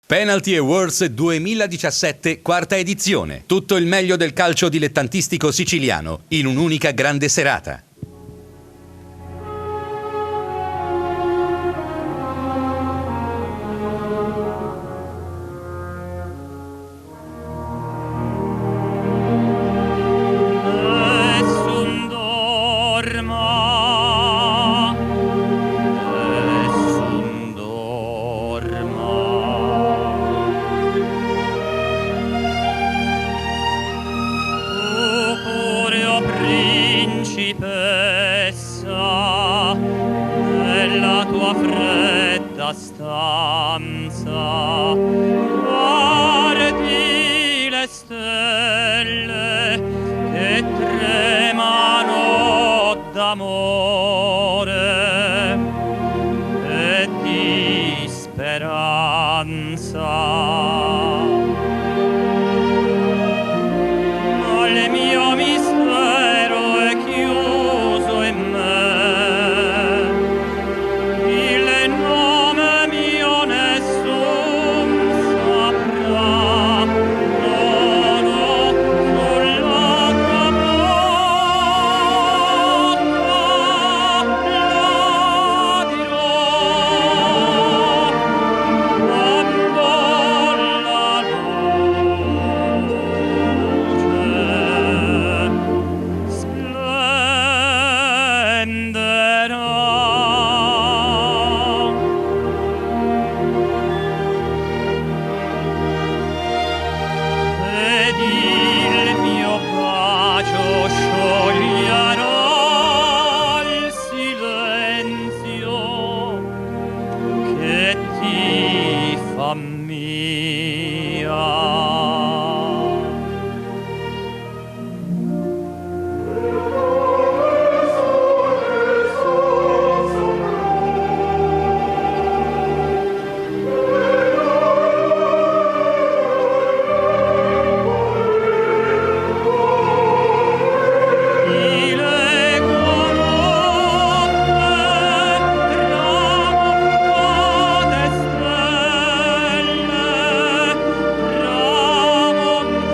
Penalty Awards 2017, quarta edizione. Tutto il meglio del calcio dilettantistico siciliano in un'unica grande serata. Nella tua fredda stanza guardi le stelle che tremano d'amore e di speranza. Il mio mistero è chiuso in me, il nome mio nessun saprà, l'oro sulla tua bocca la dirò quando la luce splenderà. Ed il mio bacio scioglierà il silenzio che ti fa mia. Di legua notte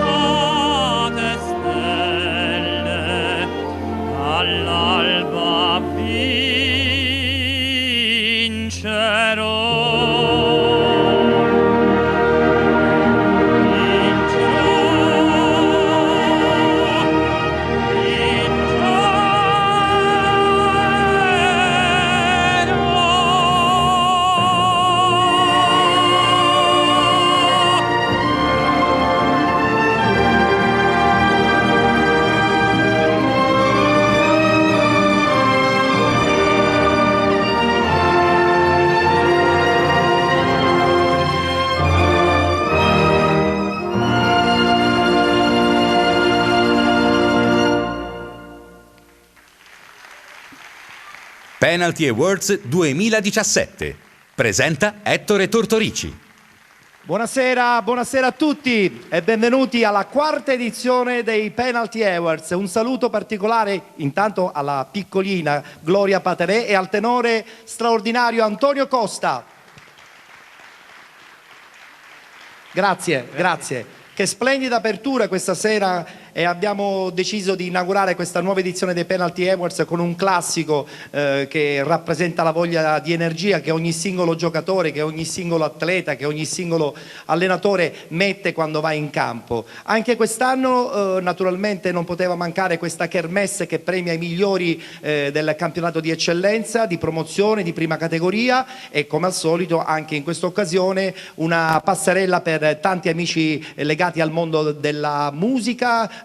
tramontate stelle, all'alba vincerò. Penalty Awards 2017. Presenta Ettore Tortorici. Buonasera a tutti e benvenuti alla quarta edizione dei Penalty Awards. Un saluto particolare intanto alla piccolina Gloria Paterè e al tenore straordinario Antonio Costa. Grazie. Che splendida apertura questa sera, e abbiamo deciso di inaugurare questa nuova edizione dei Penalty Awards con un classico che rappresenta la voglia di energia che ogni singolo giocatore, che ogni singolo atleta, che ogni singolo allenatore mette quando va in campo. Anche quest'anno naturalmente non poteva mancare questa kermesse che premia i migliori del campionato di eccellenza, di promozione, di prima categoria, e come al solito anche in questa occasione una passerella per tanti amici legati al mondo della musica,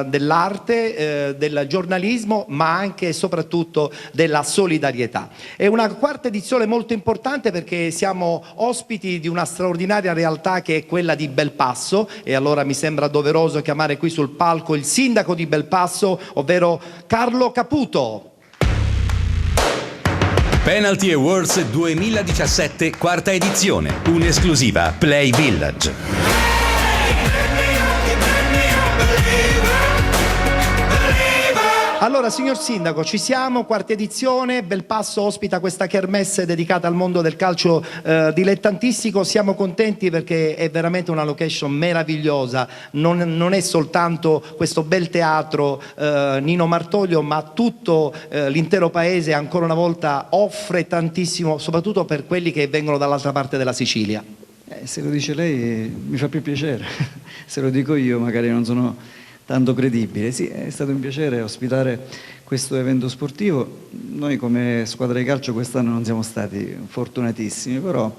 dell'arte, del giornalismo, ma anche e soprattutto della solidarietà. È una quarta edizione molto importante perché siamo ospiti di una straordinaria realtà che è quella di Belpasso, e allora mi sembra doveroso chiamare qui sul palco il sindaco di Belpasso, ovvero Carlo Caputo. Penalty Awards 2017, quarta edizione. Un'esclusiva Play Village. Allora, signor Sindaco, ci siamo, quarta edizione, Belpasso ospita questa kermesse dedicata al mondo del calcio dilettantistico. Siamo contenti perché è veramente una location meravigliosa, non è soltanto questo bel teatro Nino Martoglio, ma tutto l'intero paese ancora una volta offre tantissimo, soprattutto per quelli che vengono dall'altra parte della Sicilia. Se lo dice lei mi fa più piacere, se lo dico io magari non sono tanto credibile. Sì, è stato un piacere ospitare questo evento sportivo. Noi come squadra di calcio quest'anno non siamo stati fortunatissimi, però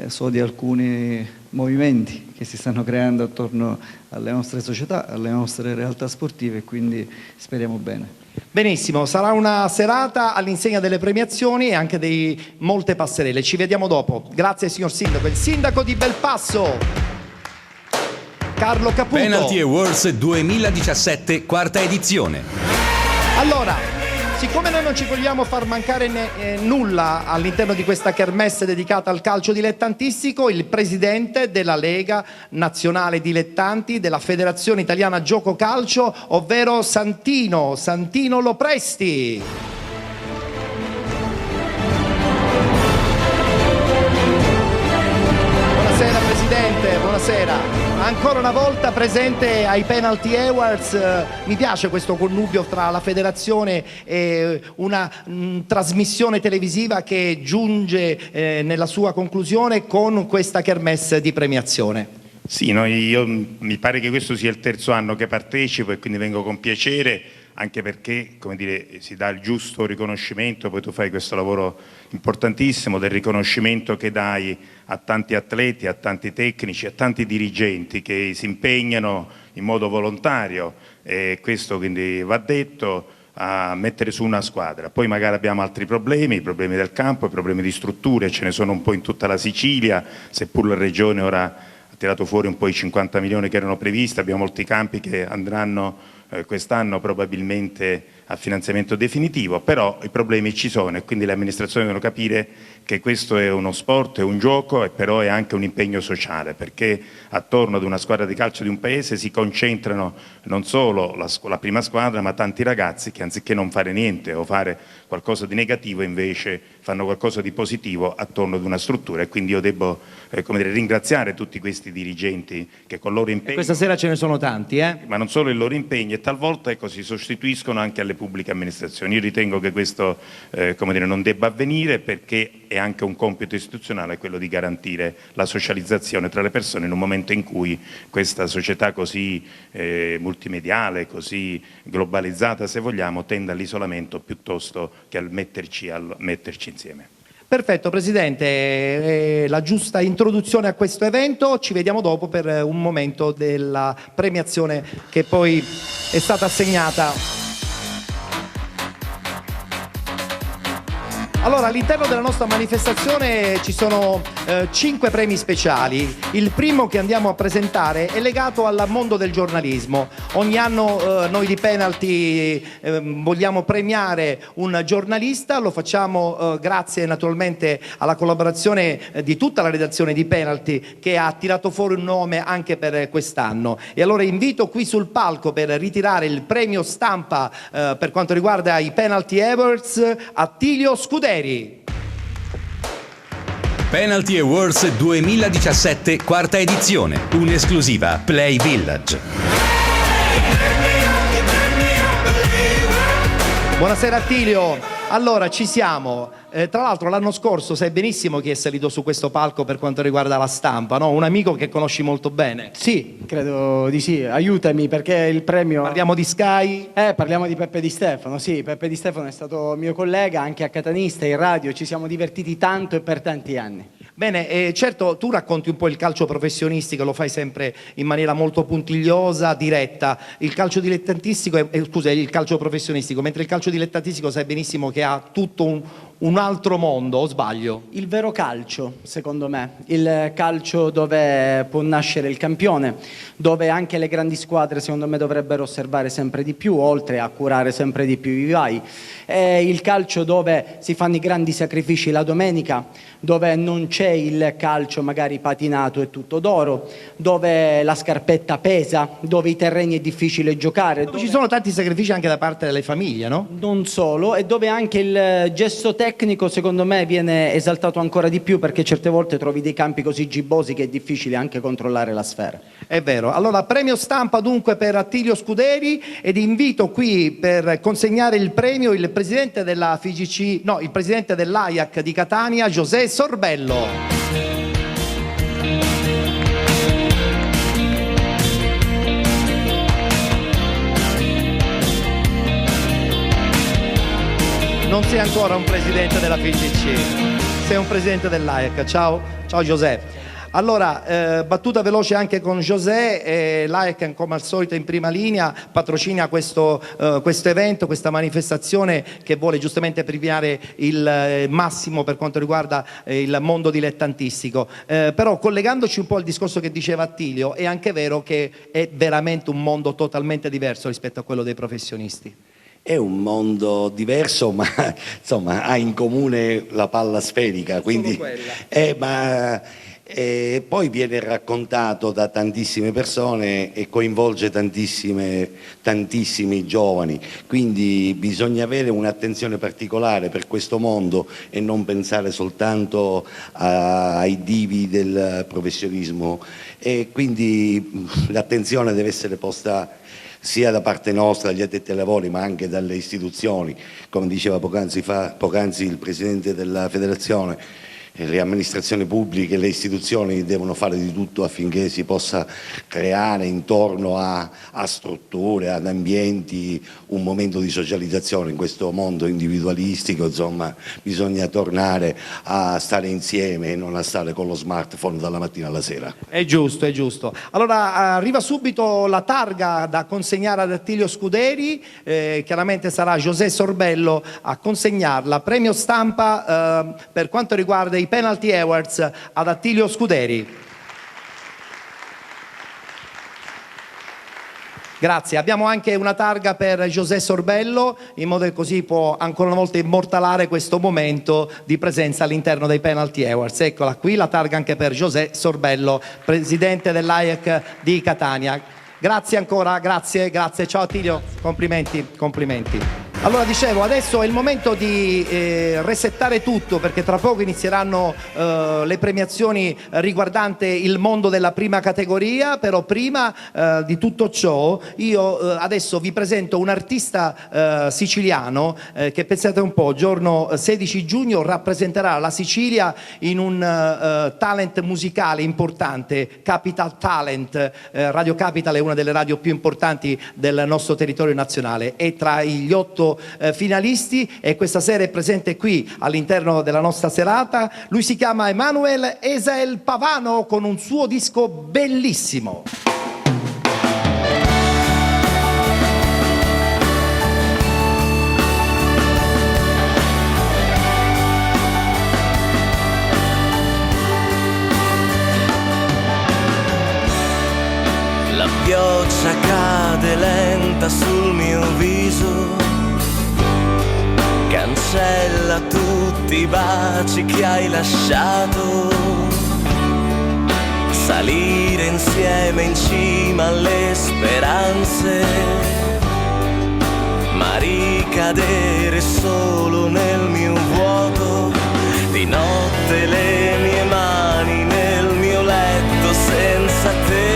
so di alcuni movimenti che si stanno creando attorno alle nostre società, alle nostre realtà sportive, e quindi speriamo bene. Benissimo, sarà una serata all'insegna delle premiazioni e anche di molte passerelle. Ci vediamo dopo. Grazie signor Sindaco. Il Sindaco di Belpasso, Carlo Caputo. Penalty Awards 2017, quarta edizione. Allora, siccome noi non ci vogliamo far mancare nulla all'interno di questa kermesse dedicata al calcio dilettantistico, il presidente della Lega Nazionale Dilettanti della Federazione Italiana Gioco Calcio, ovvero Santino Lopresti. Buonasera Presidente, buonasera. Ancora una volta presente ai Penalty Awards. Mi piace questo connubio tra la federazione e una trasmissione televisiva che giunge nella sua conclusione con questa kermesse di premiazione. Sì, mi pare che questo sia il terzo anno che partecipo e quindi vengo con piacere, anche perché, come dire, si dà il giusto riconoscimento. Poi tu fai questo lavoro importantissimo del riconoscimento che dai a tanti atleti, a tanti tecnici, a tanti dirigenti che si impegnano in modo volontario, e questo quindi va detto, a mettere su una squadra. Poi magari abbiamo altri problemi, i problemi del campo, i problemi di strutture, ce ne sono un po' in tutta la Sicilia, seppur la Regione ora ha tirato fuori un po' i 50 milioni che erano previsti. Abbiamo molti campi che andranno quest'anno probabilmente a finanziamento definitivo, però i problemi ci sono e quindi le amministrazioni devono capire che questo è uno sport, è un gioco, e però è anche un impegno sociale, perché attorno ad una squadra di calcio di un paese si concentrano non solo la prima squadra, ma tanti ragazzi che anziché non fare niente o fare qualcosa di negativo invece fanno qualcosa di positivo attorno ad una struttura. E quindi io devo ringraziare tutti questi dirigenti che con il loro impegno, E questa sera ce ne sono tanti, ma non solo il loro impegno, e talvolta si sostituiscono anche alle pubbliche amministrazioni. Io ritengo che questo non debba avvenire, perché è anche un compito istituzionale quello di garantire la socializzazione tra le persone in un momento in cui questa società così multimediale, così globalizzata se vogliamo, tende all'isolamento piuttosto che al metterci insieme. Perfetto Presidente, la giusta introduzione a questo evento. Ci vediamo dopo per un momento della premiazione che poi è stata assegnata. Allora, all'interno della nostra manifestazione ci sono 5 premi speciali. Il primo che andiamo a presentare è legato al mondo del giornalismo. Ogni anno noi di Penalty vogliamo premiare un giornalista, lo facciamo grazie naturalmente alla collaborazione di tutta la redazione di Penalty, che ha tirato fuori un nome anche per quest'anno. E allora invito qui sul palco per ritirare il premio stampa per quanto riguarda i Penalty Awards Attilio Scuderi. Penalty Awards 2017, quarta edizione, un'esclusiva Play Village. Buonasera Attilio. Allora, ci siamo. Tra l'altro l'anno scorso sai benissimo chi è salito su questo palco per quanto riguarda la stampa, no? Un amico che conosci molto bene. Sì, credo di sì. Aiutami, perché il premio... Parliamo di Sky? Parliamo di Peppe Di Stefano, sì. Peppe Di Stefano è stato mio collega, anche a Catanista, in radio. Ci siamo divertiti tanto e per tanti anni. Bene, certo, tu racconti un po' il calcio professionistico, lo fai sempre in maniera molto puntigliosa, diretta. Il calcio dilettantistico, il calcio professionistico, mentre il calcio dilettantistico sai benissimo che ha tutto un altro mondo, o sbaglio? Il vero calcio, secondo me, il calcio dove può nascere il campione, dove anche le grandi squadre, secondo me, dovrebbero osservare sempre di più, oltre a curare sempre di più i vivai. È il calcio dove si fanno i grandi sacrifici la domenica, dove non c'è il calcio magari patinato e tutto d'oro, dove la scarpetta pesa, dove i terreni è difficile giocare. Ci sono tanti sacrifici anche da parte delle famiglie, no? Non solo, e dove anche il gesto tecnico secondo me viene esaltato ancora di più, perché certe volte trovi dei campi così gibbosi che è difficile anche controllare la sfera. È vero. Allora, premio stampa dunque per Attilio Scuderi, ed invito qui per consegnare il premio il presidente della FIGC, no, il presidente dell'AIAC di Catania, José Sorbello. Non sei ancora un presidente della FIGC, sei un presidente dell'AIAC. Ciao José. Allora, battuta veloce anche con José, l'AIAC come al solito in prima linea patrocina questo evento, questa manifestazione che vuole giustamente premiare il massimo per quanto riguarda il mondo dilettantistico. Però collegandoci un po' al discorso che diceva Attilio, è anche vero che è veramente un mondo totalmente diverso rispetto a quello dei professionisti. È un mondo diverso, ma insomma ha in comune la palla sferica, quindi poi viene raccontato da tantissime persone e coinvolge tantissimi giovani, quindi bisogna avere un'attenzione particolare per questo mondo e non pensare soltanto ai divi del professionismo, e quindi l'attenzione deve essere posta sia da parte nostra, dagli addetti ai lavori, ma anche dalle istituzioni, come diceva poc'anzi il Presidente della Federazione. Le amministrazioni pubbliche, le istituzioni devono fare di tutto affinché si possa creare intorno a strutture, ad ambienti, un momento di socializzazione. In questo mondo individualistico, insomma, bisogna tornare a stare insieme e non a stare con lo smartphone dalla mattina alla sera. È giusto, è giusto. Allora arriva subito la targa da consegnare ad Attilio Scuderi, chiaramente sarà José Sorbello a consegnarla. Premio stampa per quanto riguarda i Penalty Awards ad Attilio Scuderi. Grazie. Abbiamo anche una targa per José Sorbello, in modo che così può ancora una volta immortalare questo momento di presenza all'interno dei Penalty Awards. Eccola qui, la targa anche per José Sorbello, presidente dell'AIAC di Catania. Grazie ancora, grazie. Ciao Attilio, complimenti. Allora dicevo, adesso è il momento di resettare tutto, perché tra poco inizieranno le premiazioni riguardanti il mondo della prima categoria. Però prima di tutto ciò io adesso vi presento un artista siciliano che, pensate un po', giorno 16 giugno rappresenterà la Sicilia in un talent musicale importante, Capital Talent. Radio Capital è una delle radio più importanti del nostro territorio nazionale, è tra gli 8 finalisti e questa sera è presente qui all'interno della nostra serata. Lui si chiama Emanuel Esael Pavano con un suo disco bellissimo. La pioggia cade lenta sul mio viso, cancella tutti i baci che hai lasciato, salire insieme in cima alle speranze, ma ricadere solo nel mio vuoto, di notte le mie mani nel mio letto senza te.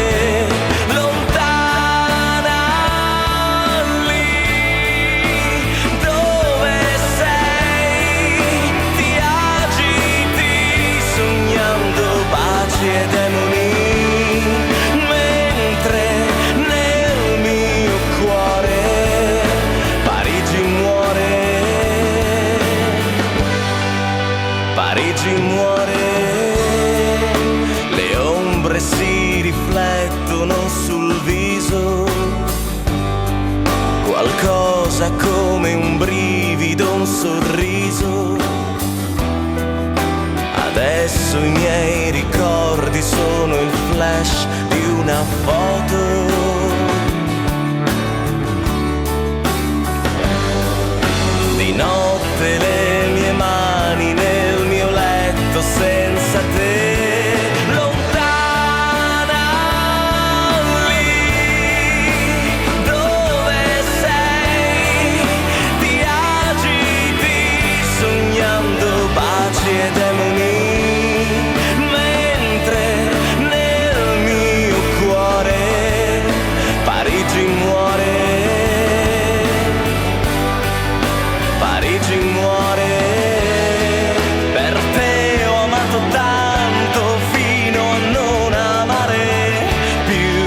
E demoni, mentre nel mio cuore Parigi muore, le ombre si riflettono sul viso, qualcosa come un brivido, un sorriso, i miei ricordi sono il flash di una foto. Di notte le mie mani nel mio letto senza te. Lontana lì dove sei, ti agiti sognando baci e demoni, mentre nel mio cuore Parigi muore. Parigi muore. Per te ho amato tanto fino a non amare più.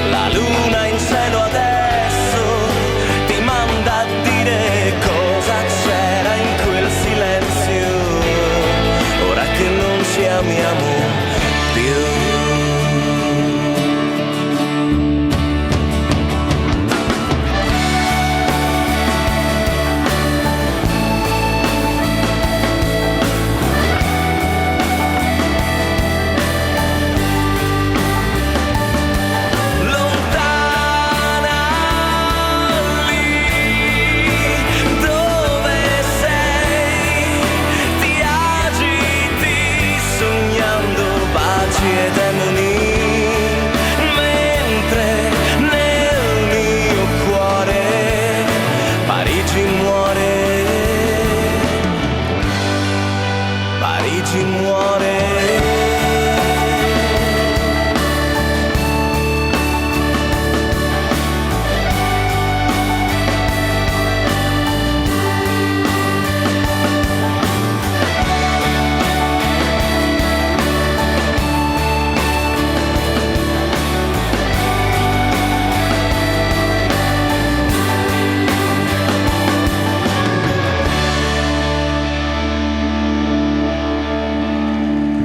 La luna in cielo adesso ti manda a dire cosa c'era in quel silenzio, ora che non ci amiamo più. Lontana lì dove sei, ti agiti sognando baci e demoni, mentre nel mio cuore Parigi muore. Parigi muore.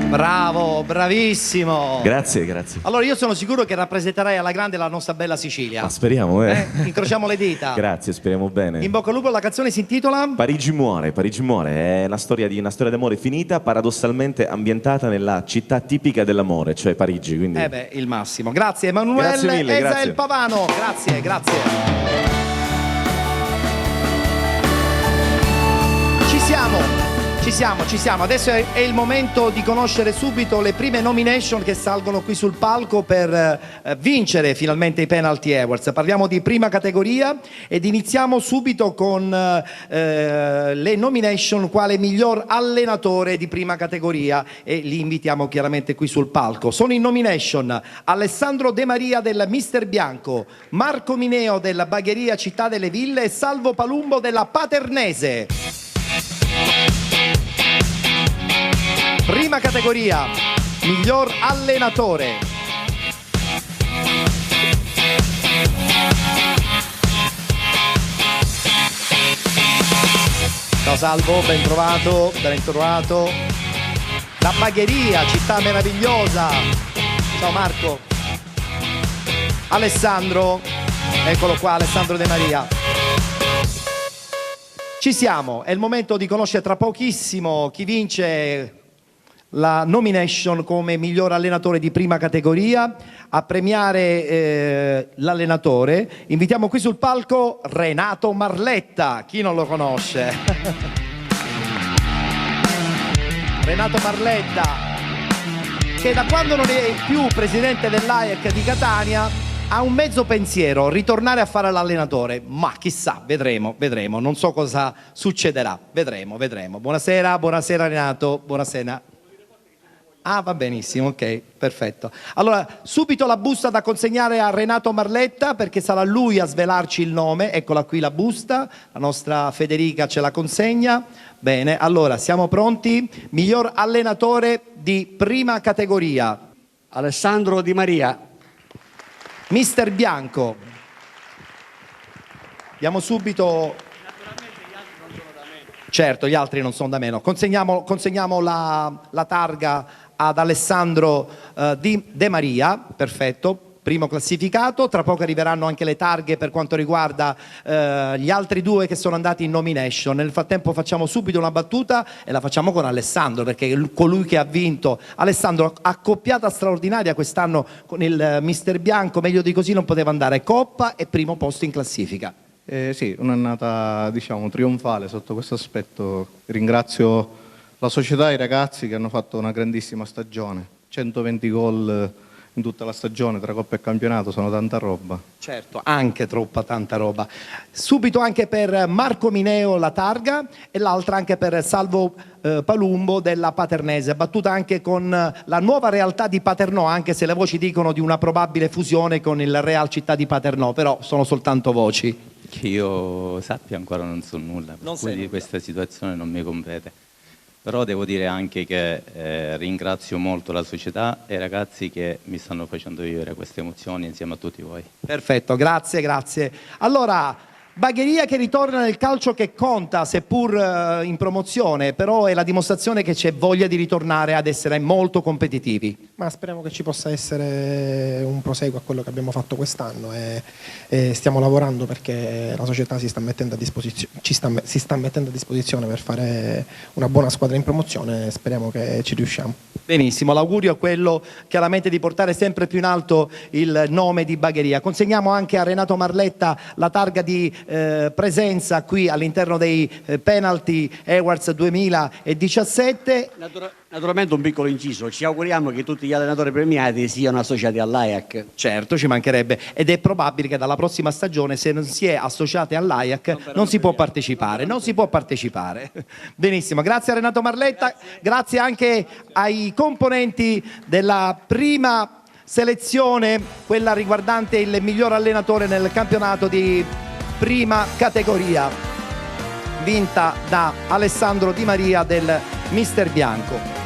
Bravo, bravissimo. Grazie, grazie. Allora io sono sicuro che rappresenterai alla grande la nostra bella Sicilia. Ma speriamo, Incrociamo le dita. Grazie, speriamo bene. In bocca al lupo, la canzone si intitola Parigi muore, è una storia d'amore finita, paradossalmente ambientata nella città tipica dell'amore, cioè Parigi. Quindi... il massimo. Grazie Emanuele Grazie mille, Esael grazie. Pavano. Grazie, grazie. Ci siamo. Adesso è il momento di conoscere subito le prime nomination che salgono qui sul palco per vincere finalmente i Penalty Awards. Parliamo di prima categoria ed iniziamo subito con le nomination quale miglior allenatore di prima categoria e li invitiamo chiaramente qui sul palco. Sono in nomination Alessandro De Maria del Mister Bianco, Marco Mineo della Bagheria Città delle Ville e Salvo Palumbo della Paternese. Prima categoria, miglior allenatore. Ciao Salvo, ben trovato. La Bagheria, città meravigliosa. Ciao Marco. Alessandro, eccolo qua, Alessandro De Maria. Ci siamo, è il momento di conoscere tra pochissimo chi vince la nomination come miglior allenatore di prima categoria. A premiare l'allenatore invitiamo qui sul palco Renato Marletta, chi non lo conosce? Renato Marletta, che da quando non è più presidente dell'AEC di Catania ha un mezzo pensiero, ritornare a fare l'allenatore, ma chissà, vedremo, non so cosa succederà, vedremo. Buonasera Renato, buonasera. Ah, va benissimo, ok, perfetto. Allora, subito la busta da consegnare a Renato Marletta perché sarà lui a svelarci il nome. Eccola qui la busta, la nostra Federica ce la consegna. Bene, allora, siamo pronti? Miglior allenatore di prima categoria. Alessandro Di Maria. Mister Bianco. Diamo subito... Certo, gli altri non sono da meno. Consegniamo la targa ad Alessandro De Maria, perfetto. primo classificato. Tra poco arriveranno anche le targhe per quanto riguarda gli altri due che sono andati in nomination. Nel frattempo facciamo subito una battuta e la facciamo con Alessandro, perché è colui che ha vinto. Alessandro, accoppiata straordinaria quest'anno con il Mister Bianco, meglio di così non poteva andare, coppa e primo posto in classifica. Sì, un'annata diciamo trionfale sotto questo aspetto. Ringrazio la società e i ragazzi che hanno fatto una grandissima stagione, 120 gol in tutta la stagione tra Coppa e Campionato, sono tanta roba. Certo, anche tanta roba. Subito anche per Marco Mineo la targa e l'altra anche per Salvo Palumbo della Paternese, battuta anche con la nuova realtà di Paternò, anche se le voci dicono di una probabile fusione con il Real Città di Paternò, però sono soltanto voci. Che io sappia ancora non so nulla, per Non cui sai di nulla. questa situazione non mi compete. Però devo dire anche che ringrazio molto la società e i ragazzi che mi stanno facendo vivere queste emozioni insieme a tutti voi. Perfetto, grazie, grazie. Allora, Bagheria che ritorna nel calcio che conta, seppur in promozione, però è la dimostrazione che c'è voglia di ritornare ad essere molto competitivi. Ma speriamo che ci possa essere un proseguo a quello che abbiamo fatto quest'anno e stiamo lavorando perché la società si sta mettendo a disposizione per fare una buona squadra in promozione e speriamo che ci riusciamo. Benissimo, l'augurio è quello chiaramente di portare sempre più in alto il nome di Bagheria. Consegniamo anche a Renato Marletta la targa di presenza qui all'interno dei Penalty Awards 2017. Naturalmente un piccolo inciso, ci auguriamo che tutti gli allenatori premiati siano associati all'AIAC. Certo, ci mancherebbe, ed è probabile che dalla prossima stagione, se non si è associati all'AIAC, non si può partecipare, Benissimo, grazie a Renato Marletta, grazie anche ai componenti della prima selezione, quella riguardante il miglior allenatore nel campionato di prima categoria, vinta da Alessandro Di Maria del Mister Bianco.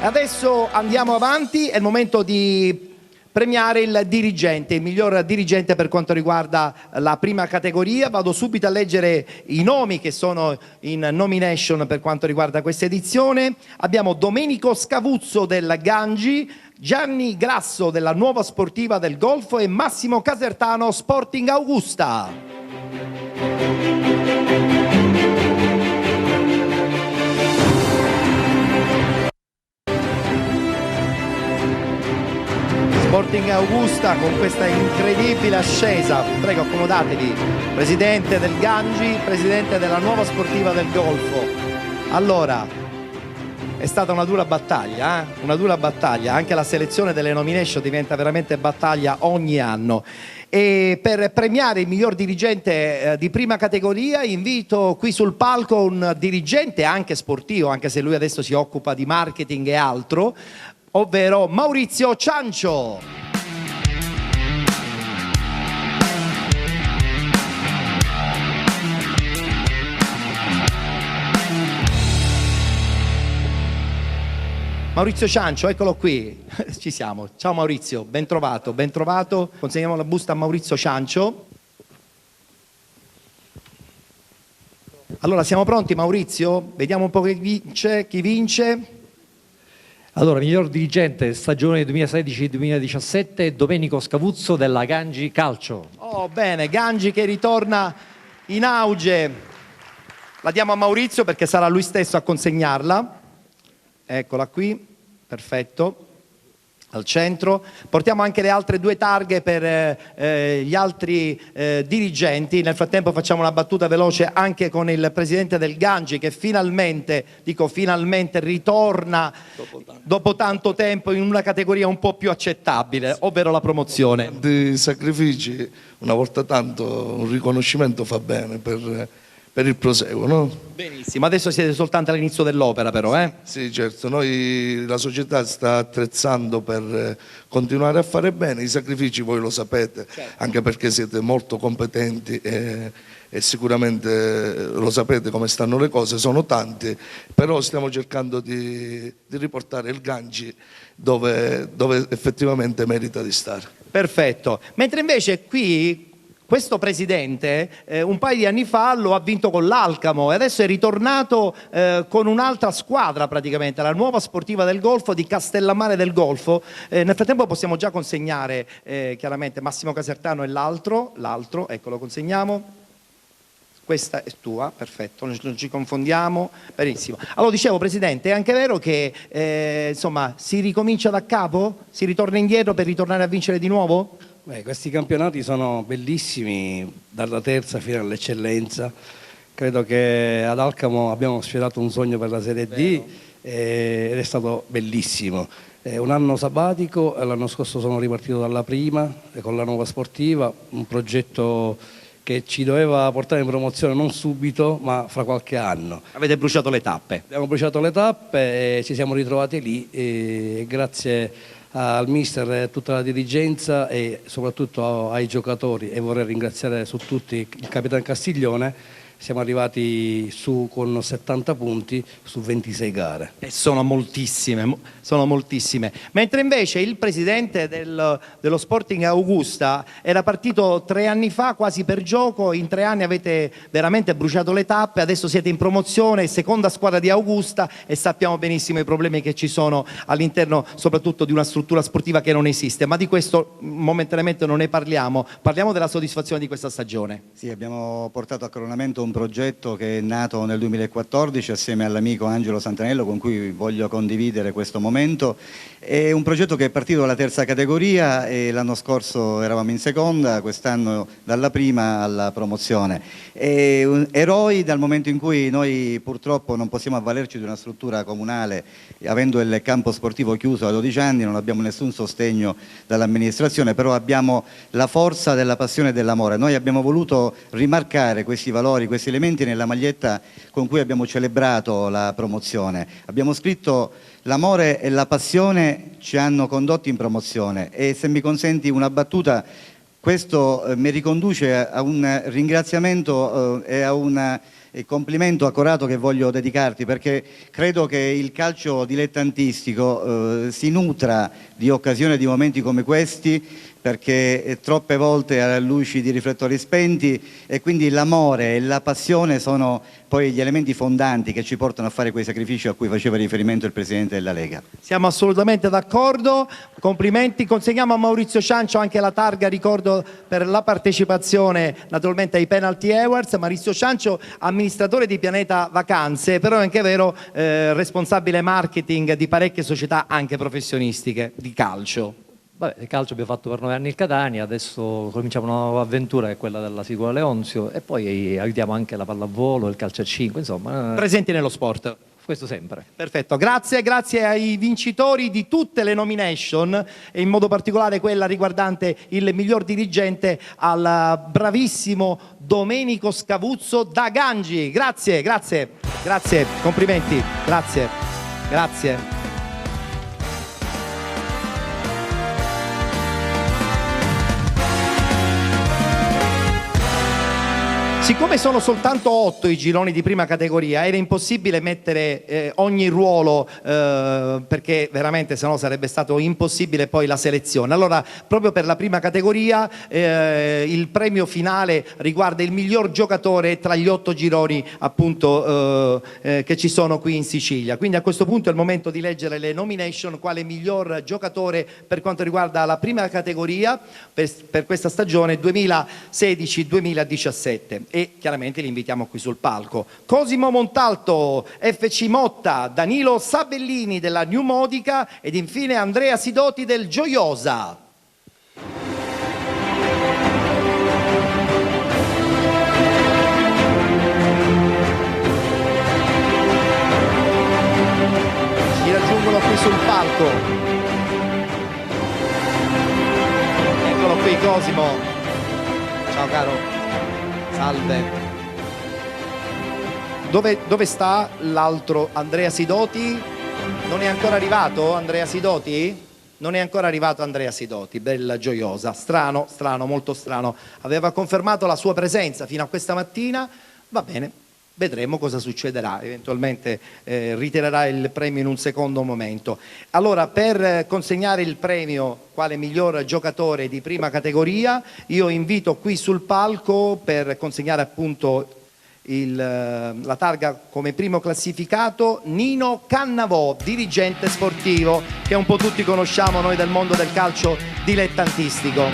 Adesso andiamo avanti, è il momento di premiare il dirigente, il miglior dirigente per quanto riguarda la prima categoria. Vado subito a leggere i nomi che sono in nomination per quanto riguarda questa edizione. Abbiamo Domenico Scavuzzo del Gangi, Gianni Grasso della Nuova Sportiva del Golfo e Massimo Casertano Sporting Augusta. Sporting Augusta con questa incredibile ascesa. Prego, accomodatevi. Presidente del Gangi, presidente della Nuova Sportiva del Golfo. Allora, è stata una dura battaglia, una dura battaglia. Anche la selezione delle nomination diventa veramente battaglia ogni anno. E per premiare il miglior dirigente di prima categoria invito qui sul palco un dirigente anche sportivo, anche se lui adesso si occupa di marketing e altro, ovvero Maurizio Ciancio. Maurizio Ciancio, eccolo qui, ci siamo. Ciao Maurizio, ben trovato, ben trovato. Consegniamo la busta a Maurizio Ciancio. Allora, siamo pronti Maurizio? Vediamo un po' chi vince. Allora, miglior dirigente stagione 2016-2017 Domenico Scavuzzo della Gangi Calcio. Oh, bene, Gangi che ritorna in auge. La diamo a Maurizio perché sarà lui stesso a consegnarla. Eccola qui, perfetto, al centro. Portiamo anche le altre due targhe per gli altri dirigenti. Nel frattempo facciamo una battuta veloce anche con il presidente del Gangi che finalmente, dico finalmente, ritorna dopo tanto tempo in una categoria un po' più accettabile, ovvero la promozione. Di sacrifici, una volta tanto un riconoscimento fa bene per il proseguo, no? Benissimo, adesso siete soltanto all'inizio dell'opera però, eh? Sì, certo, la società sta attrezzando per continuare a fare bene, i sacrifici voi lo sapete, certo. Anche perché siete molto competenti e sicuramente lo sapete come stanno le cose, sono tanti, però stiamo cercando di riportare il Gangi dove effettivamente merita di stare. Perfetto, mentre invece qui Questo presidente un paio di anni fa lo ha vinto con l'Alcamo e adesso è ritornato con un'altra squadra praticamente, la nuova sportiva del Golfo di Castellammare del Golfo. Nel frattempo possiamo già consegnare chiaramente Massimo Casertano e l'altro, ecco lo consegniamo. Questa è tua, perfetto, non ci confondiamo, benissimo. Allora dicevo Presidente, è anche vero che insomma si ricomincia da capo? Si ritorna indietro per ritornare a vincere di nuovo? Beh, questi campionati sono bellissimi, dalla terza fino all'eccellenza. Credo che ad Alcamo abbiamo sfiorato un sogno per la Serie D ed è stato bellissimo. Un anno sabbatico, l'anno scorso sono ripartito dalla prima con la nuova sportiva, un progetto che ci doveva portare in promozione non subito ma fra qualche anno. Avete bruciato le tappe? Abbiamo bruciato le tappe e ci siamo ritrovati lì e grazie al mister e a tutta la dirigenza e soprattutto ai giocatori, e vorrei ringraziare su tutti il capitano Castiglione. Siamo arrivati su con 70 punti su 26 gare. E sono moltissime. Mentre invece il presidente dello Sporting Augusta era partito 3 anni fa quasi per gioco, in 3 anni avete veramente bruciato le tappe, adesso siete in promozione, seconda squadra di Augusta e sappiamo benissimo i problemi che ci sono all'interno soprattutto di una struttura sportiva che non esiste, ma di questo momentaneamente non ne parliamo della soddisfazione di questa stagione. Sì, abbiamo portato a coronamento un progetto che è nato nel 2014 assieme all'amico Angelo Santanello con cui voglio condividere questo momento. È un progetto che è partito dalla terza categoria e l'anno scorso eravamo in seconda, quest'anno dalla prima alla promozione. Eroi dal momento in cui noi purtroppo non possiamo avvalerci di una struttura comunale, avendo il campo sportivo chiuso da 12 anni, non abbiamo nessun sostegno dall'amministrazione, però abbiamo la forza della passione e dell'amore. Noi abbiamo voluto rimarcare questi valori, questi elementi nella maglietta con cui abbiamo celebrato la promozione. Abbiamo scritto: l'amore e la passione ci hanno condotti in promozione. E se mi consenti una battuta, questo mi riconduce a un ringraziamento e a un complimento accorato che voglio dedicarti, perché credo che il calcio dilettantistico si nutra di occasioni, di momenti come questi, perché troppe volte a luci di riflettori spenti, e quindi l'amore e la passione sono poi gli elementi fondanti che ci portano a fare quei sacrifici a cui faceva riferimento il Presidente della Lega. Siamo assolutamente d'accordo, complimenti. Consegniamo a Maurizio Ciancio anche la targa, ricordo, per la partecipazione naturalmente ai Penalty Awards. Maurizio Ciancio, amministratore di Pianeta Vacanze, però è anche vero responsabile marketing di parecchie società anche professionistiche di calcio. Vabbè, il calcio abbiamo fatto per 9 anni il Catania, adesso cominciamo una nuova avventura che è quella della Sicura Leonzio e poi aiutiamo anche la pallavolo, il calcio a 5, insomma. Presenti nello sport. Questo sempre. Perfetto, grazie ai vincitori di tutte le nomination e in modo particolare quella riguardante il miglior dirigente, al bravissimo Domenico Scavuzzo da Gangi. Grazie, complimenti, grazie. Siccome sono soltanto 8 i gironi di prima categoria, era impossibile mettere ogni ruolo perché veramente sennò sarebbe stato impossibile poi la selezione. Allora, proprio per la prima categoria il premio finale riguarda il miglior giocatore tra gli 8 gironi appunto che ci sono qui in Sicilia. Quindi a questo punto è il momento di leggere le nomination, quale miglior giocatore per quanto riguarda la prima categoria per questa stagione 2016-2017. E chiaramente li invitiamo qui sul palco. Cosimo Montalto, FC Motta, Danilo Sabellini della New Modica ed infine Andrea Sidoti del Gioiosa. Ci raggiungono qui sul palco. Eccolo qui Cosimo. Ciao caro. Salve. Dove sta l'altro Andrea Sidoti? Non è ancora arrivato Andrea Sidoti? Non è ancora arrivato Andrea Sidoti, bella Gioiosa. Strano, molto strano. Aveva confermato la sua presenza fino a questa mattina. Va bene. vedremo cosa succederà, eventualmente ritirerà il premio in un secondo momento. Allora, per consegnare il premio quale miglior giocatore di prima categoria, io invito qui sul palco per consegnare appunto la targa come primo classificato Nino Cannavò, dirigente sportivo, che un po' tutti conosciamo noi del mondo del calcio dilettantistico.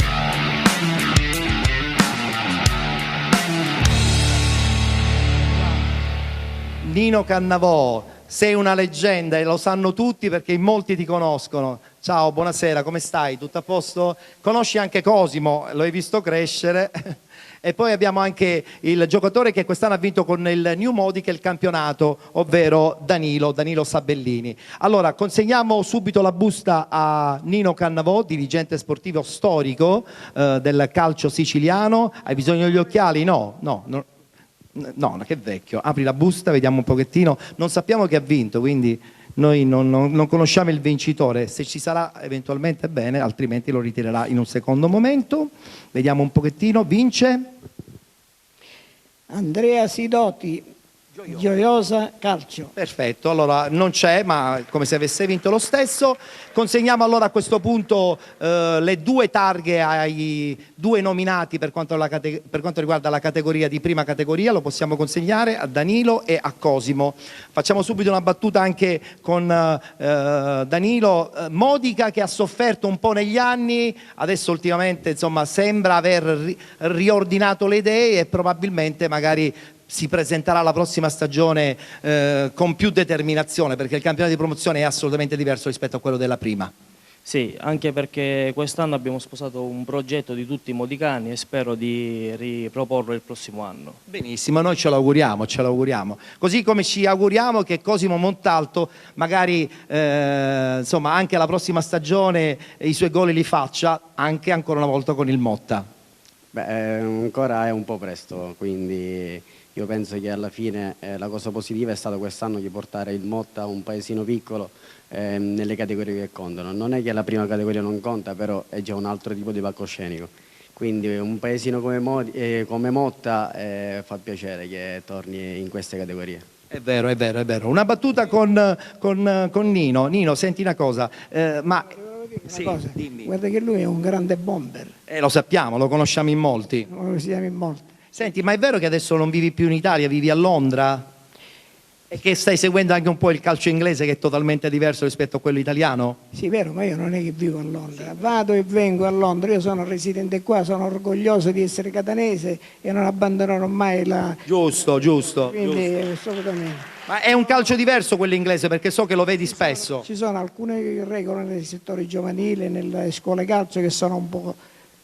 Nino Cannavò, sei una leggenda e lo sanno tutti perché in molti ti conoscono. Ciao, buonasera, come stai? Tutto a posto? Conosci anche Cosimo, lo hai visto crescere. E poi abbiamo anche il giocatore che quest'anno ha vinto con il New Modica il campionato, ovvero Danilo Sabellini. Allora, consegniamo subito la busta a Nino Cannavò, dirigente sportivo storico del calcio siciliano. Hai bisogno degli occhiali? No, che vecchio. Apri la busta, vediamo un pochettino. Non sappiamo chi ha vinto, quindi noi non conosciamo il vincitore. Se ci sarà eventualmente bene, altrimenti lo ritirerà in un secondo momento. Vediamo un pochettino. Vince Andrea Sidoti, Gioiosa Calcio. Perfetto, allora non c'è, ma come se avesse vinto lo stesso. Consegniamo allora a questo punto le due targhe ai due nominati per quanto riguarda la categoria di prima categoria. Lo possiamo consegnare a Danilo e a Cosimo. Facciamo subito una battuta anche con Danilo. Modica, che ha sofferto un po' negli anni, adesso ultimamente insomma sembra aver riordinato le idee e probabilmente magari si presenterà la prossima stagione con più determinazione, perché il campionato di promozione è assolutamente diverso rispetto a quello della prima. Sì, anche perché quest'anno abbiamo sposato un progetto di tutti i modicani e spero di riproporlo il prossimo anno. Benissimo, noi ce l'auguriamo. Così come ci auguriamo che Cosimo Montalto magari insomma anche la prossima stagione i suoi gol li faccia anche ancora una volta con il Motta. Beh, ancora è un po' presto, quindi io penso che alla fine la cosa positiva è stata quest'anno di portare il Motta, un paesino piccolo, nelle categorie che contano. Non è che la prima categoria non conta, però è già un altro tipo di palcoscenico. Quindi un paesino come Motta fa piacere che torni in queste categorie. È vero. Una battuta con Nino. Nino, senti una cosa, Sì, dimmi. Guarda che lui è un grande bomber. Lo sappiamo, lo conosciamo in molti. Lo siamo in molti. Senti, ma è vero che adesso non vivi più in Italia, vivi a Londra? E che stai seguendo anche un po' il calcio inglese, che è totalmente diverso rispetto a quello italiano? Sì, vero, ma io non è che vivo a Londra. Vado e vengo a Londra, io sono residente qua, sono orgoglioso di essere catanese e non abbandonerò mai la... Giusto. Quindi assolutamente. Ma è un calcio diverso quello inglese, perché so che lo vedi spesso. Ci sono alcune regole nei settori giovanili, nelle scuole calcio, che sono un po'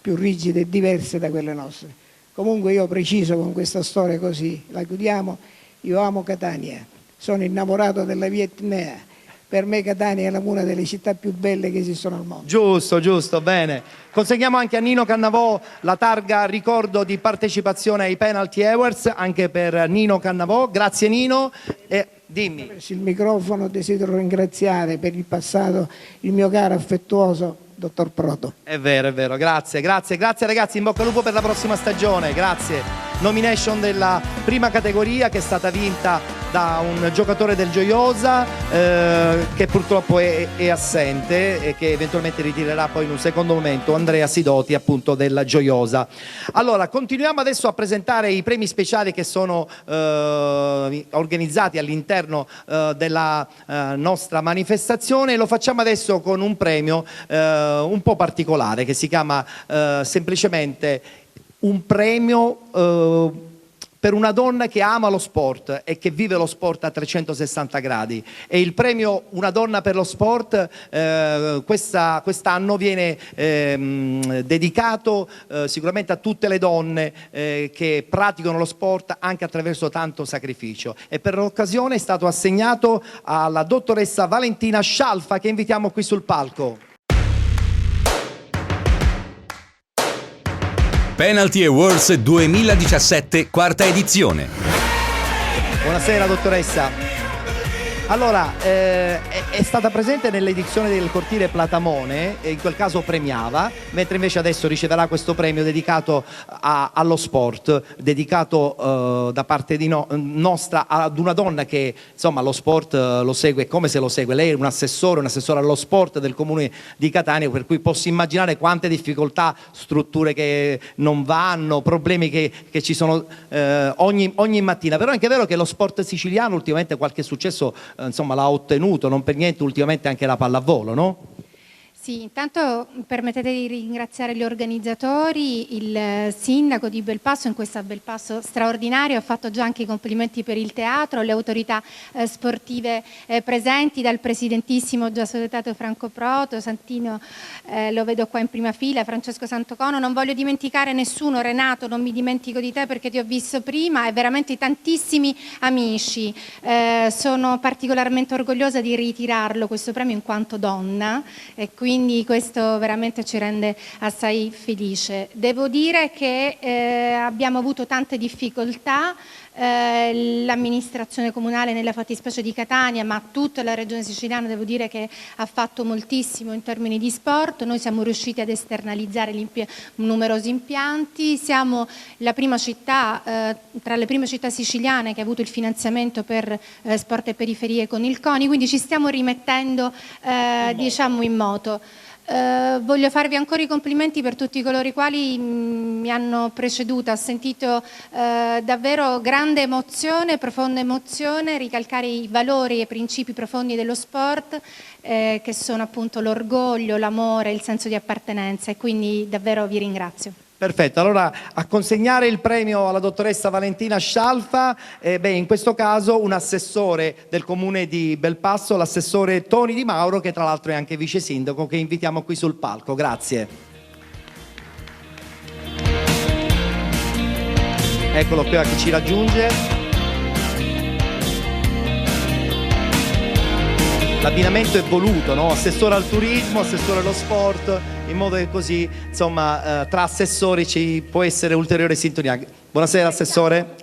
più rigide e diverse da quelle nostre. Comunque io preciso con questa storia così, la chiudiamo, io amo Catania, sono innamorato della via Etnea, per me Catania è una delle città più belle che esistono al mondo. Giusto, bene. Consegniamo anche a Nino Cannavò la targa ricordo di partecipazione ai Penalty Awards, anche per Nino Cannavò. Grazie Nino. Dimmi. Il microfono desidero ringraziare per il passato il mio caro affettuoso dottor Proto. È vero, grazie ragazzi, in bocca al lupo per la prossima stagione, grazie. Nomination della prima categoria che è stata vinta da un giocatore del Gioiosa che purtroppo è assente e che eventualmente ritirerà poi in un secondo momento, Andrea Sidoti appunto della Gioiosa. Allora, continuiamo adesso a presentare i premi speciali che sono organizzati all'interno della nostra manifestazione, e lo facciamo adesso con un premio un po' particolare che si chiama semplicemente un premio per una donna che ama lo sport e che vive lo sport a 360 gradi. E il premio Una donna per lo sport quest'anno viene dedicato sicuramente a tutte le donne che praticano lo sport anche attraverso tanto sacrificio. E per l'occasione è stato assegnato alla dottoressa Valentina Scialfa, che invitiamo qui sul palco. Penalty Awards 2017, quarta edizione. Buonasera dottoressa. Allora, è stata presente nell'edizione del cortile Platamone, e in quel caso premiava, mentre invece adesso riceverà questo premio dedicato allo sport, dedicato da parte nostra ad una donna che insomma lo sport lo segue come se lo segue. Lei è un assessore allo sport del comune di Catania, per cui posso immaginare quante difficoltà, strutture che non vanno, problemi che ci sono ogni mattina. Però è anche vero che lo sport siciliano ultimamente qualche successo insomma l'ha ottenuto, non per niente ultimamente anche la pallavolo, no? Sì, intanto permettete di ringraziare gli organizzatori, il sindaco di Belpasso in questa Belpasso straordinario, ha fatto già anche i complimenti per il teatro, le autorità sportive presenti, dal presidentissimo già salutato Franco Proto, Santino lo vedo qua in prima fila, Francesco Santocono, non voglio dimenticare nessuno, Renato non mi dimentico di te perché ti ho visto prima, e veramente tantissimi amici. Sono particolarmente orgogliosa di ritirarlo questo premio in quanto donna, e quindi questo veramente ci rende assai felice. Devo dire che abbiamo avuto tante difficoltà, l'amministrazione comunale nella fattispecie di Catania, ma tutta la regione siciliana devo dire che ha fatto moltissimo in termini di sport. Noi siamo riusciti ad esternalizzare numerosi impianti, siamo la prima città, tra le prime città siciliane che ha avuto il finanziamento per sport e periferie con il CONI, quindi ci stiamo rimettendo diciamo in moto. Voglio farvi ancora i complimenti per tutti coloro i quali mi hanno preceduta. Ho sentito davvero grande emozione, profonda emozione, ricalcare i valori e i principi profondi dello sport, che sono appunto l'orgoglio, l'amore, il senso di appartenenza, e quindi davvero vi ringrazio. Perfetto, allora a consegnare il premio alla dottoressa Valentina Scialfa, in questo caso un assessore del comune di Belpasso, l'assessore Toni Di Mauro, che tra l'altro è anche vice sindaco, che invitiamo qui sul palco. Grazie. Eccolo qui che ci raggiunge. L'abbinamento è voluto, no? Assessore al turismo, assessore allo sport, in modo che così, insomma, tra assessori ci può essere ulteriore sintonia. Buonasera, assessore.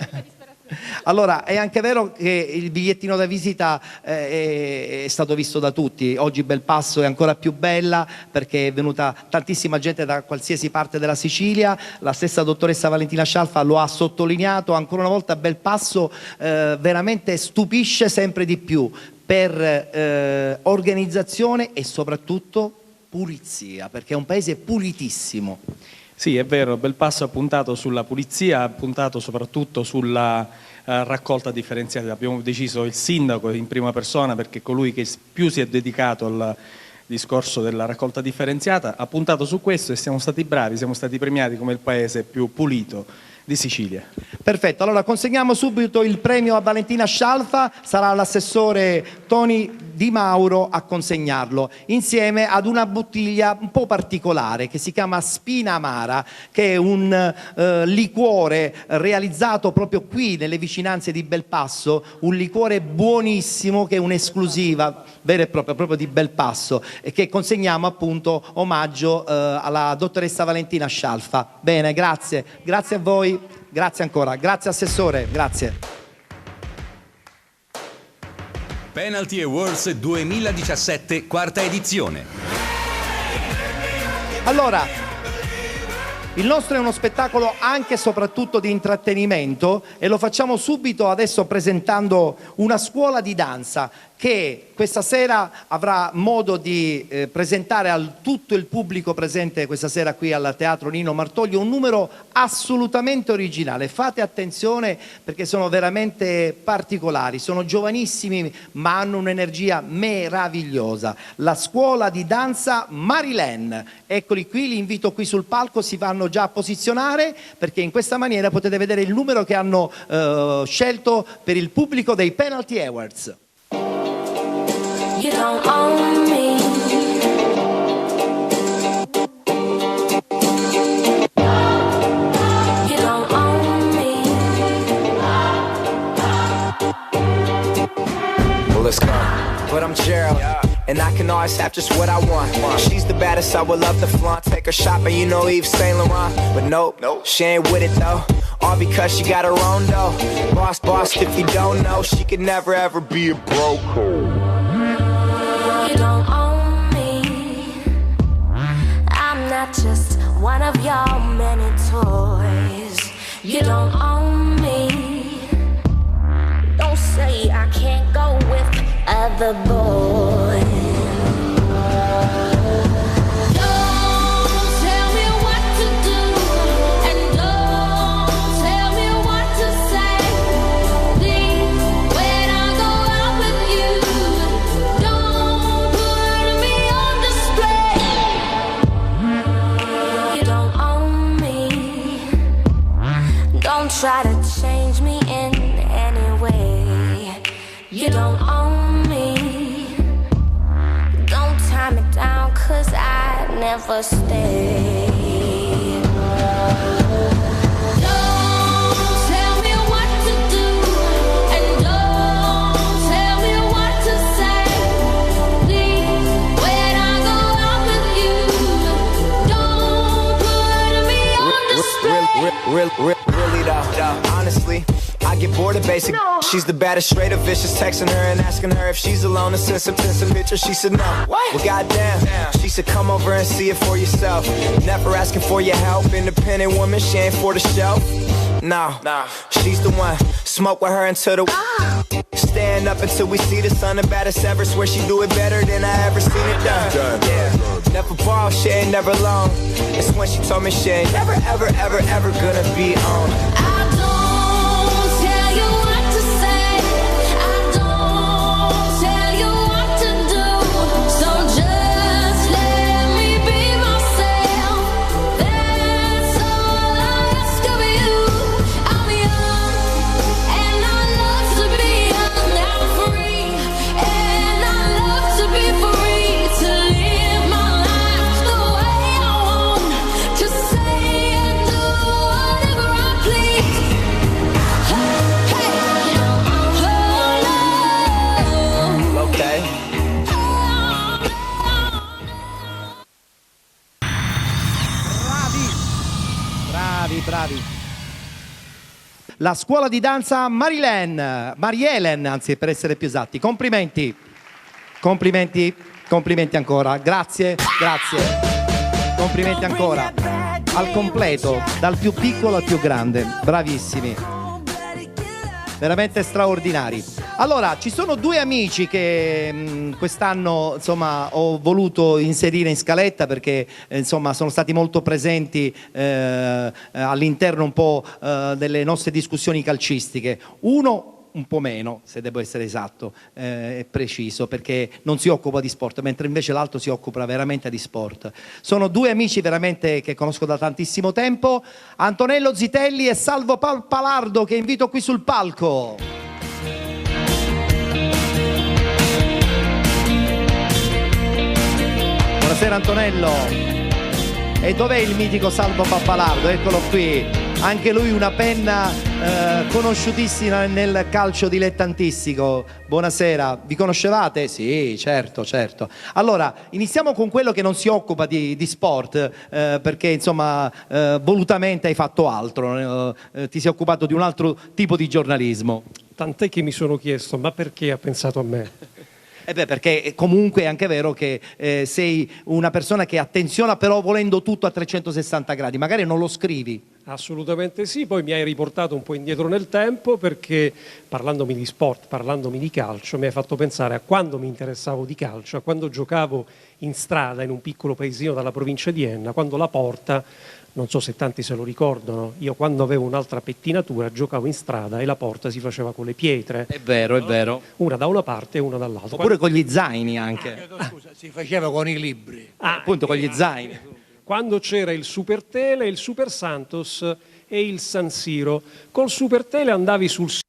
Allora, è anche vero che il bigliettino da visita è stato visto da tutti. Oggi Belpasso è ancora più bella perché è venuta tantissima gente da qualsiasi parte della Sicilia. La stessa dottoressa Valentina Scialfa lo ha sottolineato. Ancora una volta Belpasso veramente stupisce sempre di più per organizzazione e soprattutto pulizia, perché è un paese pulitissimo. Sì, è vero, Belpasso ha puntato sulla pulizia, ha puntato soprattutto sulla raccolta differenziata. Abbiamo deciso il sindaco in prima persona, perché colui che più si è dedicato al discorso della raccolta differenziata, ha puntato su questo e siamo stati bravi, siamo stati premiati come il paese più pulito di Sicilia. Perfetto, allora consegniamo subito il premio a Valentina Scialfa, sarà l'assessore Toni Di Mauro a consegnarlo, insieme ad una bottiglia un po' particolare che si chiama Spina Amara, che è un liquore realizzato proprio qui nelle vicinanze di Belpasso, un liquore buonissimo che è un'esclusiva vera e propria proprio di Belpasso, e che consegniamo appunto omaggio alla dottoressa Valentina Scialfa. Bene, grazie a voi. Grazie ancora, grazie assessore, grazie. Penalty Awards 2017, quarta edizione. Allora, il nostro è uno spettacolo anche e soprattutto di intrattenimento, e lo facciamo subito adesso presentando una scuola di danza che questa sera avrà modo di presentare a tutto il pubblico presente questa sera qui al Teatro Nino Martoglio un numero assolutamente originale. Fate attenzione perché sono veramente particolari, sono giovanissimi ma hanno un'energia meravigliosa. La scuola di danza Marilyn, eccoli qui, li invito qui sul palco, si vanno già a posizionare perché in questa maniera potete vedere il numero che hanno scelto per il pubblico dei Penalty Awards. You don't own me. You don't own me. Well, let's go. But I'm Gerald, and I can always have just what I want. She's the baddest, I would love to flaunt. Take her shopping, you know Yves Saint Laurent. But nope, she ain't with it though. All because she got her own dough. Boss, boss, if you don't know, she could never ever be a broke hoe. You don't own me. I'm not just one of your many toys. You don't own me. Don't say I can't go with other boys. Don't tell me what to do, and don't tell me what to say. Please, when I go out with you, don't put me on display. You don't own me. Don't try to change me in any way. You don't own me. Don't tie me down, 'cause I never stay. Don't tell me what to do, and don't tell me what to say. Please, when I go out with you, don't put me on display. Really though, honestly, I get bored of basic. She's the baddest, straight up vicious. Texting her and asking her if she's alone and send some pictures. She said no. Well, goddamn. She said come over and see it for yourself. Never asking for your help. Independent woman, she ain't for the show. No, she's the one. Smoke with her until the stand up until we see the sun. The baddest ever. Swear she do it better than I ever seen it done. Yeah. Never ball, she ain't never alone. It's when she told me she ain't never, ever, ever, ever gonna be on. Bravi. La scuola di danza Marielen, anzi per essere più esatti. Complimenti ancora. Grazie. Complimenti ancora. Al completo, dal più piccolo al più grande. Bravissimi. Veramente straordinari. Allora, ci sono due amici che quest'anno ho voluto inserire in scaletta perché sono stati molto presenti all'interno un po' delle nostre discussioni calcistiche. Uno un po' meno, se devo essere esatto e preciso, perché non si occupa di sport, mentre invece l'altro si occupa veramente di sport. Sono due amici veramente che conosco da tantissimo tempo, Antonello Zitelli e Salvo Pappalardo, che invito qui sul palco. Buonasera Antonello. E dov'è il mitico Salvo Pappalardo? Eccolo qui. Anche lui una penna conosciutissima nel calcio dilettantistico. Buonasera, vi conoscevate? Sì, certo. Allora, iniziamo con quello che non si occupa di sport, perché volutamente hai fatto altro, ti sei occupato di un altro tipo di giornalismo. Tant'è che mi sono chiesto, ma perché ha pensato a me? Perché comunque è anche vero che sei una persona che attenziona, però volendo tutto a 360 gradi, magari non lo scrivi. Assolutamente sì, poi mi hai riportato un po' indietro nel tempo perché parlandomi di sport, parlandomi di calcio, mi hai fatto pensare a quando mi interessavo di calcio, a quando giocavo in strada in un piccolo paesino dalla provincia di Enna, quando la porta, non so se tanti se lo ricordano, io quando avevo un'altra pettinatura giocavo in strada e la porta si faceva con le pietre. È vero. Una da una parte e una dall'altra. Oppure con gli zaini anche. Scusa, si faceva con i libri. Appunto con gli zaini. Quando c'era il Super Tele, il Super Santos e il San Siro. Col Super Tele andavi sul sito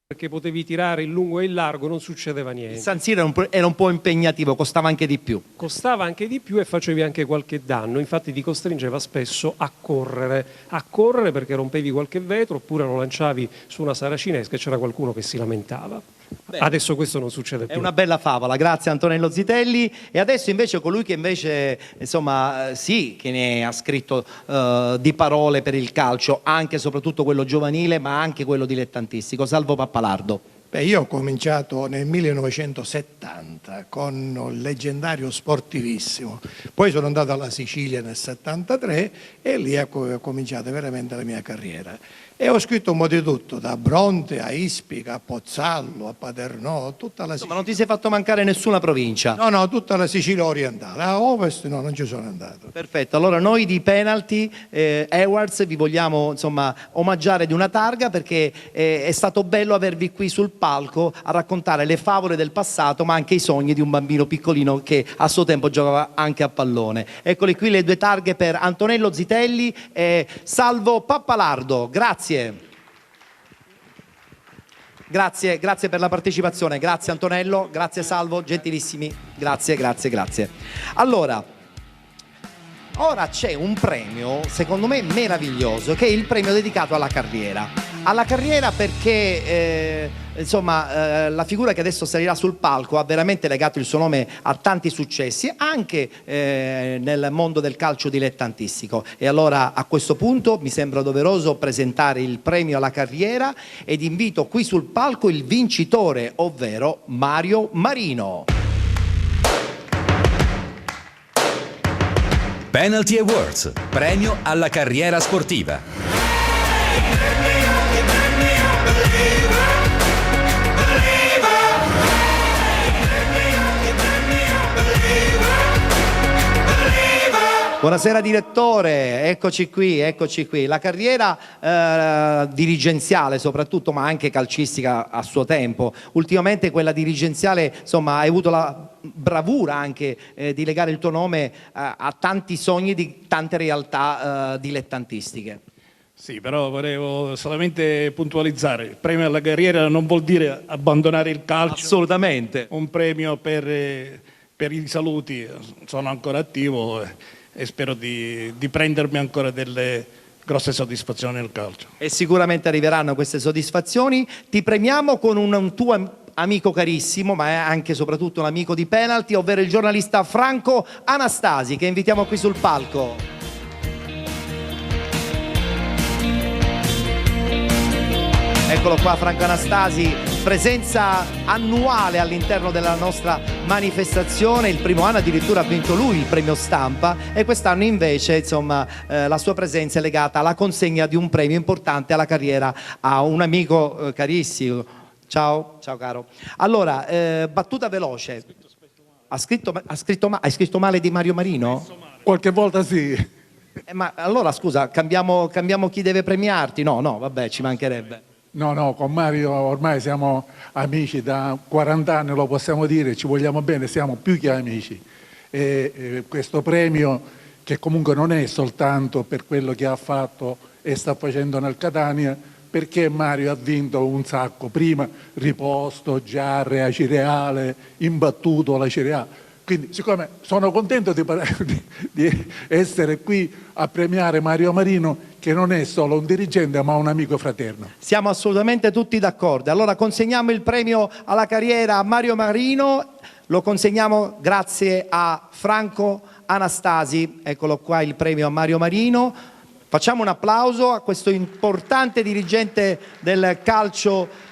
perché potevi tirare il lungo e il largo, non succedeva niente. Il San Siro era un po' impegnativo, costava anche di più. Costava anche di più e facevi anche qualche danno, infatti ti costringeva spesso a correre perché rompevi qualche vetro oppure lo lanciavi su una saracinesca e c'era qualcuno che si lamentava. Adesso questo non succede più. È una bella favola, grazie Antonello Zitelli. E adesso invece colui che invece, insomma, sì, che ne ha scritto di parole per il calcio, anche e soprattutto quello giovanile, ma anche quello dilettantistico, Salvo Pappalardo. Beh, io ho cominciato nel 1970 con il leggendario Sportivissimo, poi sono andato alla Sicilia nel 73 e lì ho cominciato veramente la mia carriera. E ho scritto un po' di tutto, da Bronte a Ispica, a Pozzallo, a Paternò, tutta la Sicilia. Ma non ti sei fatto mancare nessuna provincia? No, tutta la Sicilia orientale. A Ovest no, non ci sono andato. Perfetto, allora noi di Penalty Awards vi vogliamo insomma omaggiare di una targa, perché è stato bello avervi qui sul palco a raccontare le favole del passato, ma anche i sogni di un bambino piccolino che a suo tempo giocava anche a pallone. Eccoli qui le due targhe per Antonello Zitelli e Salvo Pappalardo. Grazie. Grazie per la partecipazione, grazie Antonello, grazie Salvo, gentilissimi, grazie. Allora, ora c'è un premio, secondo me meraviglioso, che è il premio dedicato alla carriera. Alla carriera perché, la figura che adesso salirà sul palco ha veramente legato il suo nome a tanti successi, anche nel mondo del calcio dilettantistico. E allora a questo punto mi sembra doveroso presentare il premio alla carriera ed invito qui sul palco il vincitore, ovvero Mario Marino. Penalty Awards, premio alla carriera sportiva. Buonasera direttore, eccoci qui. La carriera dirigenziale soprattutto, ma anche calcistica a suo tempo. Ultimamente quella dirigenziale, insomma, hai avuto la bravura anche di legare il tuo nome a tanti sogni di tante realtà dilettantistiche. Sì, però volevo solamente puntualizzare, il premio alla carriera non vuol dire abbandonare il calcio. Assolutamente. Un premio per i saluti, sono ancora attivo e spero di prendermi ancora delle grosse soddisfazioni nel calcio. E sicuramente arriveranno queste soddisfazioni. Ti premiamo con un tuo amico carissimo, ma è anche e soprattutto un amico di Penalty, ovvero il giornalista Franco Anastasi, che invitiamo qui sul palco. Eccolo qua Franco Anastasi, presenza annuale all'interno della nostra manifestazione. Il primo anno addirittura ha vinto lui il premio Stampa e quest'anno invece la sua presenza è legata alla consegna di un premio importante alla carriera a un amico carissimo. Ciao caro. Allora, battuta veloce. Hai scritto male di Mario Marino? Qualche volta sì. Ma allora scusa, cambiamo chi deve premiarti? No, vabbè, ci mancherebbe. No, con Mario ormai siamo amici da 40 anni, lo possiamo dire, ci vogliamo bene, siamo più che amici. E questo premio, che comunque non è soltanto per quello che ha fatto e sta facendo nel Catania, perché Mario ha vinto un sacco, prima riposto, Giarre, Acireale, imbattuto la Cireale. Quindi siccome sono contento di essere qui a premiare Mario Marino, che non è solo un dirigente ma un amico fraterno. Siamo assolutamente tutti d'accordo. Allora consegniamo il premio alla carriera a Mario Marino, lo consegniamo grazie a Franco Anastasi. Eccolo qua il premio a Mario Marino. Facciamo un applauso a questo importante dirigente del calcio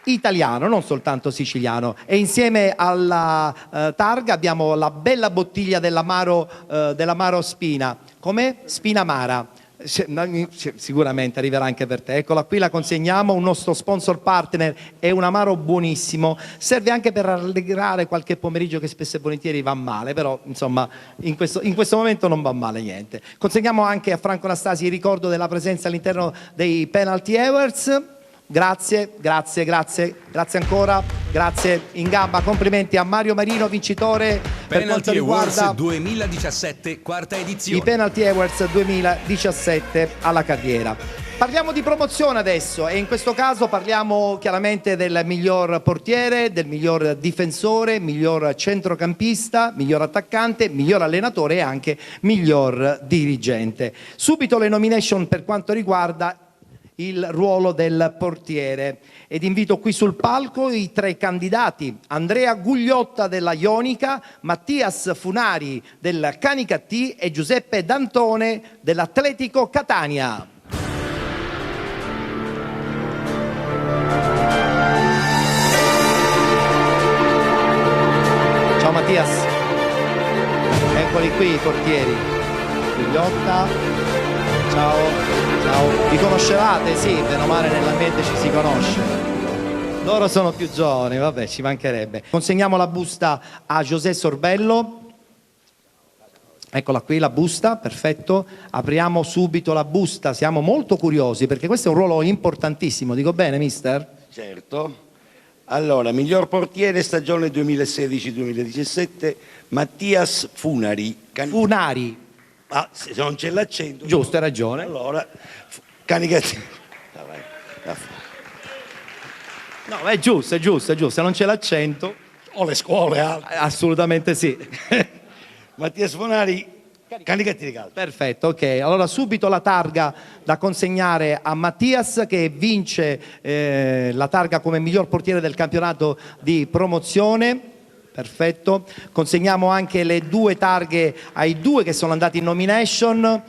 italiano, non soltanto siciliano. E insieme alla targa abbiamo la bella bottiglia dell'amaro Spina. Com'è? Spina Amara. Sicuramente arriverà anche per te. Eccola qui, la consegniamo, un nostro sponsor partner, è un amaro buonissimo, serve anche per rallegrare qualche pomeriggio che spesso e volentieri va male, però insomma in questo momento non va male niente. Consegniamo anche a Franco Anastasi il ricordo della presenza all'interno dei Penalty Awards. Grazie ancora, grazie in gamba, complimenti a Mario Marino, vincitore per quanto Penalty Awards riguarda 2017, quarta edizione. i Penalty Awards 2017 alla carriera. Parliamo di promozione adesso e in questo caso parliamo chiaramente del miglior portiere, del miglior difensore, miglior centrocampista, miglior attaccante, miglior allenatore e anche miglior dirigente. Subito le nomination per quanto riguarda il ruolo del portiere. Ed invito qui sul palco i 3 candidati: Andrea Gugliotta della Ionica, Mattias Funari del Canicattì e Giuseppe D'Antone dell'Atletico Catania. Ciao Mattias. Eccoli qui i portieri. Gugliotta. Ciao. Ciao. Vi conoscevate? Sì, bene o male nell'ambiente ci si conosce. Loro sono più giovani, vabbè, ci mancherebbe. Consegniamo la busta a José Sorbello. Eccola qui la busta, perfetto. Apriamo subito la busta, siamo molto curiosi perché questo è un ruolo importantissimo. Dico bene, mister? Certo. Allora, miglior portiere stagione 2016-2017, Mattias Funari. Funari. Ah, se non c'è l'accento. Giusto, hai ragione. Allora, Canicattì. No, è giusto, se non c'è l'accento. O le scuole, assolutamente sì. Mattias Funari, Canicattì di calcio. Perfetto, ok. Allora subito la targa da consegnare a Mattias che vince la targa come miglior portiere del campionato di promozione. Perfetto. Consegniamo anche le 2 targhe ai 2 che sono andati in nomination.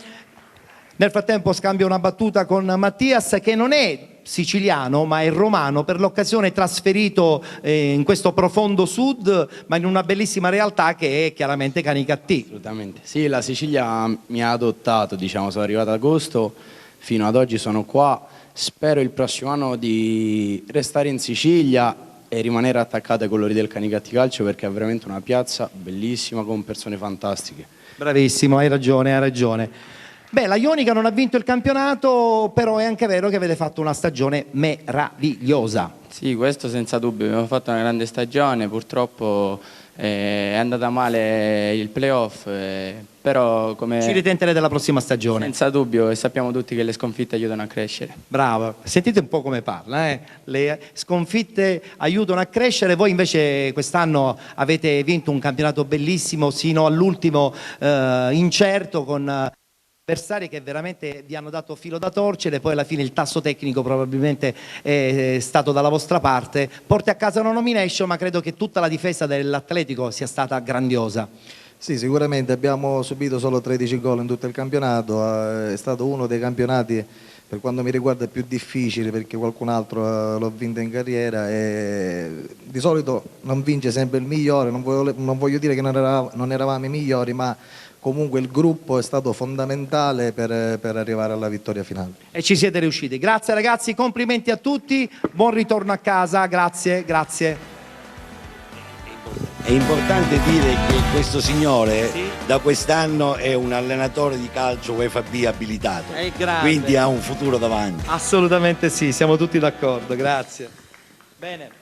Nel frattempo scambio una battuta con Mattias che non è siciliano ma è romano, per l'occasione trasferito in questo profondo sud ma in una bellissima realtà che è chiaramente Canicattì. Assolutamente, sì, la Sicilia mi ha adottato, diciamo, sono arrivato ad agosto, fino ad oggi sono qua, spero il prossimo anno di restare in Sicilia e rimanere attaccato ai colori del Canicattì Calcio perché è veramente una piazza bellissima con persone fantastiche. Bravissimo, hai ragione. Beh, la Ionica non ha vinto il campionato, però è anche vero che avete fatto una stagione meravigliosa. Sì, questo senza dubbio, abbiamo fatto una grande stagione, purtroppo è andata male il playoff, però come... Ci ritenterete la prossima stagione. Senza dubbio, e sappiamo tutti che le sconfitte aiutano a crescere. Bravo, sentite un po' come parla, eh? Le sconfitte aiutano a crescere, voi invece quest'anno avete vinto un campionato bellissimo sino all'ultimo incerto con... avversari che veramente vi hanno dato filo da torcere, poi alla fine il tasso tecnico probabilmente è stato dalla vostra parte. Porti a casa una nomination, ma credo che tutta la difesa dell'Atletico sia stata grandiosa. Sì, sicuramente abbiamo subito solo 13 gol in tutto il campionato, è stato uno dei campionati per quanto mi riguarda più difficili perché qualcun altro l'ho vinto in carriera e di solito non vince sempre il migliore, non voglio dire che non eravamo i migliori, ma comunque il gruppo è stato fondamentale per arrivare alla vittoria finale. E ci siete riusciti. Grazie ragazzi, complimenti a tutti, buon ritorno a casa, grazie. È importante dire che questo signore da quest'anno è un allenatore di calcio UEFA B abilitato, È grande. quindi ha un futuro davanti. Assolutamente sì, siamo tutti d'accordo, grazie. Bene.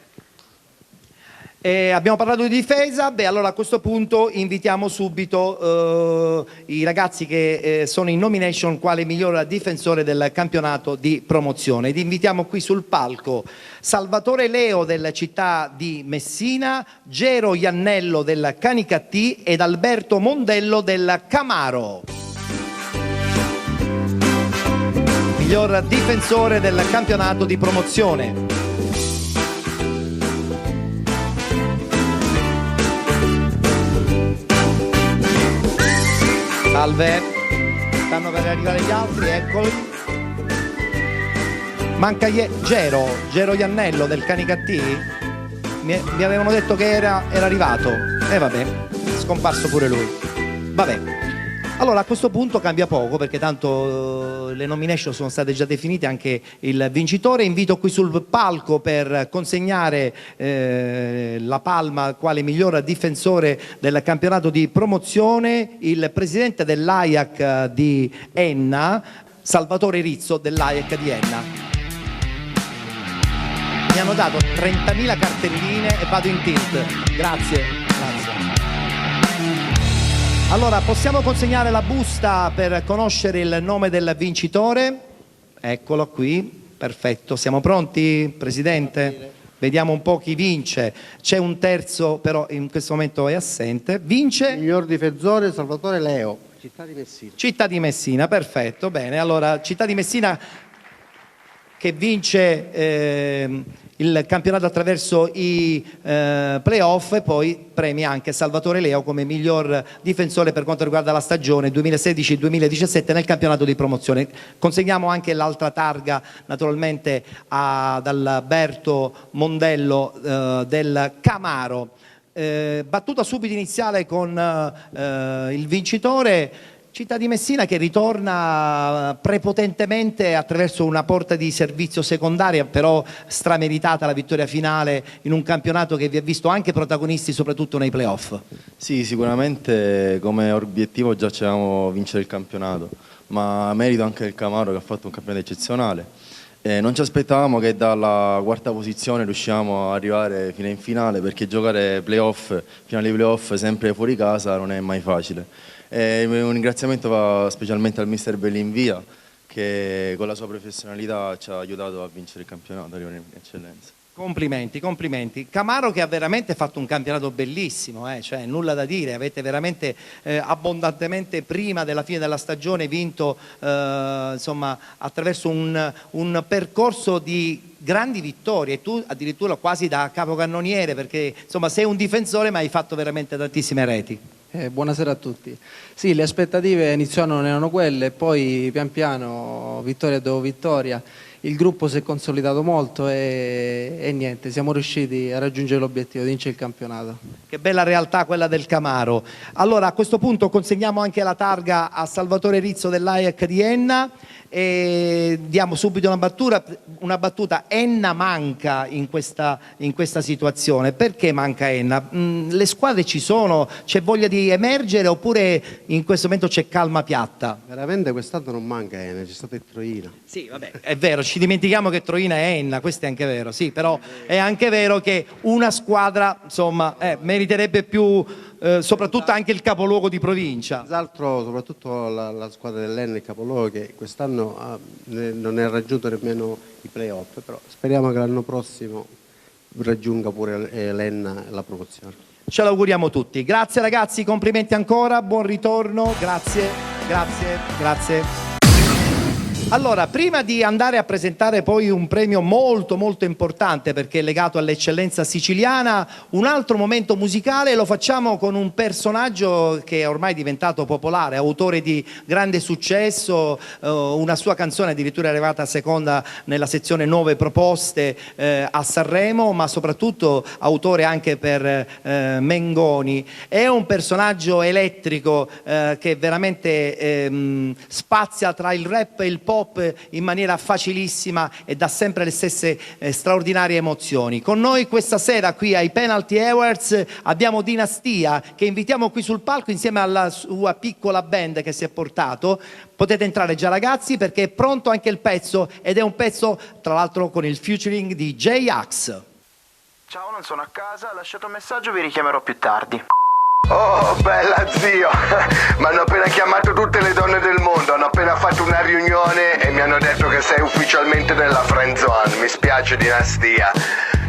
Abbiamo parlato di difesa, beh allora a questo punto invitiamo subito i ragazzi che sono in nomination quale miglior difensore del campionato di promozione ed invitiamo qui sul palco Salvatore Leo della città di Messina, Gero Iannello del Canicattì ed Alberto Mondello del Camaro. Miglior difensore del campionato di promozione. Salve, stanno per arrivare gli altri, eccoli. Manca Gero Iannello del Canicattì. Mi avevano detto che era arrivato. E vabbè, è scomparso pure lui. Vabbè. Allora a questo punto cambia poco perché tanto le nomination sono state già definite, anche il vincitore. Invito qui sul palco per consegnare la palma quale miglior difensore del campionato di promozione il presidente dell'AIAC di Enna, Salvatore Rizzo dell'AIAC di Enna. Mi hanno dato 30.000 cartelline e vado in tilt. Grazie. Allora, possiamo consegnare la busta per conoscere il nome del vincitore? Eccolo qui, perfetto. Siamo pronti, Presidente? Vediamo un po' chi vince. C'è un terzo, però in questo momento è assente. Vince? Miglior difensore Salvatore Leo, Città di Messina. Città di Messina, perfetto. Bene, allora Città di Messina che vince il campionato attraverso i playoff, e poi premia anche Salvatore Leo come miglior difensore per quanto riguarda la stagione 2016-2017 nel campionato di promozione. Consegniamo anche l'altra targa naturalmente ad Alberto Mondello del Camaro. Battuta subito iniziale con il vincitore, Città di Messina, che ritorna prepotentemente attraverso una porta di servizio secondaria, però strameritata la vittoria finale in un campionato che vi ha visto anche protagonisti soprattutto nei playoff. Sì, sicuramente come obiettivo già c'avevamo vincere il campionato, ma merito anche del Camaro che ha fatto un campionato eccezionale. Non ci aspettavamo che dalla quarta posizione riusciamo ad arrivare fino in finale, perché giocare playoff, finale di playoff sempre fuori casa non è mai facile. Un ringraziamento va specialmente al mister Bellinvia, che con la sua professionalità ci ha aiutato a vincere il campionato, arrivare in eccellenza. Complimenti, complimenti. Camaro che ha veramente fatto un campionato bellissimo, cioè nulla da dire, avete veramente abbondantemente prima della fine della stagione vinto insomma, attraverso un percorso di grandi vittorie, e tu addirittura quasi da capocannoniere, perché insomma sei un difensore ma hai fatto veramente tantissime reti. Buonasera a tutti. Sì, le aspettative inizialmente non erano quelle, poi pian piano, vittoria dopo vittoria, il gruppo si è consolidato molto e niente, siamo riusciti a raggiungere l'obiettivo di vincere il campionato. Che bella realtà quella del Camaro. Allora, a questo punto consegniamo anche la targa a Salvatore Rizzo dell'AIAC di Enna e diamo subito una battuta. Enna manca in questa situazione. Perché manca Enna? Le squadre ci sono, c'è voglia di emergere oppure in questo momento c'è calma piatta? Veramente quest'anno non manca Enna, c'è stata il Troina. Sì, vabbè, è vero, ci dimentichiamo che Troina è Enna, questo è anche vero, sì, però è anche vero che una squadra, insomma, meriterebbe più, soprattutto anche il capoluogo di provincia. Senz'altro, soprattutto la squadra dell'Enna, il capoluogo, che quest'anno non ha raggiunto nemmeno i playoff, però speriamo che l'anno prossimo raggiunga pure l'Enna la promozione. Ce l'auguriamo tutti. Grazie ragazzi, complimenti ancora, buon ritorno, grazie. Allora, prima di andare a presentare poi un premio molto molto importante perché è legato all'eccellenza siciliana, un altro momento musicale lo facciamo con un personaggio che è ormai diventato popolare, autore di grande successo, una sua canzone addirittura è arrivata seconda nella sezione Nuove Proposte a Sanremo, ma soprattutto autore anche per Mengoni. È un personaggio elettrico che veramente spazia tra il rap e il pop in maniera facilissima e dà sempre le stesse straordinarie emozioni. Con noi questa sera qui ai Penalty Awards abbiamo Dinastia, che invitiamo qui sul palco insieme alla sua piccola band che si è portato. Potete entrare già ragazzi perché è pronto anche il pezzo, ed è un pezzo tra l'altro con il featuring di J-Ax. Ciao, non sono a casa, ho lasciato un messaggio, vi richiamerò più tardi. Oh, bella zio, mi hanno appena chiamato tutte le donne del mondo, hanno appena fatto una riunione e mi hanno detto che sei ufficialmente nella friend zone, mi spiace Dinastia.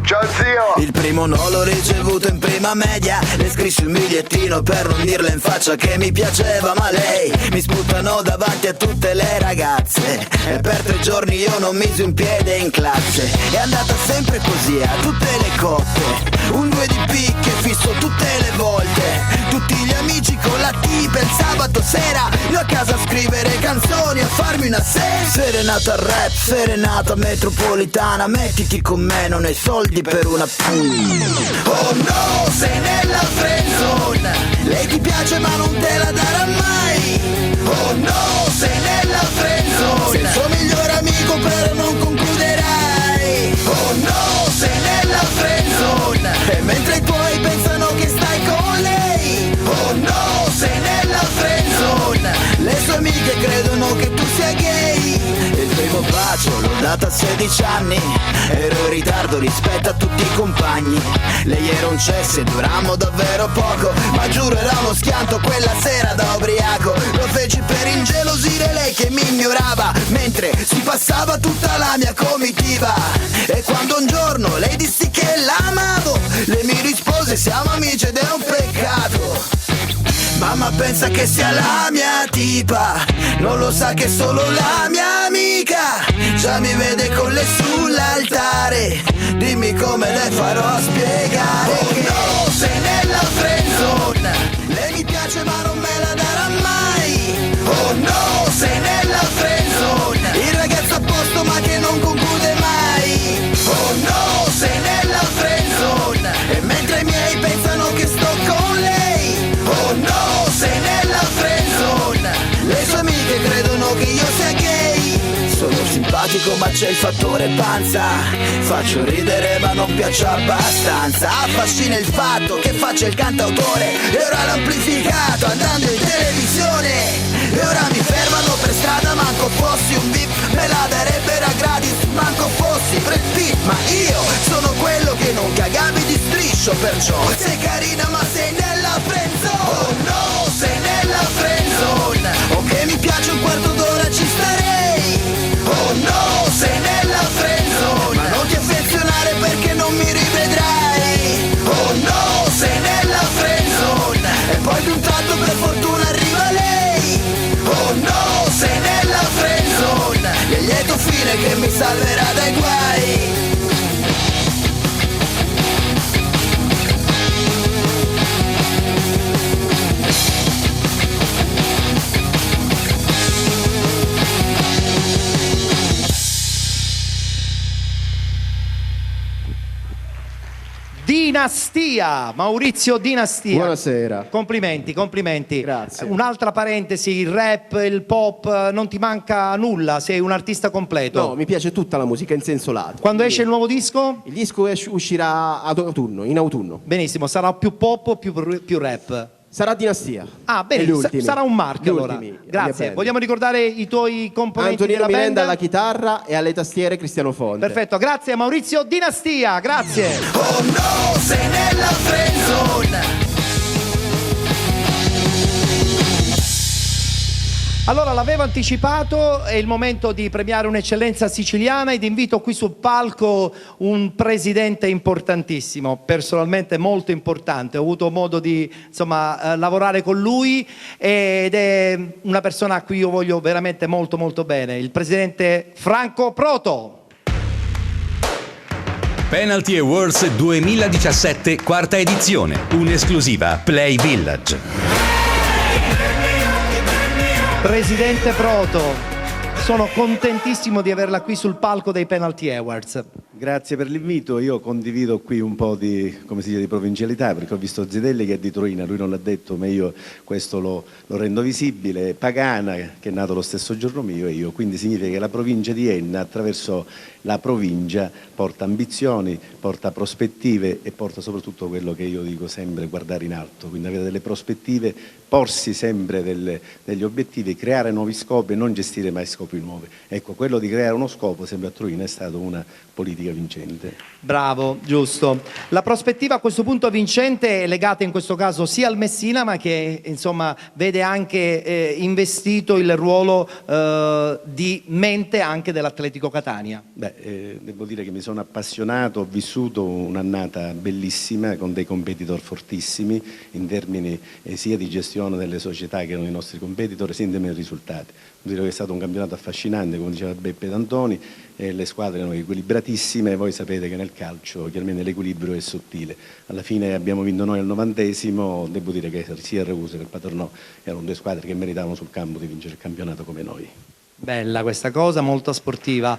Ciao zio! Il primo no l'ho ricevuto in prima media, le scrissi un bigliettino per non dirle in faccia che mi piaceva, ma lei mi sputano davanti a tutte le ragazze e per 3 giorni io non misi un piede in classe. È andata sempre così a tutte le coppe, un 2 di picche fisso tutte le volte, tutti gli amici con la tipa il sabato sera, io a casa a scrivere canzoni, a farmi una serenata al rap, serenata metropolitana, mettiti con me, non hai soldi per una oh no, sei nella friendzone, lei ti piace ma non te la darà mai. Oh no, sei nella friendzone, sei il suo migliore amico però non concluderai. Oh no, sei nella friendzone, e mentre i tuoi pensano che stai con lei. Oh no, sei nella friendzone, le sue amiche credono che tu sia gay. Il primo bacio l'ho dato a 16 anni, ero in ritardo rispetto a tutti i compagni. Lei era un cesso e durammo davvero poco, ma giuro era uno schianto quella sera da ubriaco. Lo feci per ingelosire lei che mi ignorava, mentre si passava tutta la mia comitiva. E quando un giorno lei dissi che l'amavo, lei mi rispose siamo amici ed è un peccato. Mamma pensa che sia la mia tipa, non lo sa che è solo la mia amica. Già mi vede con le sull'altare, dimmi come le farò a spiegare. Oh no, sei nella friendzone, lei mi piace ma non me la darà mai. Oh no, sei nella friendzone, il ragazzo a posto ma che non conclude mai. Oh no, sei nella friendzone, e mentre i miei pensano che sto con lei. Oh no, sei nella friendzone, le sue amiche credono che io sia gay. Sono simpatico ma c'è il fattore panza, faccio ridere ma non piaccio abbastanza. Affascina il fatto che faccia il cantautore e ora l'amplificato andando in televisione. E ora mi fermano per strada, manco fossi un VIP, me la darebbero a gratis, manco fossi Brad Pitt. Ma io sono quello che non cagavi di striscio, perciò sei carina ma sei nella friendzone. Oh no, sei nella friendzone, ok mi piace un quarto d'ora ci starei. Oh no, sei nella friendzone, ma non ti affezionare perché non mi rivedrai. Oh no, sei nella friendzone, e poi di un tratto per fortuna arriva lei. Oh no, sei nella friendzone, e il lieto fine che mi salverà dai guai. Dinastia, Maurizio Dinastia. Buonasera. Complimenti, complimenti. Grazie. Un'altra parentesi, il rap, il pop, non ti manca nulla, sei un artista completo. No, mi piace tutta la musica in senso lato. Quando esce il nuovo disco? Il disco uscirà in autunno. Benissimo, sarà più pop o più rap? Sarà Dinastia. Ah, bene, E gli ultimi. sarà un marchio Gli allora. ultimi, la mia Grazie. band. Vogliamo ricordare i tuoi componenti Antonino della Miranda band? alla chitarra e alle tastiere Cristiano Fonte. Perfetto, grazie Maurizio Dinastia, grazie. Oh no, sei nella friendzone. Allora, l'avevo anticipato, è il momento di premiare un'eccellenza siciliana ed invito qui sul palco un presidente importantissimo, personalmente molto importante. Ho avuto modo di lavorare con lui ed è una persona a cui io voglio veramente molto molto bene, il presidente Franco Proto. Penalty Awards 2017, quarta edizione, un'esclusiva Play Village. Presidente Proto, sono contentissimo di averla qui sul palco dei Penalty Awards. Grazie per l'invito, io condivido qui un po' di, come si dice, di provincialità, perché ho visto Zidelli che è di Troina, lui non l'ha detto ma io questo lo rendo visibile, Pagana che è nato lo stesso giorno mio e io, quindi significa che la provincia di Enna attraverso la provincia porta ambizioni, porta prospettive e porta soprattutto quello che io dico sempre, guardare in alto, quindi avere delle prospettive, porsi sempre degli obiettivi, creare nuovi scopi e non gestire mai scopi nuovi. Ecco, quello di creare uno scopo sempre a Troina è stata una politica vincente. Bravo, giusto. La prospettiva a questo punto vincente è legata in questo caso sia al Messina ma che insomma vede anche investito il ruolo di mente anche dell'Atletico Catania. Devo dire che mi sono appassionato, ho vissuto un'annata bellissima con dei competitor fortissimi in termini sia di gestione delle società che erano i nostri competitor sia in termini di risultati. Devo dire che è stato un campionato affascinante, come diceva Beppe D'Antoni, le squadre erano equilibratissime e voi sapete che nel calcio chiaramente l'equilibrio è sottile. Alla fine abbiamo vinto noi al 90°, devo dire che sia il Ragusa che il Paternò erano due squadre che meritavano sul campo di vincere il campionato come noi. Bella questa cosa, molto sportiva.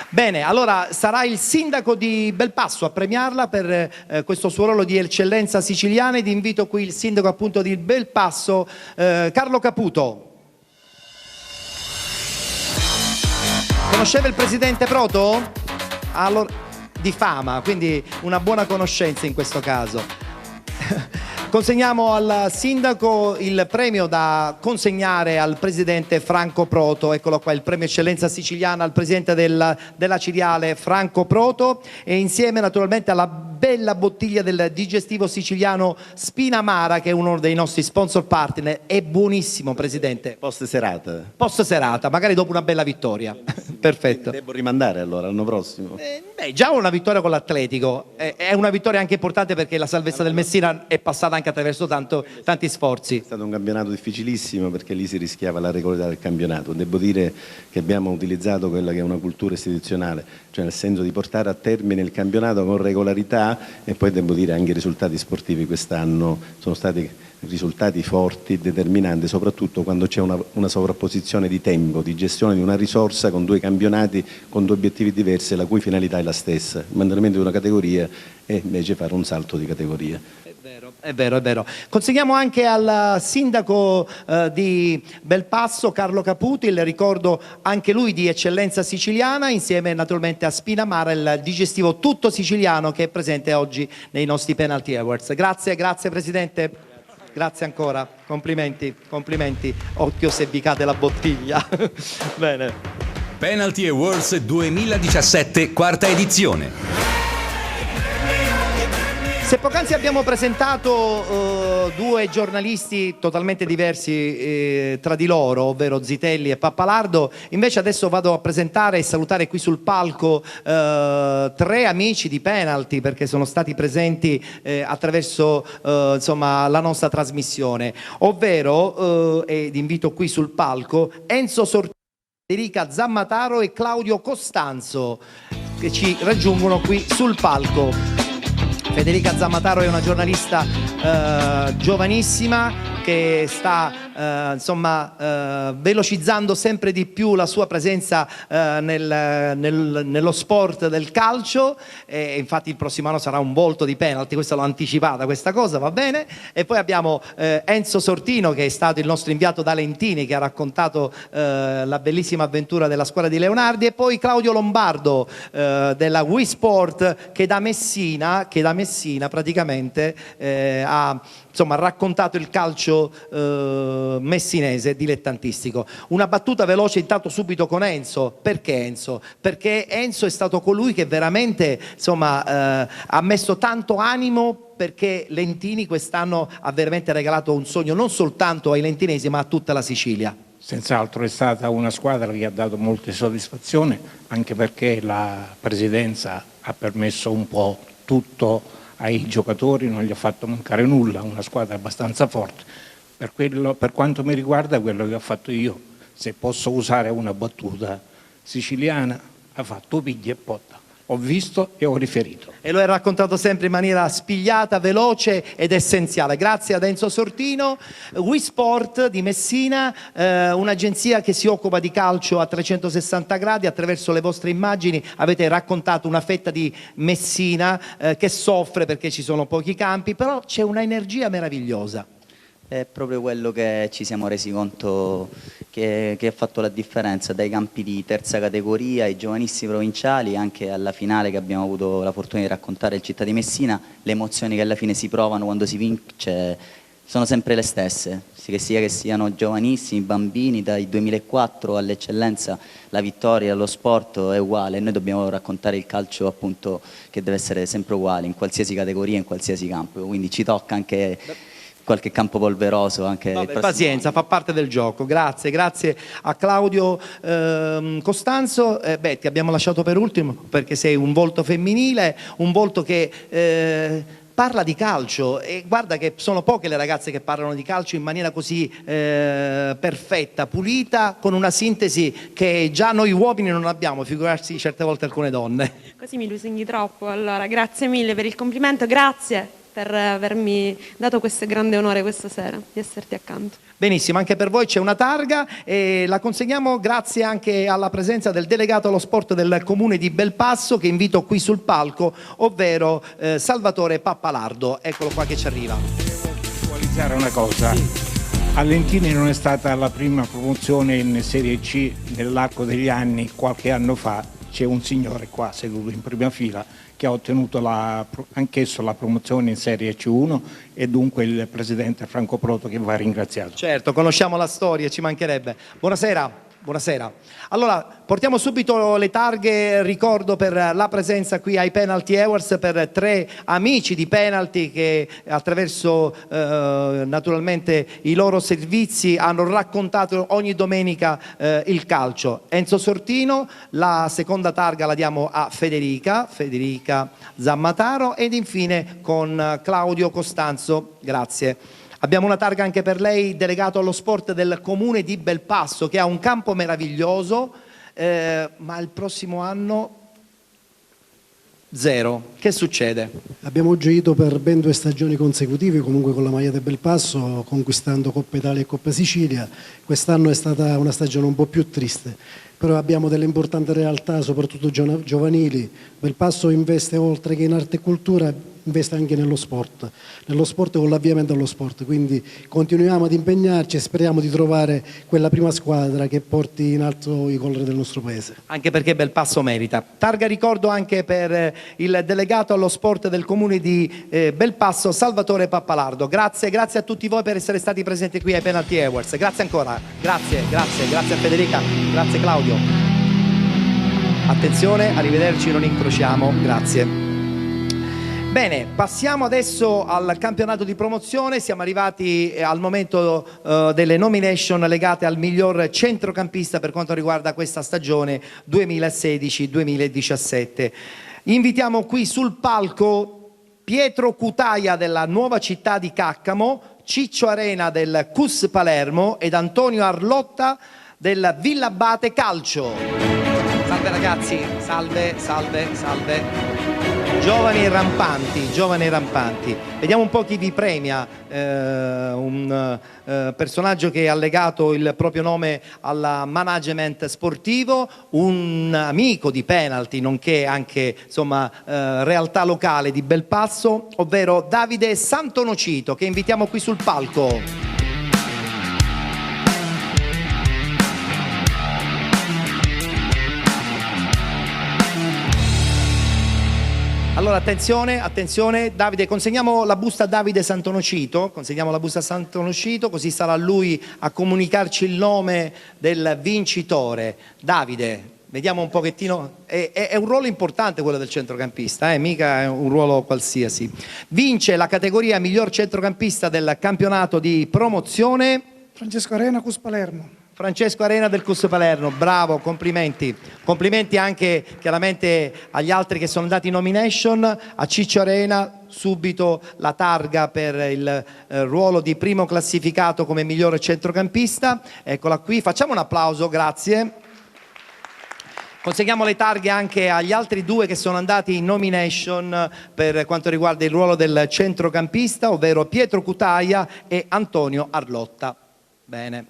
Bene, allora sarà il sindaco di Belpasso a premiarla per questo suo ruolo di eccellenza siciliana ed invito qui il sindaco appunto di Belpasso, Carlo Caputo. Conosceva il presidente Proto? Allora, di fama, quindi una buona conoscenza in questo caso. Consegniamo al sindaco il premio da consegnare al presidente Franco Proto. Eccolo qua, il premio eccellenza siciliana al presidente della Ciriale Franco Proto e insieme naturalmente alla bella bottiglia del digestivo siciliano Spinamara, che è uno dei nostri sponsor partner. È buonissimo, Presidente. Post serata. Post serata, magari dopo una bella vittoria. Perfetto. Devo rimandare allora l'anno prossimo. Già una vittoria con l'Atletico, è una vittoria anche importante perché la salvezza del Messina è passata anche attraverso tanti sforzi. È stato un campionato difficilissimo perché lì si rischiava la regolarità del campionato. Devo dire che abbiamo utilizzato quella che è una cultura istituzionale, cioè nel senso di portare a termine il campionato con regolarità, e poi devo dire anche i risultati sportivi quest'anno sono stati risultati forti, determinanti, soprattutto quando c'è una sovrapposizione di tempo, di gestione di una risorsa con due campionati, con due obiettivi diversi, la cui finalità è la stessa, il mantenimento di una categoria e invece fare un salto di categoria. È vero, è vero. Consegniamo anche al sindaco di Belpasso, Carlo Caputi, il ricordo anche lui di eccellenza siciliana, insieme naturalmente a Spinamara, il digestivo tutto siciliano che è presente oggi nei nostri Penalty Awards. Grazie, grazie Presidente. Grazie ancora, complimenti, complimenti. Occhio se vi cade la bottiglia. Bene. Penalty Awards 2017, quarta edizione. Se poc'anzi abbiamo presentato due giornalisti totalmente diversi tra di loro, ovvero Zitelli e Pappalardo, invece adesso vado a presentare e salutare qui sul palco tre amici di Penalty, perché sono stati presenti attraverso insomma, la nostra trasmissione, ovvero, ed invito qui sul palco, Enzo Sortino, Federica Zammataro e Claudio Costanzo, che ci raggiungono qui sul palco. Federica Zammataro è una giornalista giovanissima che sta velocizzando sempre di più la sua presenza nello sport del calcio, e infatti il prossimo anno sarà un volto di Penalty, questa l'ho anticipata questa cosa, va bene. E poi abbiamo Enzo Sortino, che è stato il nostro inviato da Lentini, che ha raccontato la bellissima avventura della squadra di Leonardi, e poi Claudio Lombardo della Wii Sport, che da Messina praticamente ha raccontato il calcio messinese dilettantistico. Una battuta veloce intanto subito con Enzo. Perché Enzo? Perché Enzo è stato colui che veramente ha messo tanto animo, perché Lentini quest'anno ha veramente regalato un sogno non soltanto ai lentinesi ma a tutta la Sicilia. Senz'altro è stata una squadra che ha dato molte soddisfazioni, anche perché la presidenza ha permesso un po' tutto ai giocatori, non gli ha fatto mancare nulla, una squadra abbastanza forte. Per quanto mi riguarda, quello che ho fatto io, se posso usare una battuta siciliana, ha fatto piglia e potta. Ho visto e ho riferito. E lo hai raccontato sempre in maniera spigliata, veloce ed essenziale. Grazie ad Enzo Sortino. Wii Sport di Messina, un'agenzia che si occupa di calcio a 360 gradi. Attraverso le vostre immagini avete raccontato una fetta di Messina che soffre perché ci sono pochi campi, però c'è una energia meravigliosa. È proprio quello che ci siamo resi conto che ha fatto la differenza, dai campi di terza categoria ai giovanissimi provinciali, anche alla finale che abbiamo avuto la fortuna di raccontare il Città di Messina. Le emozioni che alla fine si provano quando si vince sono sempre le stesse, che siano giovanissimi, bambini, dai 2004 all'eccellenza, la vittoria, lo sport è uguale, e noi dobbiamo raccontare il calcio appunto che deve essere sempre uguale in qualsiasi categoria, in qualsiasi campo, quindi ci tocca anche qualche campo polveroso anche. Vabbè, pazienza, fa parte del gioco. Grazie, grazie a Claudio Costanzo. Ti abbiamo lasciato per ultimo perché sei un volto femminile, un volto che parla di calcio, e guarda che sono poche le ragazze che parlano di calcio in maniera così perfetta, pulita, con una sintesi che già noi uomini non abbiamo, figurarsi certe volte alcune donne. Così mi lusinghi troppo, allora grazie mille per il complimento, grazie per avermi dato questo grande onore questa sera di esserti accanto. Benissimo, anche per voi c'è una targa e la consegniamo grazie anche alla presenza del delegato allo sport del comune di Belpasso, che invito qui sul palco, ovvero Salvatore Pappalardo. Eccolo qua che ci arriva. Devo visualizzare una cosa. A Lentini non è stata la prima promozione in Serie C nell'arco degli anni. Qualche anno fa c'è un signore qua seduto in prima fila che ha ottenuto anch'esso la promozione in Serie C1, e dunque il presidente Franco Proto che va ringraziato. Certo, conosciamo la storia, ci mancherebbe. Buonasera. Buonasera. Allora, portiamo subito le targhe, ricordo per la presenza qui ai Penalty Awards per 3 amici di Penalty che attraverso naturalmente i loro servizi hanno raccontato ogni domenica il calcio. Enzo Sortino, la seconda targa la diamo a Federica Zammataro ed infine con Claudio Costanzo, grazie. Abbiamo una targa anche per lei, delegato allo sport del comune di Belpasso, che ha un campo meraviglioso, ma il prossimo anno zero. Che succede? Abbiamo gioito per ben 2 stagioni consecutive, comunque con la maglia del Belpasso, conquistando Coppa Italia e Coppa Sicilia. Quest'anno è stata una stagione un po' più triste, però abbiamo delle importanti realtà, soprattutto giovanili. Belpasso investe oltre che in arte e cultura, investe anche nello sport con l'avviamento allo sport, quindi continuiamo ad impegnarci e speriamo di trovare quella prima squadra che porti in alto i colori del nostro paese. Anche perché Belpasso merita. Targa ricordo anche per il delegato allo sport del comune di Belpasso, Salvatore Pappalardo. Grazie a tutti voi per essere stati presenti qui ai Penalty Awards. Grazie ancora, grazie a Federica, grazie Claudio. Attenzione, arrivederci, non incrociamo, grazie. Bene, passiamo adesso al campionato di promozione, siamo arrivati al momento delle nomination legate al miglior centrocampista per quanto riguarda questa stagione 2016-2017. Invitiamo qui sul palco Pietro Cutaia della Nuova Città di Caccamo, Ciccio Arena del CUS Palermo ed Antonio Arlotta del Villabate Calcio. Salve ragazzi, salve. Giovani rampanti. Vediamo un po' chi vi premia. Un personaggio che ha legato il proprio nome al management sportivo, un amico di Penalty, nonché anche realtà locale di Belpasso, ovvero Davide Santonocito, che invitiamo qui sul palco. Allora attenzione, Davide, consegniamo la busta a Davide Santonocito, così sarà lui a comunicarci il nome del vincitore. Davide, vediamo un pochettino, è un ruolo importante quello del centrocampista, mica è un ruolo qualsiasi. Vince la categoria miglior centrocampista del campionato di promozione Francesco Arena, CUS Palermo. Francesco Arena del CUS Palermo, bravo, complimenti anche chiaramente agli altri che sono andati in nomination, a Ciccio Arena subito la targa per il ruolo di primo classificato come migliore centrocampista, eccola qui, facciamo un applauso, grazie. Consegniamo le targhe anche agli altri 2 che sono andati in nomination per quanto riguarda il ruolo del centrocampista, ovvero Pietro Cutaia e Antonio Arlotta. Bene.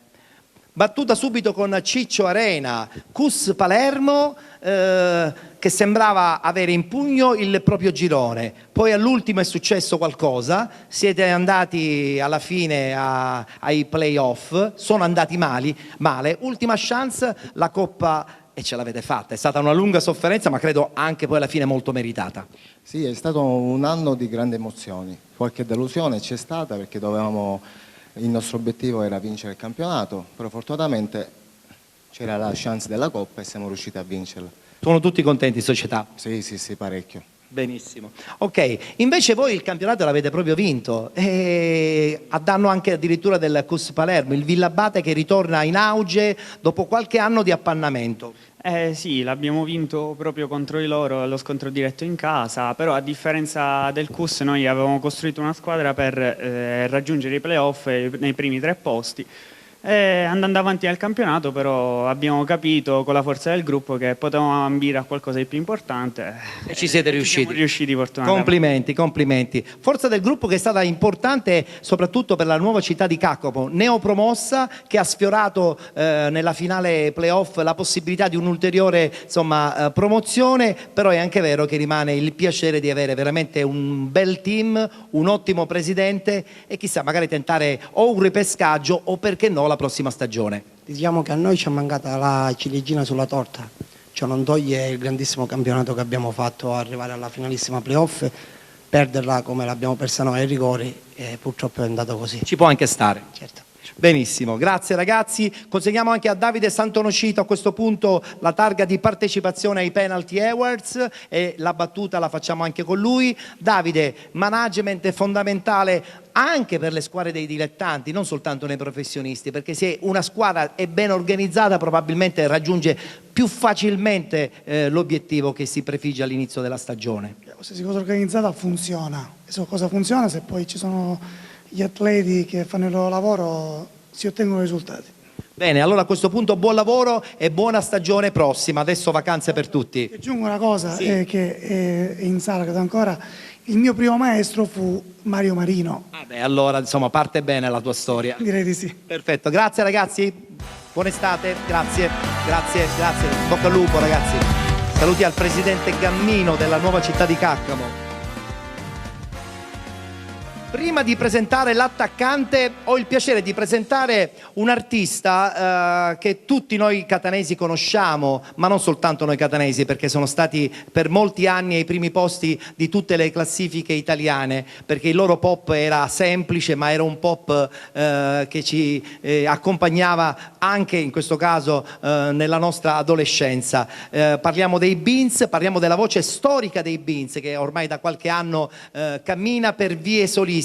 Battuta subito con Ciccio Arena, CUS Palermo, che sembrava avere in pugno il proprio girone, poi all'ultimo è successo qualcosa, siete andati alla fine ai playoff, sono andati male, ultima chance, la Coppa e ce l'avete fatta, è stata una lunga sofferenza ma credo anche poi alla fine molto meritata. Sì, è stato un anno di grandi emozioni, qualche delusione c'è stata perché il nostro obiettivo era vincere il campionato, però fortunatamente c'era la chance della Coppa e siamo riusciti a vincerla. Sono tutti contenti in società? Sì, parecchio. Benissimo. Ok, invece voi il campionato l'avete proprio vinto, a danno anche addirittura del CUS Palermo, il Villabate che ritorna in auge dopo qualche anno di appannamento. Sì, l'abbiamo vinto proprio contro di loro allo scontro diretto in casa, però a differenza del CUS noi avevamo costruito una squadra per raggiungere i playoff nei primi 3 posti. Andando avanti nel campionato però abbiamo capito con la forza del gruppo che potevamo ambire a qualcosa di più importante e ci siete riusciti. Siamo riusciti fortunatamente. Complimenti. Forza del gruppo che è stata importante soprattutto per la Nuova Città di Caccamo, neopromossa, che ha sfiorato nella finale playoff la possibilità di un'ulteriore promozione, però è anche vero che rimane il piacere di avere veramente un bel team, un ottimo presidente e chissà magari tentare o un ripescaggio o perché no la prossima stagione. Diciamo che a noi ci è mancata la ciliegina sulla torta, ciò non toglie il grandissimo campionato che abbiamo fatto arrivare alla finalissima playoff, perderla come l'abbiamo persa noi ai rigori purtroppo è andato così. Ci può anche stare. Certo. Benissimo, grazie ragazzi. Consegniamo anche a Davide Santonocito a questo punto la targa di partecipazione ai Penalty Awards e la battuta la facciamo anche con lui. Davide, management è fondamentale anche per le squadre dei dilettanti, non soltanto nei professionisti, perché se una squadra è ben organizzata probabilmente raggiunge più facilmente l'obiettivo che si prefigge all'inizio della stagione. Qualsiasi cosa organizzata funziona, e se cosa funziona, se poi ci sono gli atleti che fanno il loro lavoro, si ottengono risultati. Bene, allora a questo punto buon lavoro e buona stagione prossima, adesso vacanze per tutti. Aggiungo una cosa, Sì. che è in sala, credo ancora, il mio primo maestro fu Mario Marino. Beh, allora insomma parte bene la tua storia. Direi di sì. Perfetto, grazie ragazzi, buona estate, grazie. Bocca al lupo ragazzi. Saluti al presidente Gammino della nuova città di Caccamo. Prima di presentare l'attaccante ho il piacere di presentare un artista che tutti noi catanesi conosciamo, ma non soltanto noi catanesi, perché sono stati per molti anni ai primi posti di tutte le classifiche italiane, perché il loro pop era semplice, ma era un pop che ci accompagnava anche in questo caso nella nostra adolescenza. Parliamo dei Beans, parliamo della voce storica dei Beans, che ormai da qualche anno cammina per vie soliste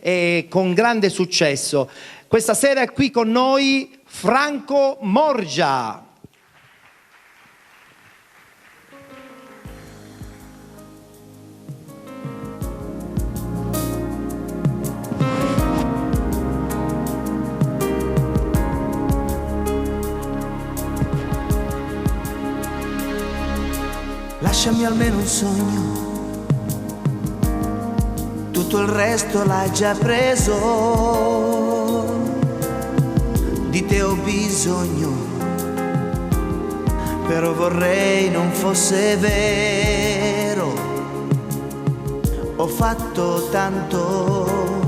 e con grande successo. Questa sera è qui con noi Franco Morgia. Lasciami almeno un sogno, tutto il resto l'hai già preso, di te ho bisogno, però vorrei non fosse vero, ho fatto tanto,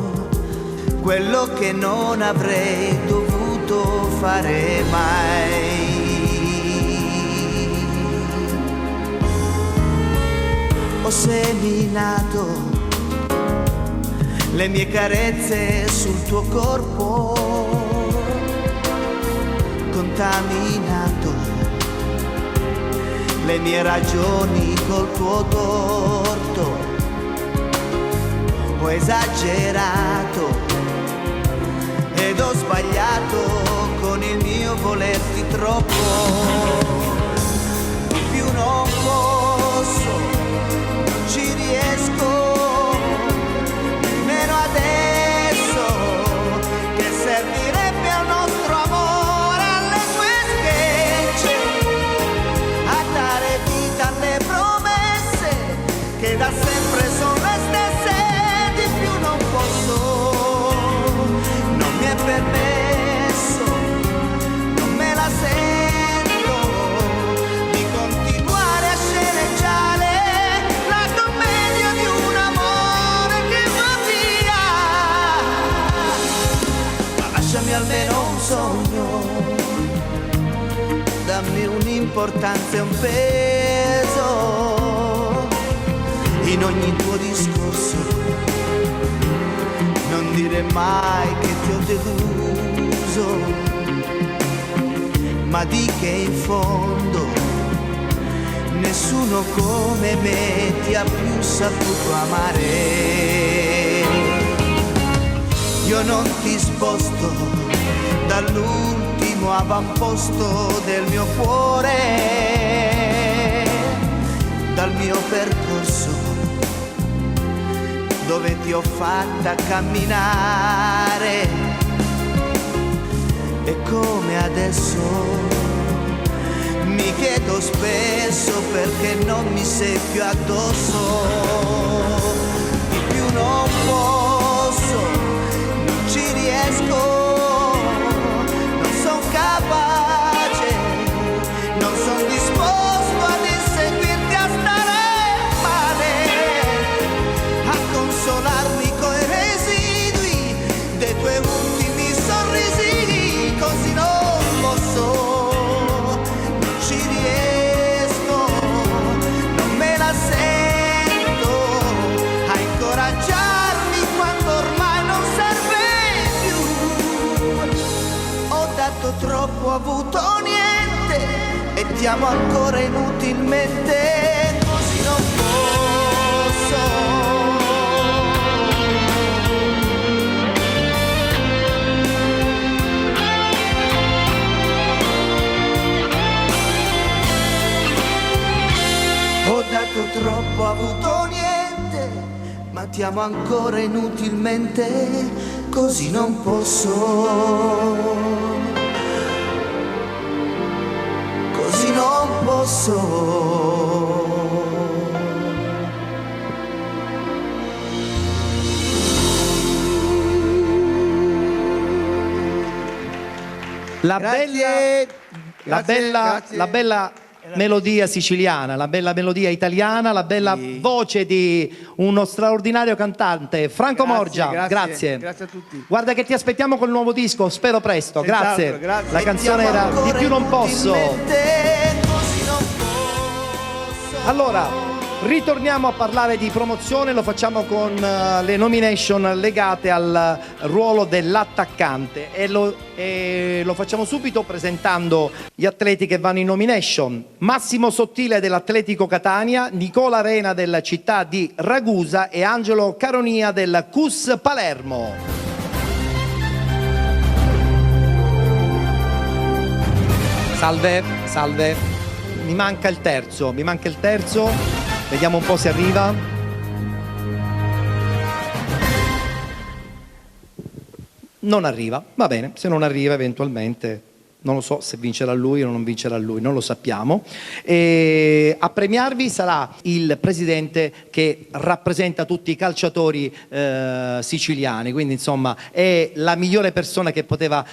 quello che non avrei dovuto fare mai. Ho seminato le mie carezze sul tuo corpo, contaminato le mie ragioni col tuo torto, ho esagerato ed ho sbagliato con il mio volerti troppo, più non posso, non ci riesco, nemmeno adesso, che servirebbe al nostro amore, alle tue specie, a dare vita alle promesse che da sempre sono le stesse, di più non posso, non mi è permesso, non me la sento di continuare a sceneggiare la commedia di un amore che va via. Ma lasciami almeno un sogno, dammi un'importanza e un peso in ogni tuo discorso, non dire mai che ti ho deluso, ma di che in fondo nessuno come me ti ha più saputo amare. Io non ti sposto dall'ultimo avamposto del mio cuore, dal mio percorso dove ti ho fatta camminare, e come adesso mi chiedo spesso perché non mi sei più addosso, di più non posso, non ci riesco, non son capace, non son disposto ad inseguirti, a stare male, a consolarmi coi residui dei tuoi ultimi sorrisi, così non posso, non ci riesco, non me la sento a incoraggiarmi avuto niente e ti amo ancora inutilmente, così non posso. Ho dato troppo, ho avuto niente, ma ti amo ancora inutilmente, così non posso. Così non posso. La bella melodia siciliana, la bella melodia italiana, la bella voce di uno straordinario cantante, Franco Morgia. Grazie. Grazie a tutti. Guarda che ti aspettiamo col nuovo disco, spero presto. Grazie. Grazie. La canzone era Di più non posso. Allora, ritorniamo a parlare di promozione, lo facciamo con le nomination legate al ruolo dell'attaccante e lo facciamo subito presentando gli atleti che vanno in nomination. Massimo Sottile dell'Atletico Catania, Nicola Arena della città di Ragusa e Angelo Caronia del CUS Palermo. Salve. Mi manca il terzo. Vediamo un po' se arriva. Non arriva, va bene, se non arriva eventualmente non lo so se vincerà lui o non vincerà lui, non lo sappiamo. E a premiarvi sarà il presidente che rappresenta tutti i calciatori siciliani, quindi insomma è la migliore persona che poteva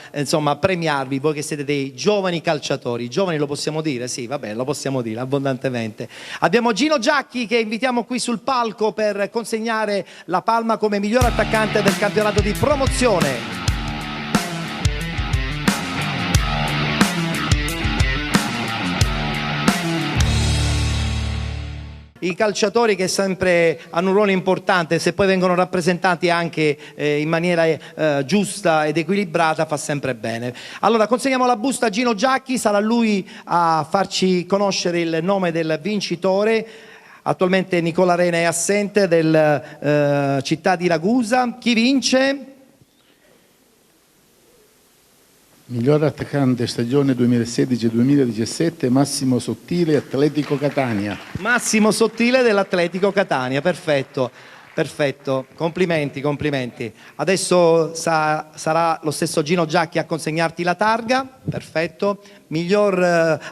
premiarvi, voi che siete dei giovani calciatori. Giovani lo possiamo dire? Sì, vabbè, lo possiamo dire abbondantemente. Abbiamo Gino Giacchi che invitiamo qui sul palco per consegnare la palma come miglior attaccante del campionato di promozione. I calciatori che sempre hanno un ruolo importante, se poi vengono rappresentati anche in maniera giusta ed equilibrata, fa sempre bene. Allora consegniamo la busta a Gino Giacchi, sarà lui a farci conoscere il nome del vincitore. Attualmente Nicola Arena è assente del città di Ragusa. Chi vince? Miglior attaccante stagione 2016-2017, Massimo Sottile, Atletico Catania. Massimo Sottile dell'Atletico Catania, perfetto, complimenti. Adesso sarà lo stesso Gino Giacchi a consegnarti la targa, perfetto. Miglior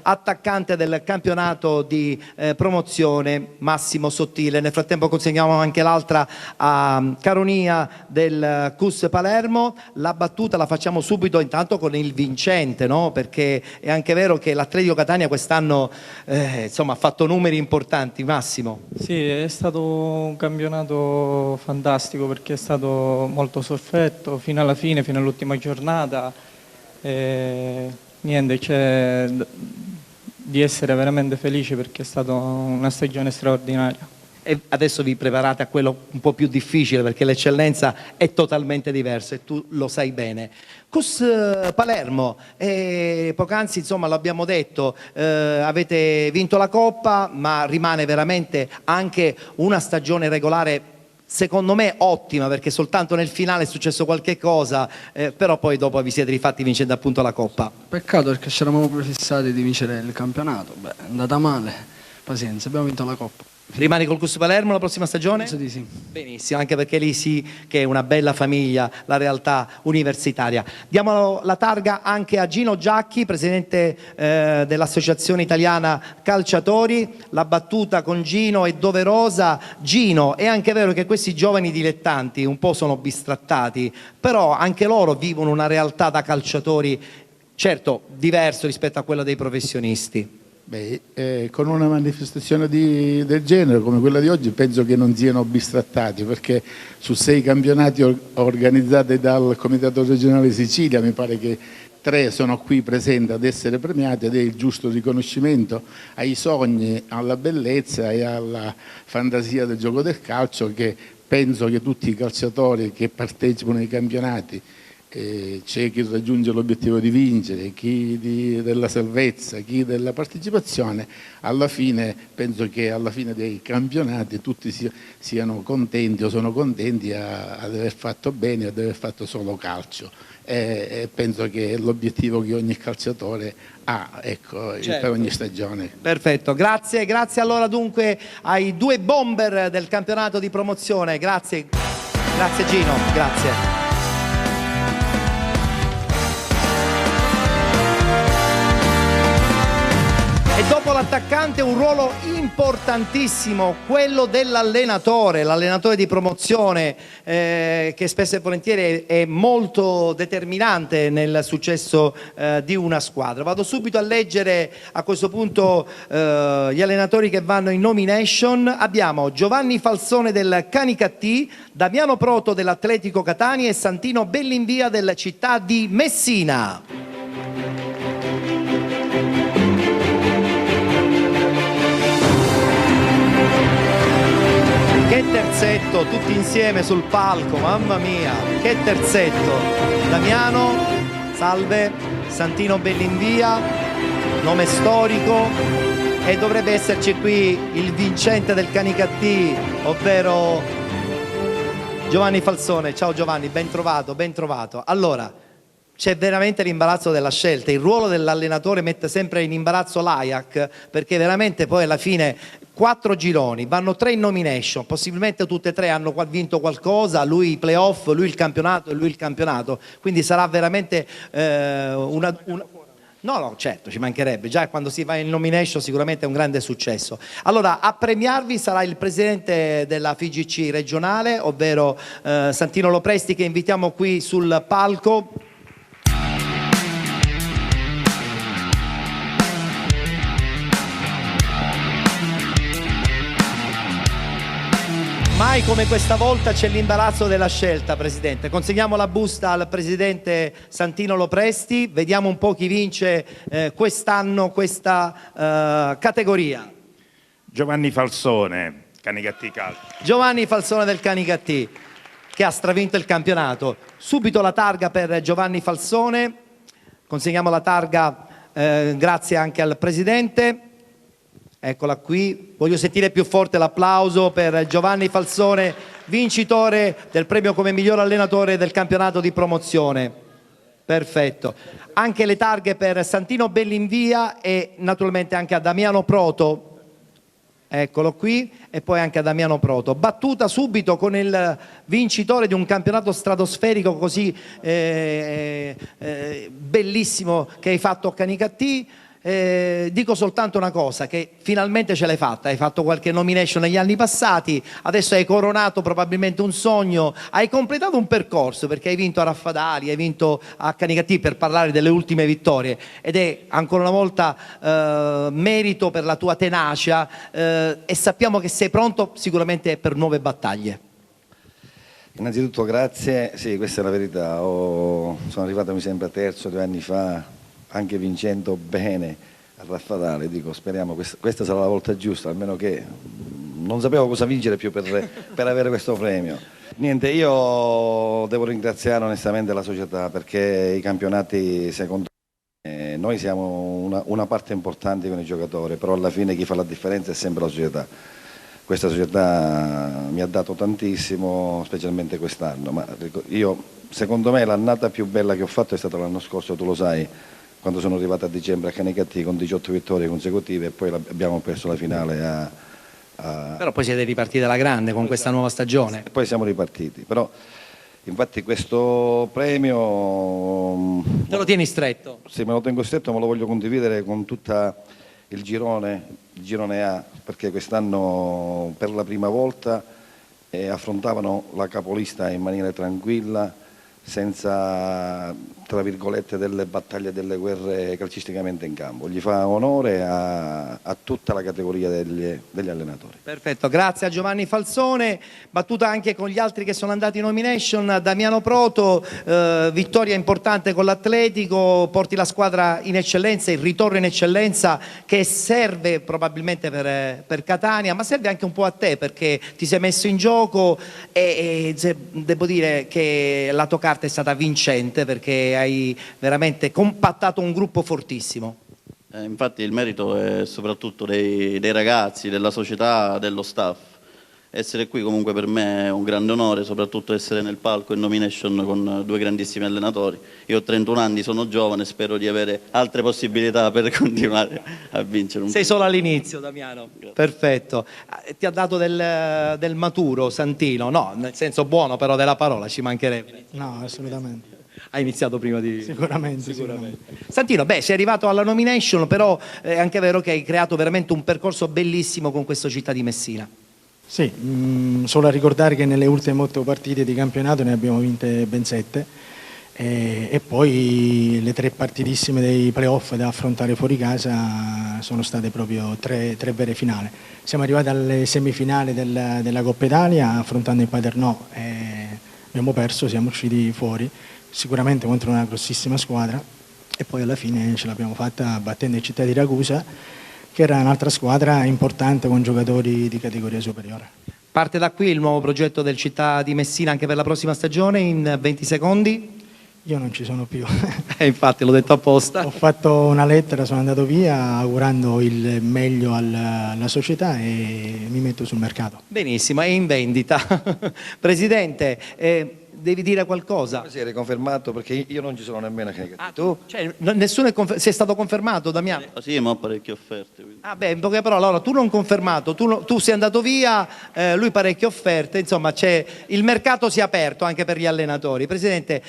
attaccante del campionato di promozione, Massimo Sottile. Nel frattempo consegniamo anche l'altra a Caronia del CUS Palermo. La battuta la facciamo subito intanto con il vincente, no? Perché è anche vero che l'Atletico Catania quest'anno ha fatto numeri importanti. Massimo. Sì, è stato un campionato fantastico perché è stato molto sofferto fino alla fine, fino all'ultima giornata. Niente, c'è di essere veramente felice perché è stata una stagione straordinaria. E adesso vi preparate a quello un po' più difficile perché l'eccellenza è totalmente diversa e tu lo sai bene. CUS Palermo, poc'anzi l'abbiamo detto, avete vinto la Coppa, ma rimane veramente anche una stagione regolare secondo me ottima, perché soltanto nel finale è successo qualche cosa, però poi dopo vi siete rifatti vincendo appunto la Coppa. Peccato perché ci eravamo prefissati di vincere il campionato, è andata male, pazienza, abbiamo vinto la Coppa. Rimani col CUS Palermo la prossima stagione? Penso di sì. Benissimo, anche perché lì sì che è una bella famiglia, la realtà universitaria. Diamo la targa anche a Gino Giacchi, presidente dell'Associazione Italiana Calciatori. La battuta con Gino è doverosa. Gino, è anche vero che questi giovani dilettanti un po' sono bistrattati, però anche loro vivono una realtà da calciatori, certo, diverso rispetto a quella dei professionisti. Con una manifestazione del genere come quella di oggi penso che non siano bistrattati, perché su 6 campionati organizzati dal Comitato Regionale Sicilia mi pare che 3 sono qui presenti ad essere premiati, ed è il giusto riconoscimento ai sogni, alla bellezza e alla fantasia del gioco del calcio che penso che tutti i calciatori che partecipano ai campionati c'è chi raggiunge l'obiettivo di vincere, chi della salvezza, chi della partecipazione. Alla fine penso che alla fine dei campionati tutti siano contenti o sono contenti ad aver fatto bene, ad aver fatto solo calcio. E penso che è l'obiettivo che ogni calciatore ha, ecco, per ogni stagione. Perfetto, grazie allora dunque ai due bomber del campionato di promozione. Grazie Gino, grazie. E dopo l'attaccante un ruolo importantissimo, quello dell'allenatore, l'allenatore di promozione, che spesso e volentieri è molto determinante nel successo di una squadra. Vado subito a leggere a questo punto gli allenatori che vanno in nomination. Abbiamo Giovanni Falsone del Canicattì, Damiano Proto dell'Atletico Catania e Santino Bellinvia del Città di Messina. Che terzetto, tutti insieme sul palco, mamma mia, che terzetto. Damiano, salve, Santino Bellinvia, nome storico, e dovrebbe esserci qui il vincente del Canicattì, ovvero Giovanni Falsone. Ciao Giovanni, ben trovato, ben trovato. Allora, c'è veramente l'imbarazzo della scelta, il ruolo dell'allenatore mette sempre in imbarazzo l'Ajax, perché veramente poi alla fine 4 gironi, vanno 3 in nomination, possibilmente tutte e 3 hanno vinto qualcosa, lui i playoff, lui il campionato e lui il campionato, quindi sarà veramente No, certo, ci mancherebbe, già quando si va in nomination sicuramente è un grande successo. Allora, a premiarvi sarà il presidente della FIGC regionale, ovvero Santino Lopresti, che invitiamo qui sul palco. Mai come questa volta c'è l'imbarazzo della scelta, Presidente. Consegniamo la busta al Presidente Santino Lopresti, vediamo un po' chi vince quest'anno questa categoria. Giovanni Falsone, Canicattì Calcio. Giovanni Falsone del Canicattì, che ha stravinto il campionato. Subito la targa per Giovanni Falsone, consegniamo la targa grazie anche al Presidente. Eccola qui, voglio sentire più forte l'applauso per Giovanni Falsone, vincitore del premio come miglior allenatore del campionato di promozione. Perfetto. Anche le targhe per Santino Bellinvia e naturalmente anche a Damiano Proto. Eccolo qui, e poi anche a Damiano Proto. Battuta subito con il vincitore di un campionato stratosferico così bellissimo che hai fatto a Canicattì. Dico soltanto una cosa, che finalmente ce l'hai fatta, hai fatto qualche nomination negli anni passati, adesso hai coronato probabilmente un sogno, hai completato un percorso perché hai vinto a Raffadali, hai vinto a Canicattì, per parlare delle ultime vittorie, ed è ancora una volta merito per la tua tenacia e sappiamo che sei pronto sicuramente per nuove battaglie. Innanzitutto grazie, sì, questa è la verità, sono arrivato mi sembra terzo 2 anni fa, anche vincendo bene a Raffadale. Dico, speriamo questa sarà la volta giusta, almeno che non sapevo cosa vincere più per avere questo premio. Niente, io devo ringraziare onestamente la società, perché i campionati secondo me noi siamo una parte importante con i giocatori, però alla fine chi fa la differenza è sempre la società. Questa società mi ha dato tantissimo, specialmente quest'anno, ma secondo me l'annata più bella che ho fatto è stata l'anno scorso, tu lo sai, quando sono arrivato a dicembre a Canicattì con 18 vittorie consecutive e poi abbiamo perso la finale Però poi siete ripartiti alla grande con questa nuova stagione. E poi siamo ripartiti, però infatti questo premio te lo tieni stretto? Sì, me lo tengo stretto, ma lo voglio condividere con tutta il girone A, perché quest'anno per la prima volta affrontavano la capolista in maniera tranquilla, senza, tra virgolette, delle battaglie, delle guerre calcisticamente in campo. Gli fa onore a tutta la categoria degli allenatori. Perfetto, grazie a Giovanni Falsone. Battuta anche con gli altri che sono andati in nomination. Damiano Proto, vittoria importante con l'Atletico, porti la squadra in eccellenza, il ritorno in eccellenza che serve probabilmente per Catania, ma serve anche un po' a te, perché ti sei messo in gioco e devo dire che la tua carta parte è stata vincente perché hai veramente compattato un gruppo fortissimo. Infatti il merito è soprattutto dei ragazzi, della società, dello staff. Essere qui comunque per me è un grande onore, soprattutto essere nel palco in nomination con due grandissimi allenatori. Io ho 31 anni, sono giovane, spero di avere altre possibilità per continuare a vincere. Sei solo all'inizio, Damiano. Grazie. Perfetto. Ti ha dato del maturo Santino? No, nel senso buono però della parola, ci mancherebbe. No, assolutamente. Hai iniziato prima di... Sicuramente. Santino, sei arrivato alla nomination, però è anche vero che hai creato veramente un percorso bellissimo con questo Città di Messina. Sì, solo a ricordare che nelle ultime 8 partite di campionato ne abbiamo vinte ben 7 e poi le 3 partitissime dei playoff da affrontare fuori casa sono state proprio 3 vere finali. Siamo arrivati alle semifinali della Coppa Italia affrontando il Paternò e abbiamo perso, siamo usciti fuori, sicuramente contro una grossissima squadra e poi alla fine ce l'abbiamo fatta battendo il Città di Ragusa, che era un'altra squadra importante con giocatori di categoria superiore. Parte da qui il nuovo progetto del Città di Messina anche per la prossima stagione in 20 secondi? Io non ci sono più. Infatti l'ho detto apposta. Ho fatto una lettera, sono andato via augurando il meglio alla società e mi metto sul mercato. Benissimo, è in vendita. Presidente, devi dire qualcosa? Si è riconfermato perché io non ci sono nemmeno. Tu? Cioè, nessuno sei stato confermato, Damiano? Sì, ma ho parecchie offerte. Quindi. In poche parole, allora tu non confermato, tu sei andato via, lui parecchie offerte, insomma il mercato si è aperto anche per gli allenatori. Presidente,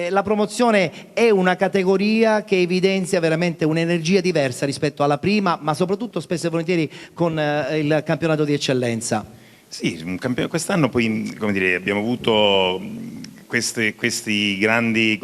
la promozione è una categoria che evidenzia veramente un'energia diversa rispetto alla prima, ma soprattutto spesso e volentieri con il campionato di eccellenza. Sì, quest'anno poi abbiamo avuto queste grandi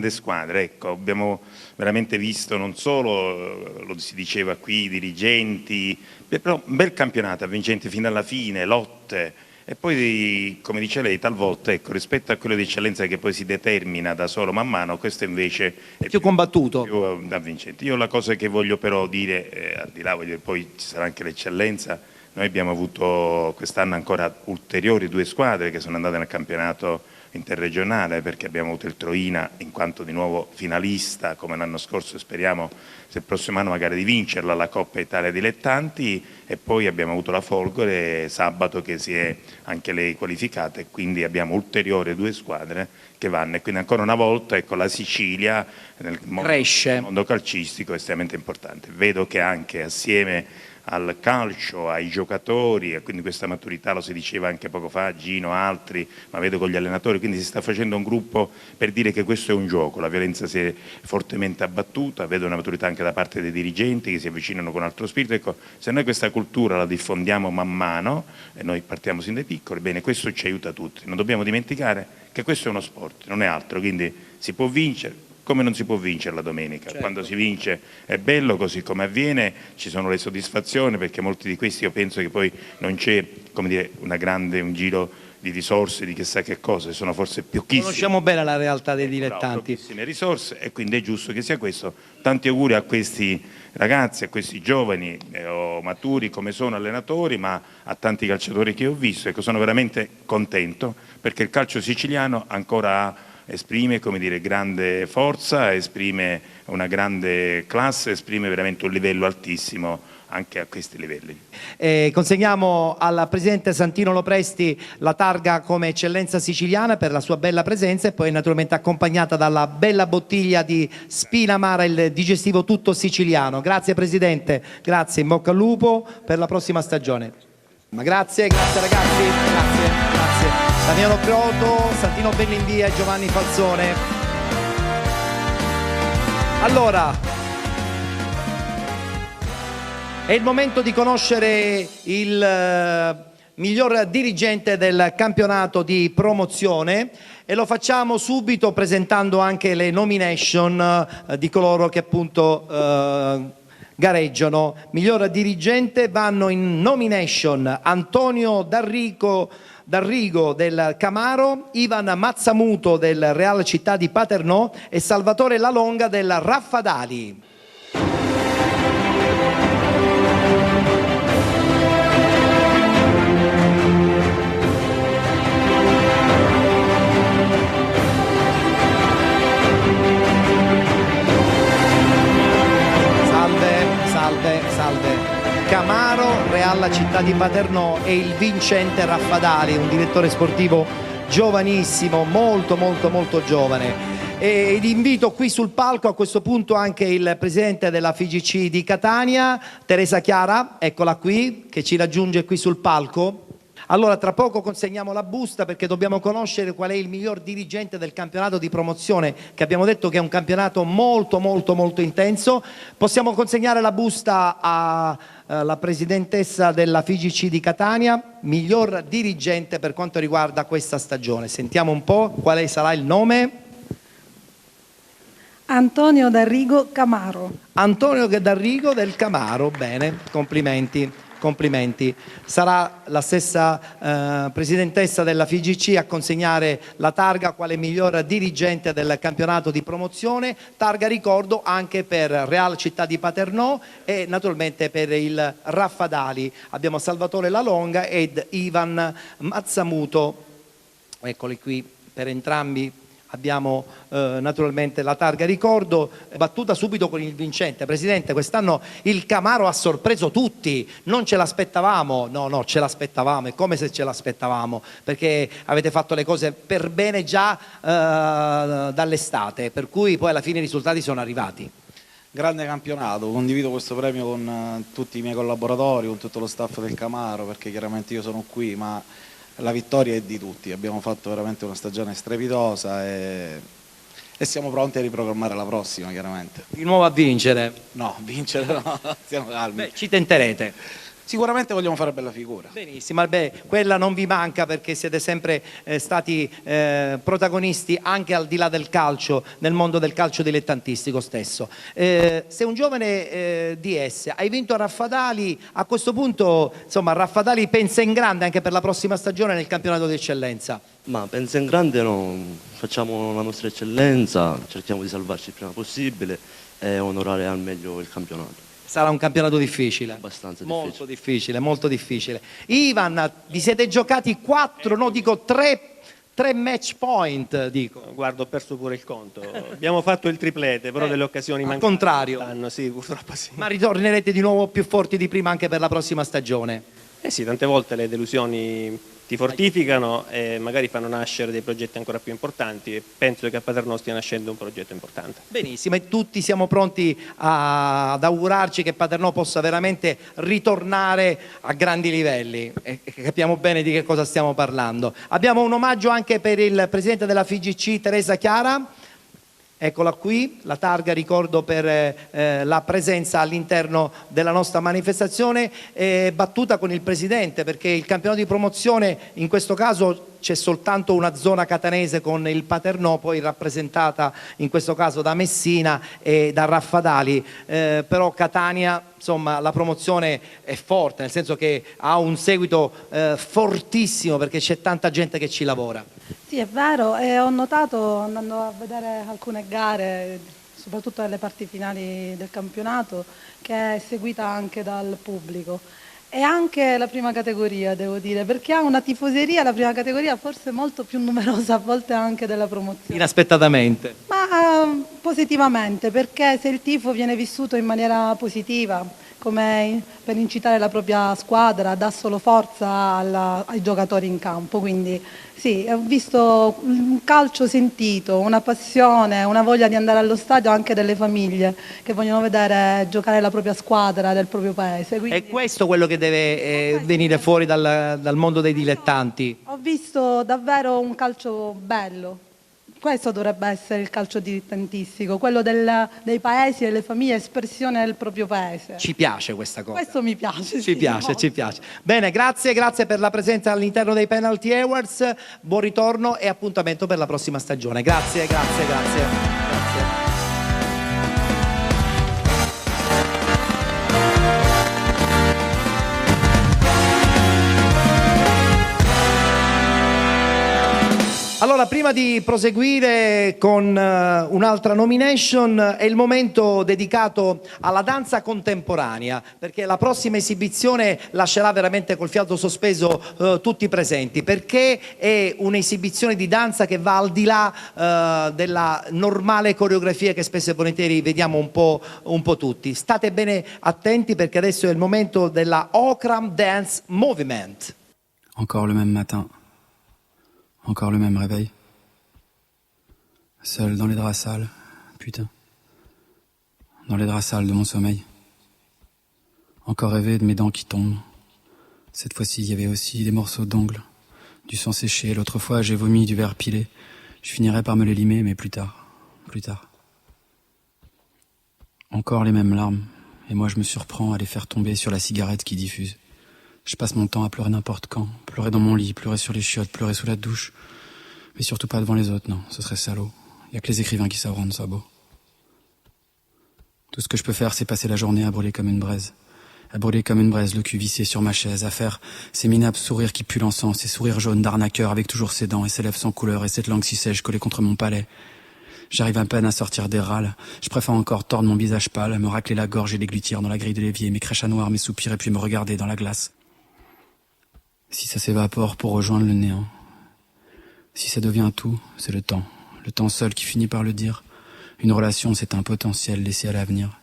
squadre, ecco, abbiamo veramente visto non solo, lo si diceva qui, i dirigenti, però un bel campionato avvincente fino alla fine, lotte, e poi come dice lei talvolta ecco, rispetto a quello di eccellenza che poi si determina da solo man mano, questo invece è più combattuto, più avvincente. Io la cosa che voglio però dire, al di là poi ci sarà anche l'eccellenza, noi abbiamo avuto quest'anno ancora ulteriori 2 squadre che sono andate nel campionato interregionale, perché abbiamo avuto il Troina in quanto di nuovo finalista come l'anno scorso, speriamo se il prossimo anno magari di vincerla la Coppa Italia Dilettanti, e poi abbiamo avuto la Folgore sabato che si è anche lei qualificata e quindi abbiamo ulteriori 2 squadre che vanno, e quindi ancora una volta ecco, la Sicilia nel mondo calcistico è estremamente importante. Vedo che anche assieme al calcio, ai giocatori, e quindi questa maturità lo si diceva anche poco fa, Gino, altri, ma vedo con gli allenatori, quindi si sta facendo un gruppo per dire che questo è un gioco, la violenza si è fortemente abbattuta, vedo una maturità anche da parte dei dirigenti che si avvicinano con altro spirito, ecco, se noi questa cultura la diffondiamo man mano, e noi partiamo sin dai piccoli, bene, questo ci aiuta tutti, non dobbiamo dimenticare che questo è uno sport, non è altro, quindi si può vincere, come non si può vincere la domenica, certo. Quando si vince è bello, così come avviene, ci sono le soddisfazioni, perché molti di questi io penso che poi non c'è un giro di risorse di chissà che cosa, sono forse pochissime. Conosciamo bene la realtà dei dilettanti. Pochissime risorse e quindi è giusto che sia questo. Tanti auguri a questi ragazzi, a questi giovani o maturi come sono allenatori, ma a tanti calciatori che ho visto. Ecco, sono veramente contento perché il calcio siciliano ancora esprime grande forza, esprime una grande classe, esprime veramente un livello altissimo anche a questi livelli. Consegniamo al Presidente Santino Lopresti la targa come eccellenza siciliana per la sua bella presenza e poi naturalmente accompagnata dalla bella bottiglia di Spinamara, il digestivo tutto siciliano. Grazie Presidente, grazie, in bocca al lupo per la prossima stagione. Ma grazie ragazzi, grazie. Damiano Croto, Santino Bellinvia e Giovanni Falzone. Allora, è il momento di conoscere il miglior dirigente del campionato di promozione e lo facciamo subito presentando anche le nomination di coloro che appunto gareggiano. Miglior dirigente vanno in nomination Antonio D'Arrigo del Camaro, Ivan Mazzamuto del Real Città di Paternò e Salvatore Lalonga del Raffadali. Real Città di Paternò e il vincente Raffadali, un direttore sportivo giovanissimo, molto giovane. Ed invito qui sul palco a questo punto anche il presidente della FIGC di Catania, Teresa Chiara, eccola qui, che ci raggiunge qui sul palco. Allora, tra poco consegniamo la busta perché dobbiamo conoscere qual è il miglior dirigente del campionato di promozione, che abbiamo detto che è un campionato molto intenso. Possiamo consegnare la busta alla presidentessa della FIGC di Catania, miglior dirigente per quanto riguarda questa stagione. Sentiamo un po' quale sarà il nome. Antonio D'Arrigo Camaro. Antonio D'Arrigo del Camaro, bene, complimenti. Sarà la stessa presidentessa della FIGC a consegnare la targa quale miglior dirigente del campionato di promozione, targa ricordo anche per Real Città di Paternò e naturalmente per il Raffadali. Abbiamo Salvatore Lalonga ed Ivan Mazzamuto, eccoli qui per entrambi. Abbiamo naturalmente la targa ricordo, battuta subito con il vincente. Presidente, quest'anno il Camaro ha sorpreso tutti, non ce l'aspettavamo, no, ce l'aspettavamo, è come se ce l'aspettavamo, perché avete fatto le cose per bene già dall'estate, per cui poi alla fine i risultati sono arrivati. Grande campionato, condivido questo premio con tutti i miei collaboratori, con tutto lo staff del Camaro, perché chiaramente io sono qui, ma la vittoria è di tutti. Abbiamo fatto veramente una stagione strepitosa e siamo pronti a riprogrammare la prossima, chiaramente. Di nuovo a vincere? No, vincere no, stiamo calmi. Beh, ci tenterete. Sicuramente vogliamo fare bella figura. Benissimo, quella non vi manca perché siete sempre stati protagonisti anche al di là del calcio, nel mondo del calcio dilettantistico stesso. Sei un giovane DS, hai vinto a Raffadali, a questo punto insomma Raffadali pensa in grande anche per la prossima stagione nel campionato di eccellenza. Ma pensa in grande no, facciamo la nostra eccellenza, cerchiamo di salvarci il prima possibile e onorare al meglio il campionato. Sarà un campionato difficile. Abbastanza difficile. Molto difficile. Ivan, vi siete giocati 3 match point, dico. Guarda, ho perso pure il conto. Abbiamo fatto il triplete, però delle occasioni al mancate. Contrario. Sì, purtroppo sì. Ma ritornerete di nuovo più forti di prima anche per la prossima stagione? Sì, tante volte le delusioni ti fortificano e magari fanno nascere dei progetti ancora più importanti e penso che a Paternò stia nascendo un progetto importante. Benissimo, e tutti siamo pronti ad augurarci che Paternò possa veramente ritornare a grandi livelli e capiamo bene di che cosa stiamo parlando. Abbiamo un omaggio anche per il presidente della FIGC, Teresa Chiara. Eccola qui, la targa ricordo per la presenza all'interno della nostra manifestazione, battuta con il presidente perché il campionato di promozione in questo caso c'è soltanto una zona catanese con il Paternò, poi rappresentata in questo caso da Messina e da Raffadali, però Catania, insomma, la promozione è forte, nel senso che ha un seguito fortissimo perché c'è tanta gente che ci lavora. Sì, è vero, e ho notato andando a vedere alcune gare, soprattutto nelle parti finali del campionato, che è seguita anche dal pubblico. E anche la prima categoria, devo dire, perché ha una tifoseria, la prima categoria forse molto più numerosa a volte anche della promozione. Inaspettatamente. Ma positivamente, perché se il tifo viene vissuto in maniera positiva, come per incitare la propria squadra, dà solo forza ai giocatori in campo. Quindi sì, ho visto un calcio sentito, una passione, una voglia di andare allo stadio anche delle famiglie che vogliono vedere giocare la propria squadra del proprio paese. Quindi è questo quello che deve venire fuori dal mondo dei dilettanti. ho visto davvero un calcio bello. Questo dovrebbe essere il calcio dilettantistico, quello dei paesi e delle famiglie, espressione del proprio paese. Ci piace questa cosa. Questo mi piace. Ci piace. Bene, grazie per la presenza all'interno dei Penalty Awards, buon ritorno e appuntamento per la prossima stagione. Grazie. Allora Allora, prima di proseguire con un'altra nomination, è il momento dedicato alla danza contemporanea, perché la prossima esibizione lascerà veramente col fiato sospeso tutti i presenti, perché è un'esibizione di danza che va al di là della normale coreografia che spesso e volentieri vediamo un po' tutti. State bene attenti, perché adesso è il momento della Okram Dance Movement. Encore le même matin. Encore le même réveil. Seul dans les draps sales, putain. Dans les draps sales de mon sommeil. Encore rêver de mes dents qui tombent. Cette fois-ci, il y avait aussi des morceaux d'ongles, du sang séché. L'autre fois, j'ai vomi du verre pilé. Je finirai par me les limer, mais plus tard. Plus tard. Encore les mêmes larmes. Et moi, je me surprends à les faire tomber sur la cigarette qui diffuse. Je passe mon temps à pleurer n'importe quand, pleurer dans mon lit, pleurer sur les chiottes, pleurer sous la douche. Mais surtout pas devant les autres, non, ce serait salaud. Y a que les écrivains qui savent rendre ça beau. Tout ce que je peux faire, c'est passer la journée à brûler comme une braise. À brûler comme une braise, le cul vissé sur ma chaise, à faire ces minables sourires qui puent l'encens, ces sourires jaunes d'arnaqueur avec toujours ses dents et ses lèvres sans couleur et cette langue si sèche collée contre mon palais. J'arrive à peine à sortir des râles. Je préfère encore tordre mon visage pâle, me racler la gorge et déglutir dans la grille de l'évier, mes crèches à noir, mes soupirs et puis me regarder dans la glace. Si ça s'évapore pour rejoindre le néant. Si ça devient tout, c'est le temps seul qui finit par le dire. Une relation, c'est un potentiel laissé à l'avenir.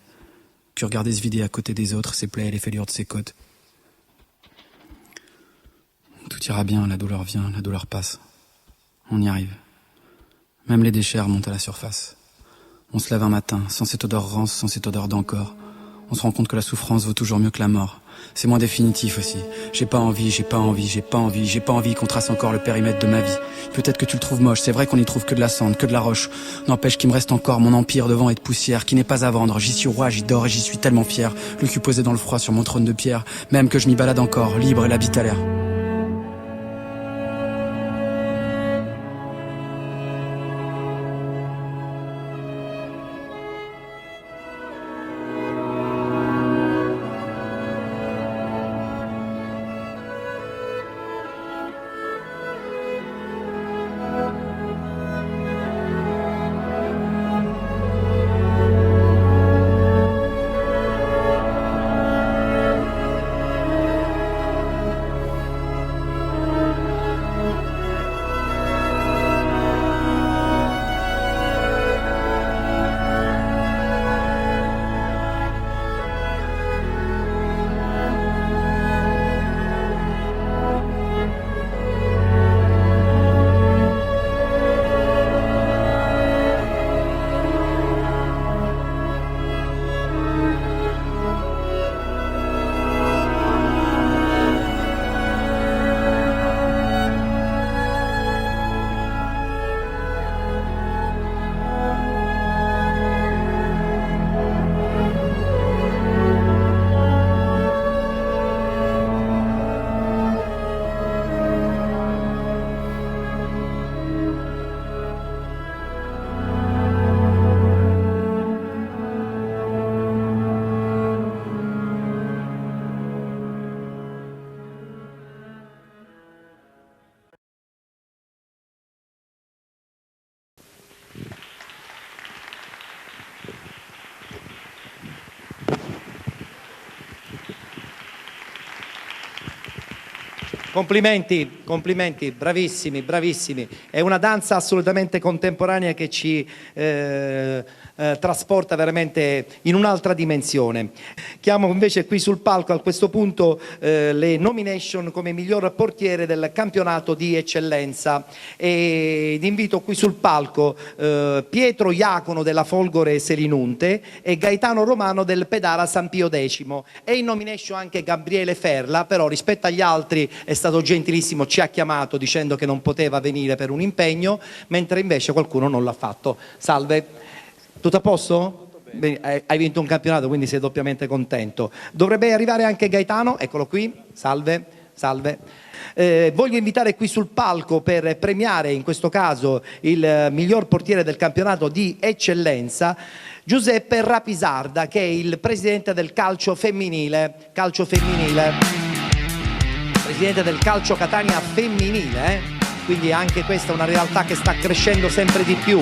Puis regarder se vider à côté des autres, ses plaies et les fêlures de ses côtes. Tout ira bien, la douleur vient, la douleur passe. On y arrive. Même les déchets remontent à la surface. On se lève un matin, sans cette odeur rance, sans cette odeur d'encore. On se rend compte que la souffrance vaut toujours mieux que la mort. C'est moins définitif aussi. J'ai pas envie qu'on trace encore le périmètre de ma vie. Peut-être que tu le trouves moche, c'est vrai qu'on y trouve que de la cendre, que de la roche. N'empêche qu'il me reste encore mon empire de vent et de poussière qui n'est pas à vendre. J'y suis roi, j'y dors et j'y suis tellement fier. Le cul posé dans le froid sur mon trône de pierre. Même que je m'y balade encore, libre et la bite à l'air. Complimenti, complimenti, bravissimi, bravissimi. È una danza assolutamente contemporanea che ci trasporta veramente in un'altra dimensione. Chiamo invece qui sul palco a questo punto le nomination come miglior portiere del campionato di eccellenza ed invito qui sul palco Pietro Iacono della Folgore Selinunte e Gaetano Romano del Pedara San Pio X. E in nomination anche Gabriele Ferla, però rispetto agli altri è stato gentilissimo, ci ha chiamato dicendo che non poteva venire per un impegno, mentre invece qualcuno non l'ha fatto. Salve, tutto a posto? Bene, hai vinto un campionato, quindi sei doppiamente contento. Dovrebbe arrivare anche Gaetano, eccolo qui, salve, salve. Voglio invitare qui sul palco per premiare in questo caso il miglior portiere del campionato di eccellenza Giuseppe Rapisarda, che è il presidente del calcio femminile, presidente del calcio Catania femminile. quindi anche questa è una realtà che sta crescendo sempre di più.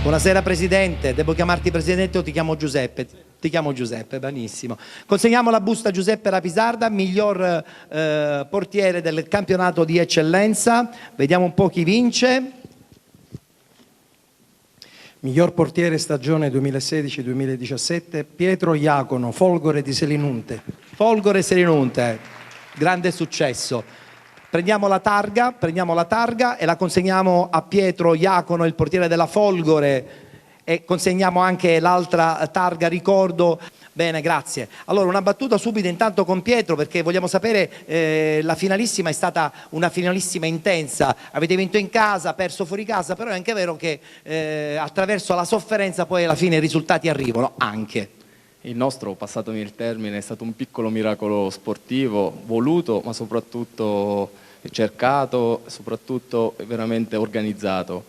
Buonasera Presidente, devo chiamarti Presidente o ti chiamo Giuseppe? Ti chiamo Giuseppe, benissimo. Consegniamo la busta a Giuseppe Rapisarda, miglior portiere del campionato di eccellenza. Vediamo un po' chi vince. Miglior portiere stagione 2016-2017, Pietro Iacono, Folgore di Selinunte. Folgore Selinunte, grande successo. Prendiamo la targa e la consegniamo a Pietro Iacono, il portiere della Folgore, e consegniamo anche l'altra targa ricordo. Bene, grazie. Allora una battuta subito intanto con Pietro, perché vogliamo sapere, la finalissima è stata una finalissima intensa, avete vinto in casa, perso fuori casa, però è anche vero che attraverso la sofferenza poi alla fine i risultati arrivano anche. Il nostro, passatemi il termine, è stato un piccolo miracolo sportivo, voluto ma soprattutto cercato, soprattutto veramente organizzato.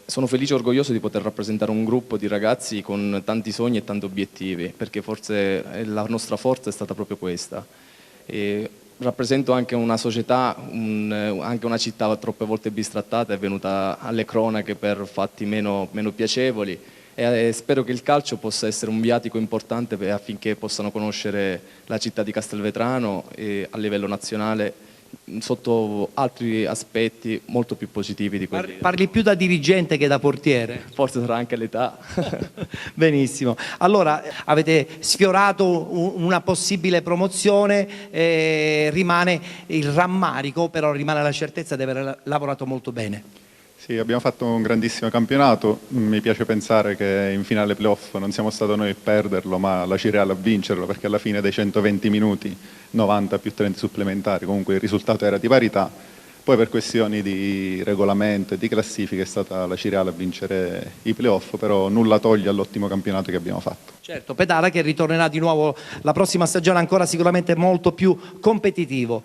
Sono felice e orgoglioso di poter rappresentare un gruppo di ragazzi con tanti sogni e tanti obiettivi, perché forse la nostra forza è stata proprio questa. Rappresento anche una società, anche una città troppe volte bistrattata, è venuta alle cronache per fatti meno piacevoli, e spero che il calcio possa essere un viatico importante affinché possano conoscere la città di Castelvetrano a livello nazionale sotto altri aspetti molto più positivi di quelli. Parli più da dirigente che da portiere? Forse sarà anche l'età. Benissimo. Allora avete sfiorato una possibile promozione, rimane il rammarico, però rimane la certezza di aver lavorato molto bene. Sì, abbiamo fatto un grandissimo campionato, mi piace pensare che in finale playoff non siamo stati noi a perderlo, ma la Cireale a vincerlo, perché alla fine dei 120 minuti, 90 più 30 supplementari, comunque il risultato era di parità. Poi per questioni di regolamento e di classifica è stata la Cireale a vincere i playoff, però nulla toglie all'ottimo campionato che abbiamo fatto. Certo, Pedara che ritornerà di nuovo la prossima stagione ancora sicuramente molto più competitivo.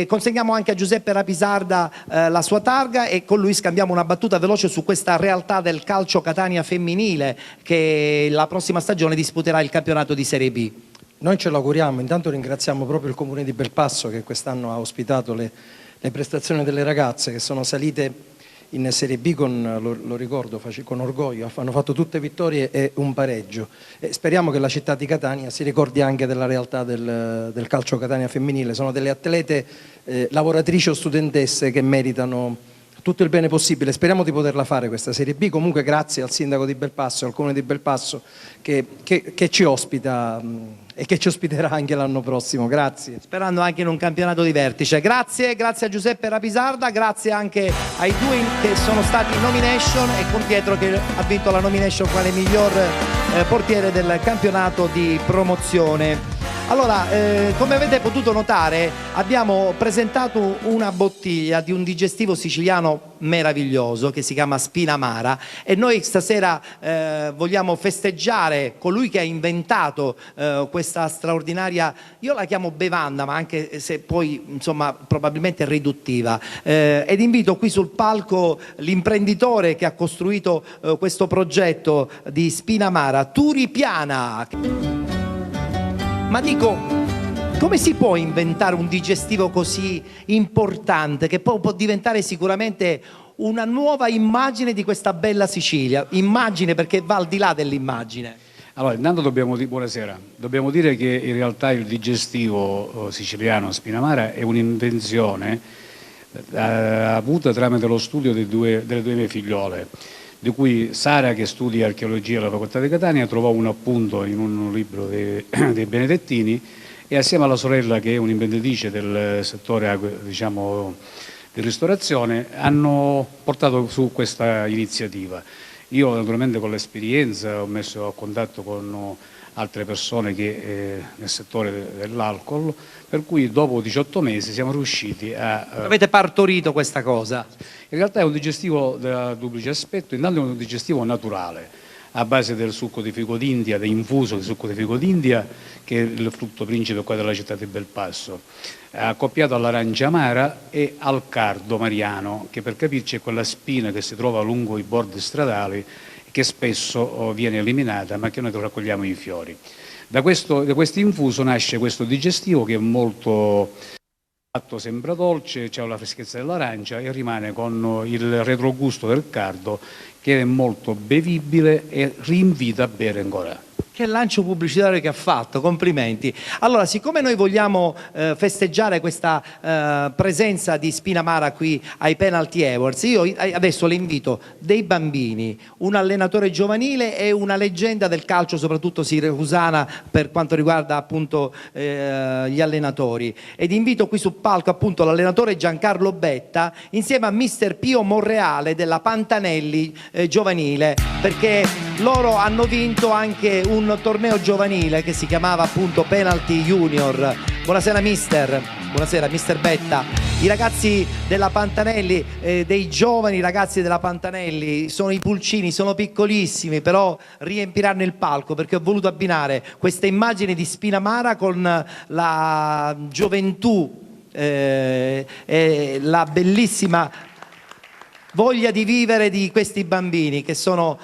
Consegniamo anche a Giuseppe Rapisarda la sua targa e con lui scambiamo una battuta veloce su questa realtà del calcio Catania femminile che la prossima stagione disputerà il campionato di Serie B. Noi ce l'auguriamo, intanto ringraziamo proprio il Comune di Belpasso che quest'anno ha ospitato le prestazioni delle ragazze che sono salite in Serie B lo ricordo, con orgoglio, hanno fatto tutte vittorie e un pareggio. Speriamo che la città di Catania si ricordi anche della realtà del calcio Catania femminile, sono delle atlete lavoratrici o studentesse che meritano tutto il bene possibile, speriamo di poterla fare questa Serie B, comunque grazie al sindaco di Belpasso e al Comune di Belpasso che ci ospita e che ci ospiterà anche l'anno prossimo, grazie. Sperando anche in un campionato di vertice. Grazie a Giuseppe Rapisarda, grazie anche ai due che sono stati in nomination e con Pietro che ha vinto la nomination quale miglior portiere del campionato di promozione. Allora, come avete potuto notare, abbiamo presentato una bottiglia di un digestivo siciliano meraviglioso che si chiama Spinamara e noi stasera vogliamo festeggiare colui che ha inventato questa straordinaria, io la chiamo bevanda, ma anche se poi insomma probabilmente riduttiva, ed invito qui sul palco l'imprenditore che ha costruito questo progetto di Spinamara, Turi Piana. Ma dico, come si può inventare un digestivo così importante che poi può diventare sicuramente una nuova immagine di questa bella Sicilia? Immagine perché va al di là dell'immagine. Allora, intanto buonasera, dobbiamo dire che in realtà il digestivo siciliano Spinamara è un'invenzione avuta tramite lo studio delle due mie figliole, di cui Sara, che studia archeologia alla Facoltà di Catania, trovò un appunto in un libro dei Benedettini e assieme alla sorella, che è un'imprenditrice del settore diciamo, di ristorazione, hanno portato su questa iniziativa. Io naturalmente con l'esperienza ho messo a contatto con altre persone che nel settore dell'alcol, per cui dopo 18 mesi siamo riusciti a... Avete partorito questa cosa? In realtà è un digestivo da duplice aspetto, intanto è un digestivo naturale, a base del succo di fico d'India, infuso di succo di fico d'India, che è il frutto principe qua della città di Belpasso, accoppiato all'arancia amara e al cardo mariano, che per capirci è quella spina che si trova lungo i bordi stradali, che spesso viene eliminata, ma che noi raccogliamo i fiori. Da questo infuso nasce questo digestivo che è molto l'atto sembra dolce, c'è la freschezza dell'arancia e rimane con il retrogusto del cardo che è molto bevibile e rinvita a bere ancora. Che lancio pubblicitario che ha fatto, complimenti. Allora, siccome noi vogliamo festeggiare questa presenza di Spinamara qui ai Penalty Awards, io adesso le invito dei bambini, un allenatore giovanile e una leggenda del calcio, soprattutto siracusana per quanto riguarda appunto gli allenatori. Ed invito qui sul palco appunto l'allenatore Giancarlo Betta insieme a mister Pio Monreale della Pantanelli giovanile, perché loro hanno vinto anche un torneo giovanile che si chiamava appunto Penalty Junior. Buonasera mister, buonasera mister Betta. I ragazzi della Pantanelli, dei giovani ragazzi della Pantanelli, sono i pulcini, sono piccolissimi, però riempiranno il palco perché ho voluto abbinare queste immagini di Spinamara con la gioventù e la bellissima voglia di vivere di questi bambini che sono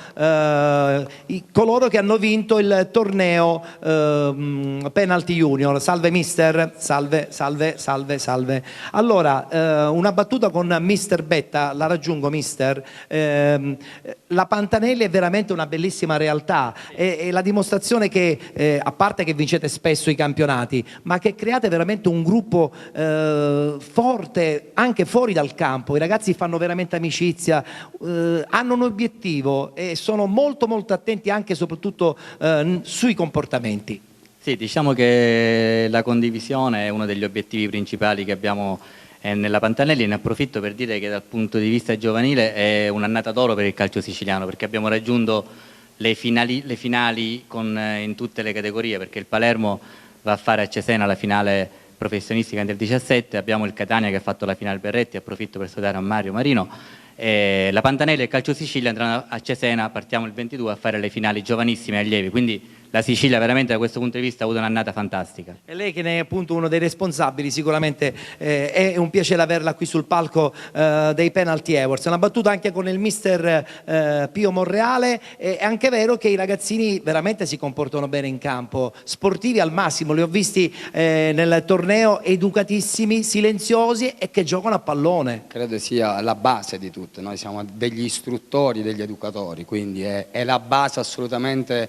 coloro che hanno vinto il torneo Penalty Junior. Salve mister, salve, salve, salve, salve. Allora, una battuta con mister Betta, la raggiungo mister. La Pantanelli è veramente una bellissima realtà, è la dimostrazione che, a parte che vincete spesso i campionati, ma che create veramente un gruppo forte anche fuori dal campo. I ragazzi fanno veramente amicizia. Hanno un obiettivo e sono molto molto attenti anche e soprattutto sui comportamenti. Sì, diciamo che la condivisione è uno degli obiettivi principali che abbiamo nella Pantanelli. Ne approfitto per dire che dal punto di vista giovanile è un'annata d'oro per il calcio siciliano, perché abbiamo raggiunto le finali in tutte le categorie, perché il Palermo va a fare a Cesena la finale professionistica Under 17, abbiamo il Catania che ha fatto la finale Berretti, approfitto per salutare a Mario Marino. La Pantanelli e il Calcio Sicilia andranno a Cesena, partiamo il 22 a fare le finali giovanissime e allievi, quindi la Sicilia veramente da questo punto di vista ha avuto un'annata fantastica. E lei che ne è appunto uno dei responsabili, sicuramente è un piacere averla qui sul palco dei Penalty Awards. Una battuta anche con il mister Pio Monreale. È anche vero che i ragazzini veramente si comportano bene in campo, sportivi al massimo, li ho visti nel torneo educatissimi, silenziosi e che giocano a pallone. Credo sia la base di tutto, noi siamo degli istruttori, degli educatori, quindi è la base assolutamente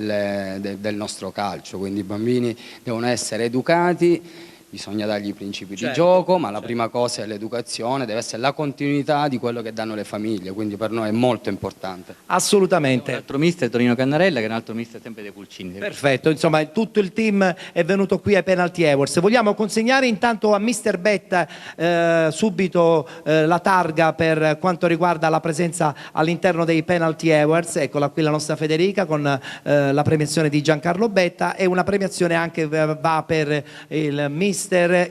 del nostro calcio, quindi i bambini devono essere educati, bisogna dargli i principi di gioco, ma la prima cosa è l'educazione, deve essere la continuità di quello che danno le famiglie, quindi per noi è molto importante. Assolutamente. Un altro mister Tonino Cannarella, che è un altro mister sempre dei Pulcini. Perfetto, insomma tutto il team è venuto qui ai Penalty Awards. Vogliamo consegnare intanto a mister Betta subito la targa per quanto riguarda la presenza all'interno dei Penalty Awards. Eccola qui la nostra Federica con la premiazione di Giancarlo Betta, e una premiazione anche va per il mister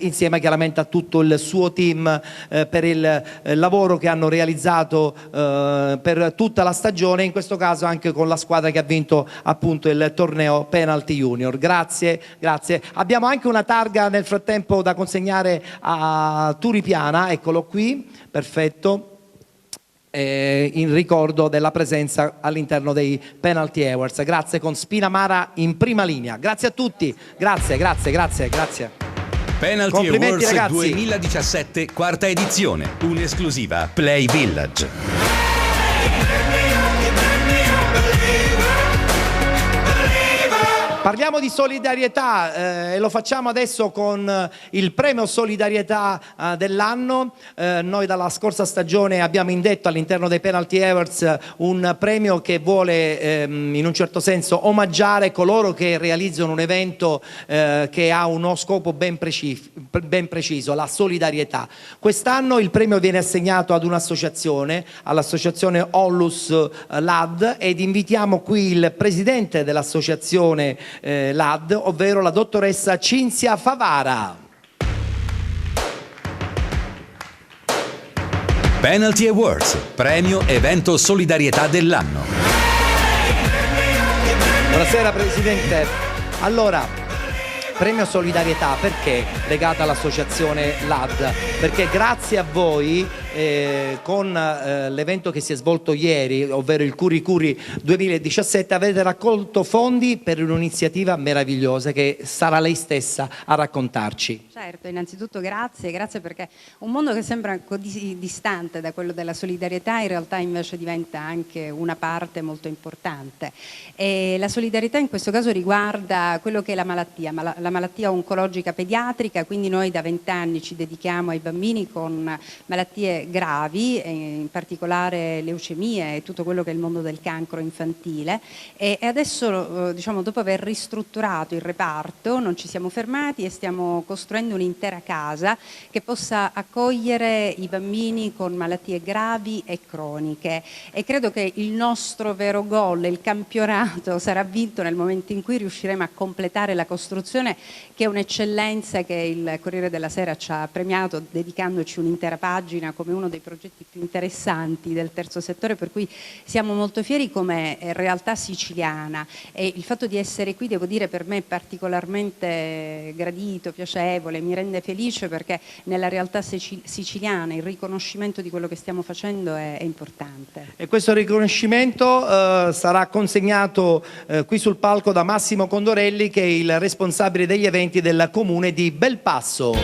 insieme chiaramente a tutto il suo team per il lavoro che hanno realizzato per tutta la stagione, in questo caso anche con la squadra che ha vinto appunto il torneo Penalty Junior. Grazie, grazie. Abbiamo anche una targa nel frattempo da consegnare a Turipiana, eccolo qui, perfetto. In ricordo della presenza all'interno dei Penalty Awards. Grazie, con Spinamara in prima linea. Grazie a tutti, grazie, grazie, grazie, grazie. Penalty Awards 2017, quarta edizione, un'esclusiva Play Village. Parliamo di solidarietà e lo facciamo adesso con il premio solidarietà dell'anno. Noi dalla scorsa stagione abbiamo indetto all'interno dei Penalty Awards un premio che vuole in un certo senso omaggiare coloro che realizzano un evento che ha uno scopo ben preciso, la solidarietà. Quest'anno il premio viene assegnato ad un'associazione, all'associazione Onlus LAD, ed invitiamo qui il presidente dell'associazione LAD, ovvero la dottoressa Cinzia Favara. Penalty Awards, premio evento solidarietà dell'anno. Buonasera Presidente. Allora, premio solidarietà perché legato all'associazione LAD? Perché grazie a voi con l'evento che si è svolto ieri, ovvero il Curi Curi 2017, avete raccolto fondi per un'iniziativa meravigliosa che sarà lei stessa a raccontarci. Certo, innanzitutto grazie perché un mondo che sembra così distante da quello della solidarietà in realtà invece diventa anche una parte molto importante. E la solidarietà in questo caso riguarda quello che è la malattia oncologica pediatrica, quindi noi da 20 anni ci dedichiamo ai bambini con malattie gravi, in particolare leucemie e tutto quello che è il mondo del cancro infantile, e adesso diciamo, dopo aver ristrutturato il reparto non ci siamo fermati e stiamo costruendo un'intera casa che possa accogliere i bambini con malattie gravi e croniche, e credo che il nostro vero goal, il campionato, sarà vinto nel momento in cui riusciremo a completare la costruzione, che è un'eccellenza che il Corriere della Sera ci ha premiato dedicandoci un'intera pagina come uno dei progetti più interessanti del terzo settore, per cui siamo molto fieri come realtà siciliana, e il fatto di essere qui, devo dire, per me è particolarmente gradito, piacevole, mi rende felice perché nella realtà siciliana il riconoscimento di quello che stiamo facendo è importante. E questo riconoscimento sarà consegnato qui sul palco da Massimo Condorelli, che è il responsabile degli eventi del comune di Belpasso.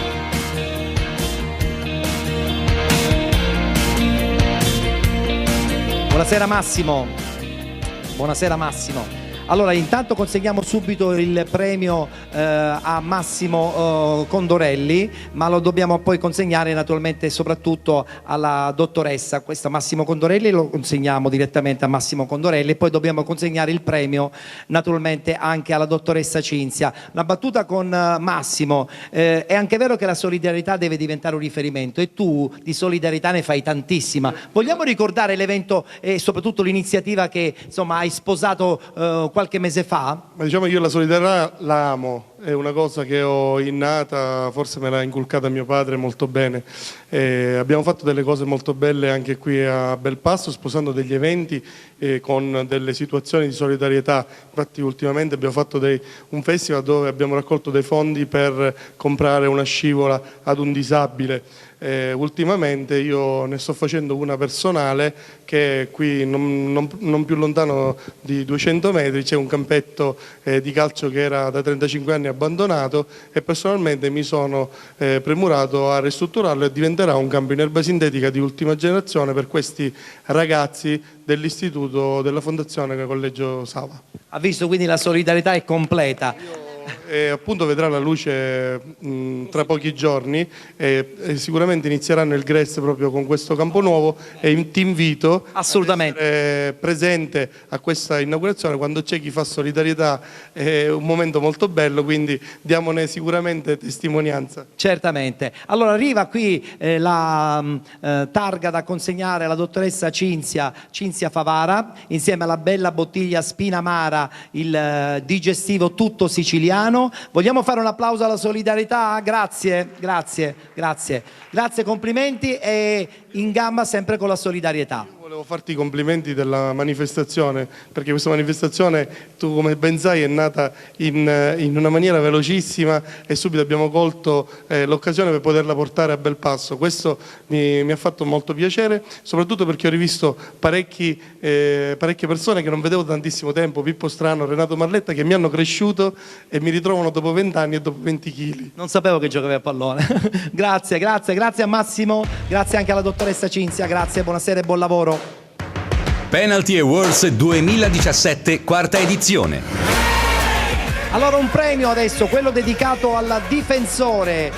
Buonasera Massimo. Buonasera Massimo. Allora, intanto consegniamo subito il premio a Massimo Condorelli, ma lo dobbiamo poi consegnare naturalmente soprattutto alla dottoressa. Questo Massimo Condorelli lo consegniamo direttamente a Massimo Condorelli, e poi dobbiamo consegnare il premio naturalmente anche alla dottoressa Cinzia. Una battuta con Massimo: è anche vero che la solidarietà deve diventare un riferimento, e tu di solidarietà ne fai tantissima. Vogliamo ricordare l'evento e soprattutto l'iniziativa che insomma hai sposato qualche mese fa? Ma diciamo che io la solidarietà la amo, è una cosa che ho innata, forse me l'ha inculcata mio padre molto bene. Abbiamo fatto delle cose molto belle anche qui a Belpasso, sposando degli eventi con delle situazioni di solidarietà. Infatti ultimamente abbiamo fatto un festival dove abbiamo raccolto dei fondi per comprare una scivola ad un disabile. Ultimamente io ne sto facendo una personale, che qui non più lontano di 200 metri c'è un campetto di calcio che era da 35 anni abbandonato, e personalmente mi sono premurato a ristrutturarlo, e diventerà un campo in erba sintetica di ultima generazione per questi ragazzi dell'istituto della Fondazione Collegio Sava. Ha visto, quindi la solidarietà è completa. E appunto vedrà la luce tra pochi giorni, e sicuramente inizieranno il GRES proprio con questo campo nuovo, e ti invito assolutamente a essere presente a questa inaugurazione. Quando c'è chi fa solidarietà è un momento molto bello, quindi diamone sicuramente testimonianza. Certamente. Allora arriva qui la targa da consegnare alla dottoressa Cinzia Favara, insieme alla bella bottiglia Spinamara, il digestivo tutto siciliano. Vogliamo fare un applauso alla solidarietà? Grazie, complimenti, e in gamba sempre con la solidarietà. Volevo farti i complimenti della manifestazione, perché questa manifestazione, tu come ben sai, è nata in una maniera velocissima, e subito abbiamo colto l'occasione per poterla portare a Belpasso. Questo mi ha fatto molto piacere, soprattutto perché ho rivisto parecchie persone che non vedevo da tantissimo tempo: Pippo Strano, Renato Marletta, che mi hanno cresciuto e mi ritrovano dopo 20 anni e dopo 20 kg. Non sapevo che giocavi a pallone. Grazie a Massimo, grazie anche alla dottoressa Cinzia, grazie, buonasera e buon lavoro. Penalty Awards 2017, quarta edizione. Allora, un premio adesso, quello dedicato al difensore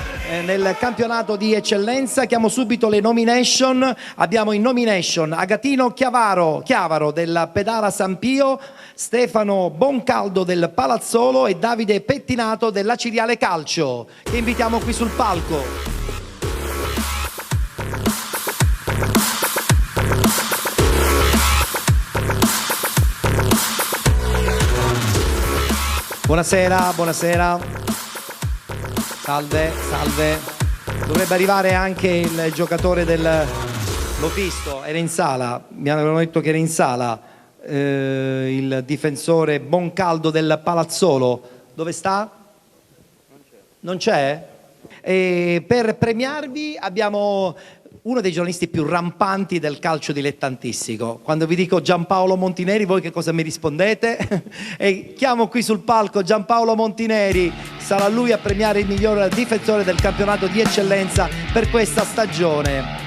nel campionato di eccellenza. Chiamo subito le nomination. Abbiamo in nomination Agatino Chiavaro del Pedara San Pio, Stefano Boncaldo del Palazzolo e Davide Pettinato della Ciriale Calcio, che invitiamo qui sul palco. Buonasera. Salve. Dovrebbe arrivare anche il giocatore l'ho visto, era in sala, mi avevano detto che era in sala, il difensore Boncaldo del Palazzolo. Dove sta? Non c'è? E per premiarvi abbiamo uno dei giornalisti più rampanti del calcio dilettantistico. Quando vi dico Giampaolo Montineri, voi che cosa mi rispondete? E chiamo qui sul palco Giampaolo Montineri, sarà lui a premiare il miglior difensore del campionato di eccellenza per questa stagione.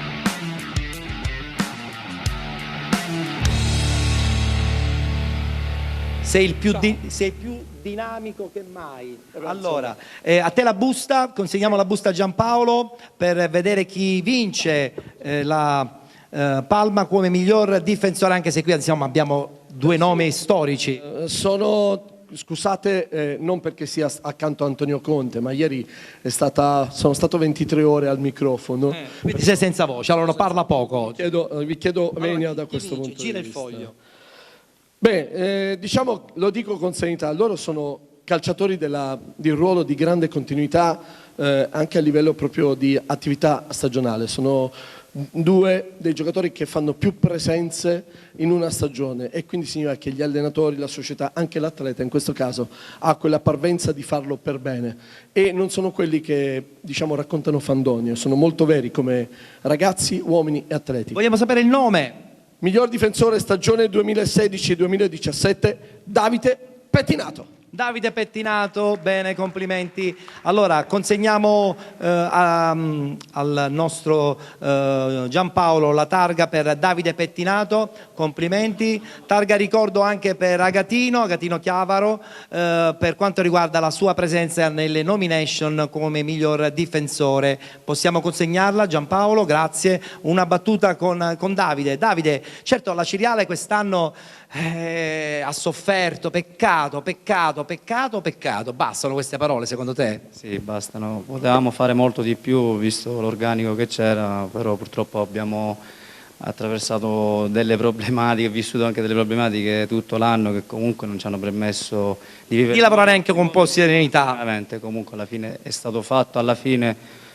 Sei più dinamico che mai. Allora, a te la busta, consegniamo la busta a Giampaolo per vedere chi vince la palma come miglior difensore, anche se qui abbiamo due nomi storici. Scusate, non perché sia accanto a Antonio Conte, ma ieri sono stato 23 ore al microfono. Quindi sei senza voce, allora parla poco. Vi chiedo venia da questo punto di vista. Gira il foglio. Beh, diciamo, lo dico con serenità, loro sono calciatori di ruolo di grande continuità anche a livello proprio di attività stagionale. Sono due dei giocatori che fanno più presenze in una stagione e quindi significa che gli allenatori, la società, anche l'atleta in questo caso ha quella parvenza di farlo per bene e non sono quelli che raccontano fandonie, sono molto veri come ragazzi, uomini e atleti. Vogliamo sapere il nome? Miglior difensore stagione 2016-2017, Davide Pettinato. Davide Pettinato, bene, complimenti. Allora, consegniamo al nostro Giampaolo la targa per Davide Pettinato, complimenti. Targa ricordo anche per Agatino Chiavaro, per quanto riguarda la sua presenza nelle nomination come miglior difensore. Possiamo consegnarla, Giampaolo, grazie. Una battuta con Davide. Davide, certo la Ciriale quest'anno ha sofferto, peccato. Bastano queste parole secondo te? Sì, bastano. Potevamo fare molto di più visto l'organico che c'era, però purtroppo abbiamo attraversato delle problematiche, vissuto anche delle problematiche tutto l'anno che comunque non ci hanno permesso di lavorare anche con un po' di serenità. Veramente, comunque alla fine è stato fatto, alla fine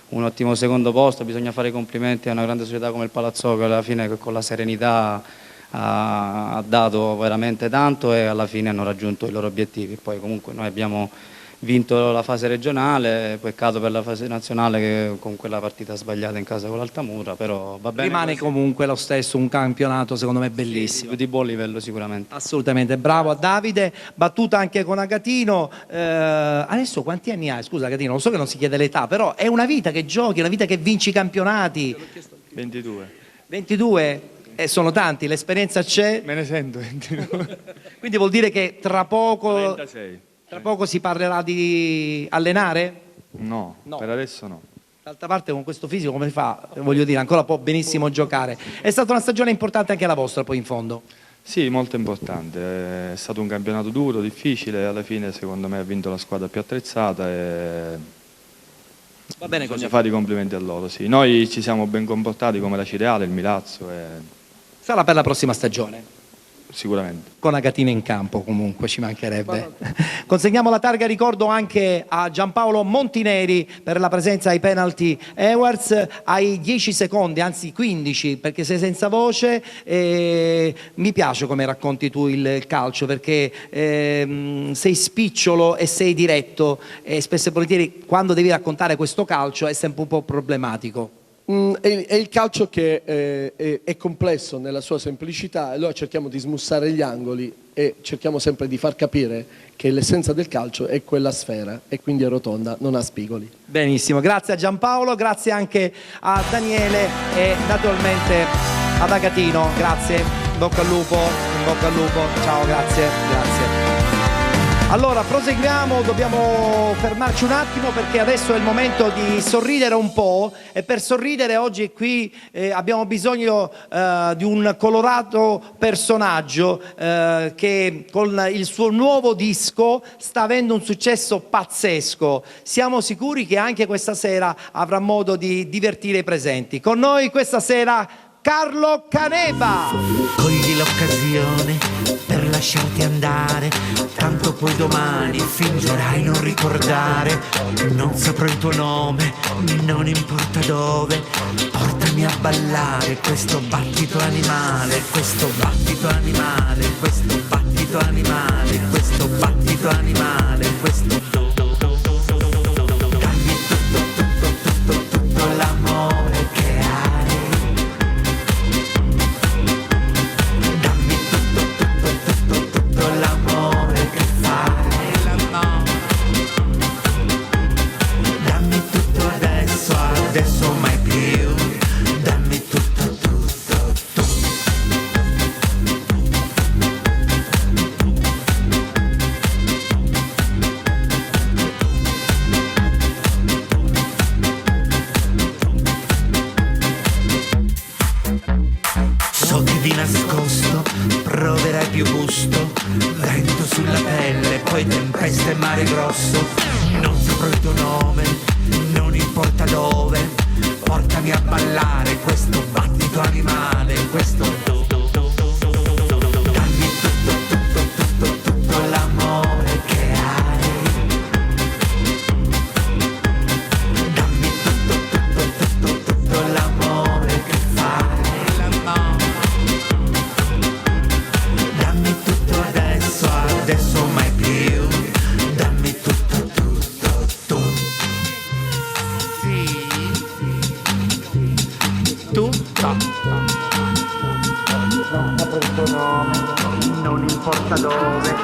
un ottimo secondo posto, bisogna fare i complimenti a una grande società come il Palazzo che alla fine con la serenità ha dato veramente tanto e alla fine hanno raggiunto i loro obiettivi. Poi comunque noi abbiamo vinto la fase regionale, peccato per la fase nazionale che con quella partita sbagliata in casa con l'Altamura, però va bene. Rimane comunque lo stesso un campionato secondo me bellissimo. Sì, di buon livello sicuramente. Assolutamente, bravo a Davide, battuta anche con Agatino. Adesso quanti anni hai? Scusa Agatino, lo so che non si chiede l'età, però è una vita che giochi, una vita che vinci campionati. 22. 22? Sono tanti, l'esperienza c'è. Me ne sento 22. Quindi vuol dire che tra poco 36. Tra poco si parlerà di allenare? No, per adesso no. D'altra parte con questo fisico come fa? Voglio dire, ancora può benissimo giocare. È stata una stagione importante anche la vostra poi in fondo. Sì, molto importante. È stato un campionato duro, difficile, alla fine secondo me ha vinto la squadra più attrezzata e va bene così. Bisogna fare i complimenti a loro, sì. Noi ci siamo ben comportati come la Cireale, il Milazzo sarà per la prossima stagione. Sicuramente. Con Agatino in campo comunque, ci mancherebbe. Consegniamo la targa ricordo anche a Giampaolo Montineri per la presenza ai Penalty Awards, ai 10 secondi, anzi 15 perché sei senza voce. Mi piace come racconti tu il calcio perché sei spicciolo e sei diretto e spesso e volentieri quando devi raccontare questo calcio è sempre un po' problematico. È il calcio che è complesso nella sua semplicità, allora cerchiamo di smussare gli angoli e cerchiamo sempre di far capire che l'essenza del calcio è quella sfera e quindi è rotonda, non ha spigoli. Benissimo, grazie a Giampaolo, grazie anche a Daniele e naturalmente ad Agatino, grazie, in bocca al lupo, ciao, grazie. Allora proseguiamo, dobbiamo fermarci un attimo perché adesso è il momento di sorridere un po' e per sorridere oggi qui abbiamo bisogno di un colorato personaggio che con il suo nuovo disco sta avendo un successo pazzesco. Siamo sicuri che anche questa sera avrà modo di divertire i presenti. Con noi questa sera Carlo Caneva. Cogli l'occasione per lasciarti andare, tanto poi domani fingerai non ricordare. Non saprò il tuo nome, non importa dove, portami a ballare questo battito animale, questo battito animale, questo battito animale, questo battito animale, questo cambi tutto l'amore che hai. nascosto, proverai più gusto, vento sulla pelle, poi tempesta e mare grosso. Non saprò il tuo nome, non importa dove, portami a ballare questo battito animale, questo dammi tutto l'amore che hai, dammi tutto l'amore che fai, dammi tutto adesso mai più, dammi tutto tu. Non importa dove,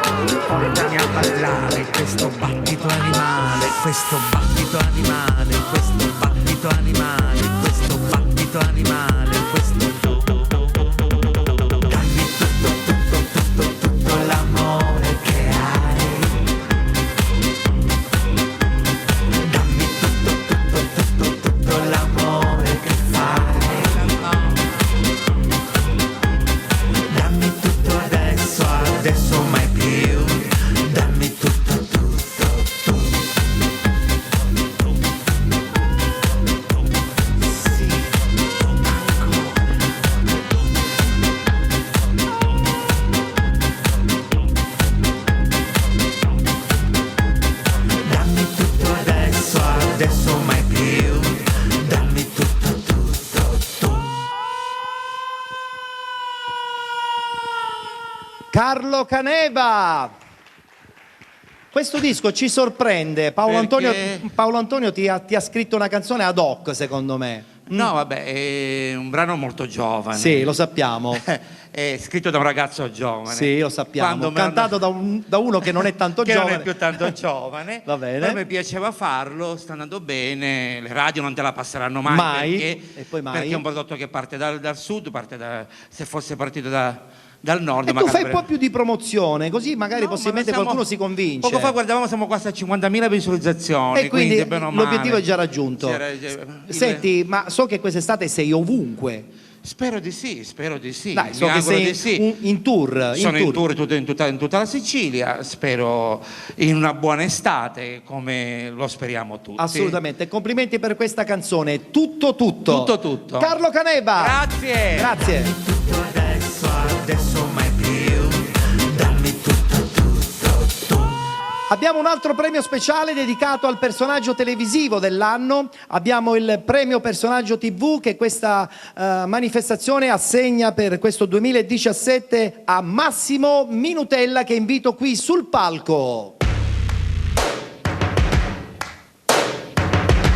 portami a ballare questo battito animale, questo battito animale, questo battito animale, questo battito animale, questo dammi tutto l'amore che hai, dammi tutto l'amore che fai, dammi tutto adesso mai più, dammi tutto tu. Sì, dammi tutto adesso mai più, dammi tutto tu. Carlo Caneva. Questo disco ci sorprende. Paolo Antonio ti ha scritto una canzone ad hoc, secondo me. No, vabbè, è un brano molto giovane. Sì, lo sappiamo. È scritto da un ragazzo giovane. Sì, lo sappiamo. Cantato da uno che non è tanto che giovane. non è più tanto giovane. Va bene. Poi mi piaceva farlo, sta andando bene, le radio non te la passeranno mai. Perché è un prodotto che parte dal sud, se fosse partito dal nord. E tu fai un po' più di promozione, così magari possibilmente qualcuno si convince. Poco fa guardavamo, siamo quasi a 50.000 visualizzazioni. E quindi bene o male, l'obiettivo è già raggiunto. Senti, ma so che quest'estate sei ovunque. Spero di sì. Dai, so che sei in tour. Sono in tour in tutta la Sicilia, spero in una buona estate come lo speriamo tutti. Assolutamente, complimenti per questa canzone. Tutto. Tutto. Carlo Caneva. Grazie. Adesso mai più, dammi tutto. Abbiamo un altro premio speciale dedicato al personaggio televisivo dell'anno. Abbiamo il premio personaggio TV che questa manifestazione assegna per questo 2017 a Massimo Minutella, che invito qui sul palco.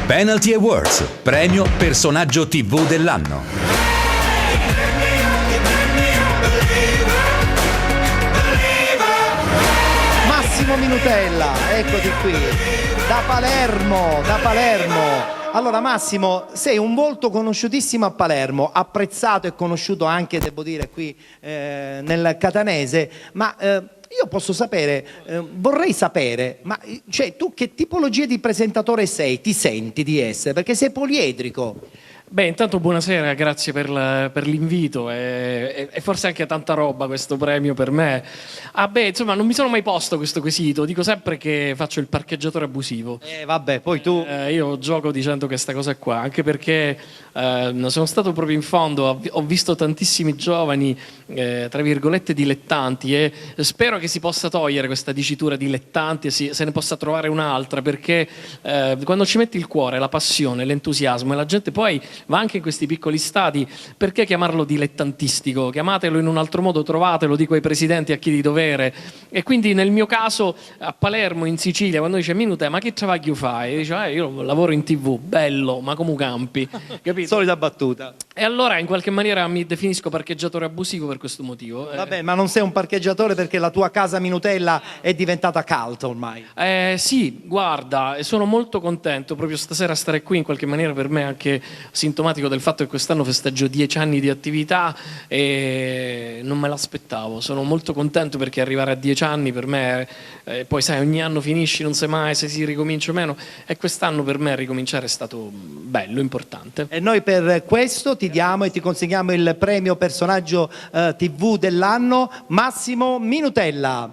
Penalty Awards, premio personaggio TV dell'anno. Massimo Minutella, eccoti qui, da Palermo. Allora Massimo, sei un volto conosciutissimo a Palermo, apprezzato e conosciuto anche, devo dire, qui nel catanese, ma io posso sapere, vorrei sapere, ma cioè, tu che tipologia di presentatore sei, ti senti di essere? Perché sei poliedrico. Beh, intanto buonasera, grazie per l'invito e forse anche tanta roba questo premio per me. Insomma, non mi sono mai posto questo quesito, dico sempre che faccio il parcheggiatore abusivo. Vabbè, poi tu... Io gioco dicendo questa cosa qua, anche perché sono stato proprio in fondo, ho visto tantissimi giovani, tra virgolette, dilettanti, e spero che si possa togliere questa dicitura dilettanti e se ne possa trovare un'altra, perché quando ci metti il cuore, la passione, l'entusiasmo e la gente poi va anche in questi piccoli stadi, perché chiamarlo dilettantistico? Chiamatelo in un altro modo, trovatelo, dico ai presidenti, a chi di dovere. E quindi nel mio caso a Palermo, in Sicilia, quando dice Minutè, ma che travaglio fai? E dice, io lavoro in TV, bello, ma come campi, capito? Solita battuta. E allora in qualche maniera mi definisco parcheggiatore abusivo per questo motivo. Vabbè, ma non sei un parcheggiatore perché la tua casa Minutella è diventata cult ormai. Sì, guarda, sono molto contento proprio stasera stare qui, in qualche maniera per me anche sintomatico del fatto che quest'anno festeggio 10 anni di attività e non me l'aspettavo. Sono molto contento perché arrivare a 10 anni per me, poi sai, ogni anno finisci, non sai mai se si ricomincia o meno, e quest'anno per me ricominciare è stato bello, importante. E noi per questo ti diamo e ti consegniamo il premio personaggio TV dell'anno, Massimo Minutella.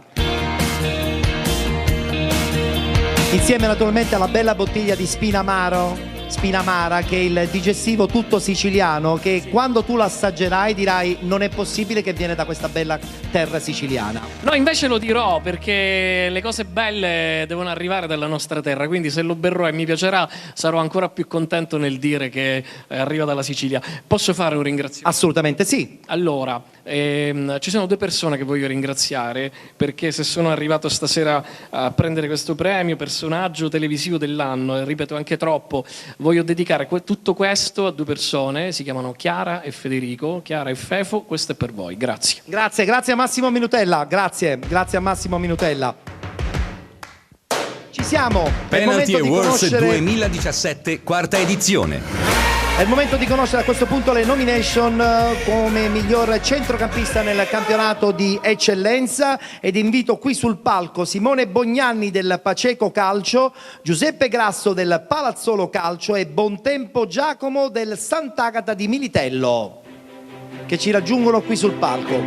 Insieme naturalmente alla bella bottiglia di Spinamara, che è il digestivo tutto siciliano, che quando tu lo assaggerai dirai non è possibile che viene da questa bella terra siciliana. No, invece lo dirò, perché le cose belle devono arrivare dalla nostra terra, quindi se lo berrò e mi piacerà sarò ancora più contento nel dire che arriva dalla Sicilia. Posso fare un ringraziamento? Assolutamente sì. Allora, ci sono 2 persone che voglio ringraziare, perché se sono arrivato stasera a prendere questo premio personaggio televisivo dell'anno, e ripeto anche troppo, voglio dedicare tutto questo a 2 persone, si chiamano Chiara e Federico. Chiara e Fefo, questo è per voi, grazie. Grazie a Massimo Minutella, grazie a Massimo Minutella. Ci siamo. Penalty Awards 2017, quarta edizione. È il momento di conoscere a questo punto le nomination come miglior centrocampista nel campionato di eccellenza, ed invito qui sul palco Simone Bognanni del Paceco Calcio, Giuseppe Grasso del Palazzolo Calcio e Bontempo Giacomo del Sant'Agata di Militello, che ci raggiungono qui sul palco.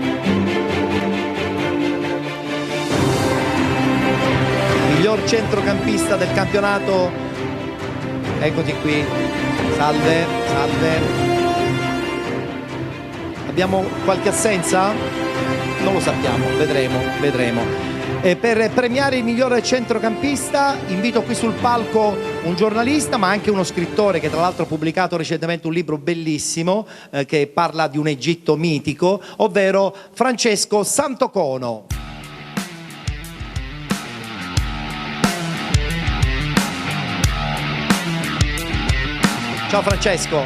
Miglior centrocampista del campionato, eccoti qui. Salve. Abbiamo qualche assenza? Non lo sappiamo, vedremo. Per premiare il migliore centrocampista invito qui sul palco un giornalista, ma anche uno scrittore che tra l'altro ha pubblicato recentemente un libro bellissimo che parla di un Egitto mitico, ovvero Francesco Santocono. Ciao Francesco.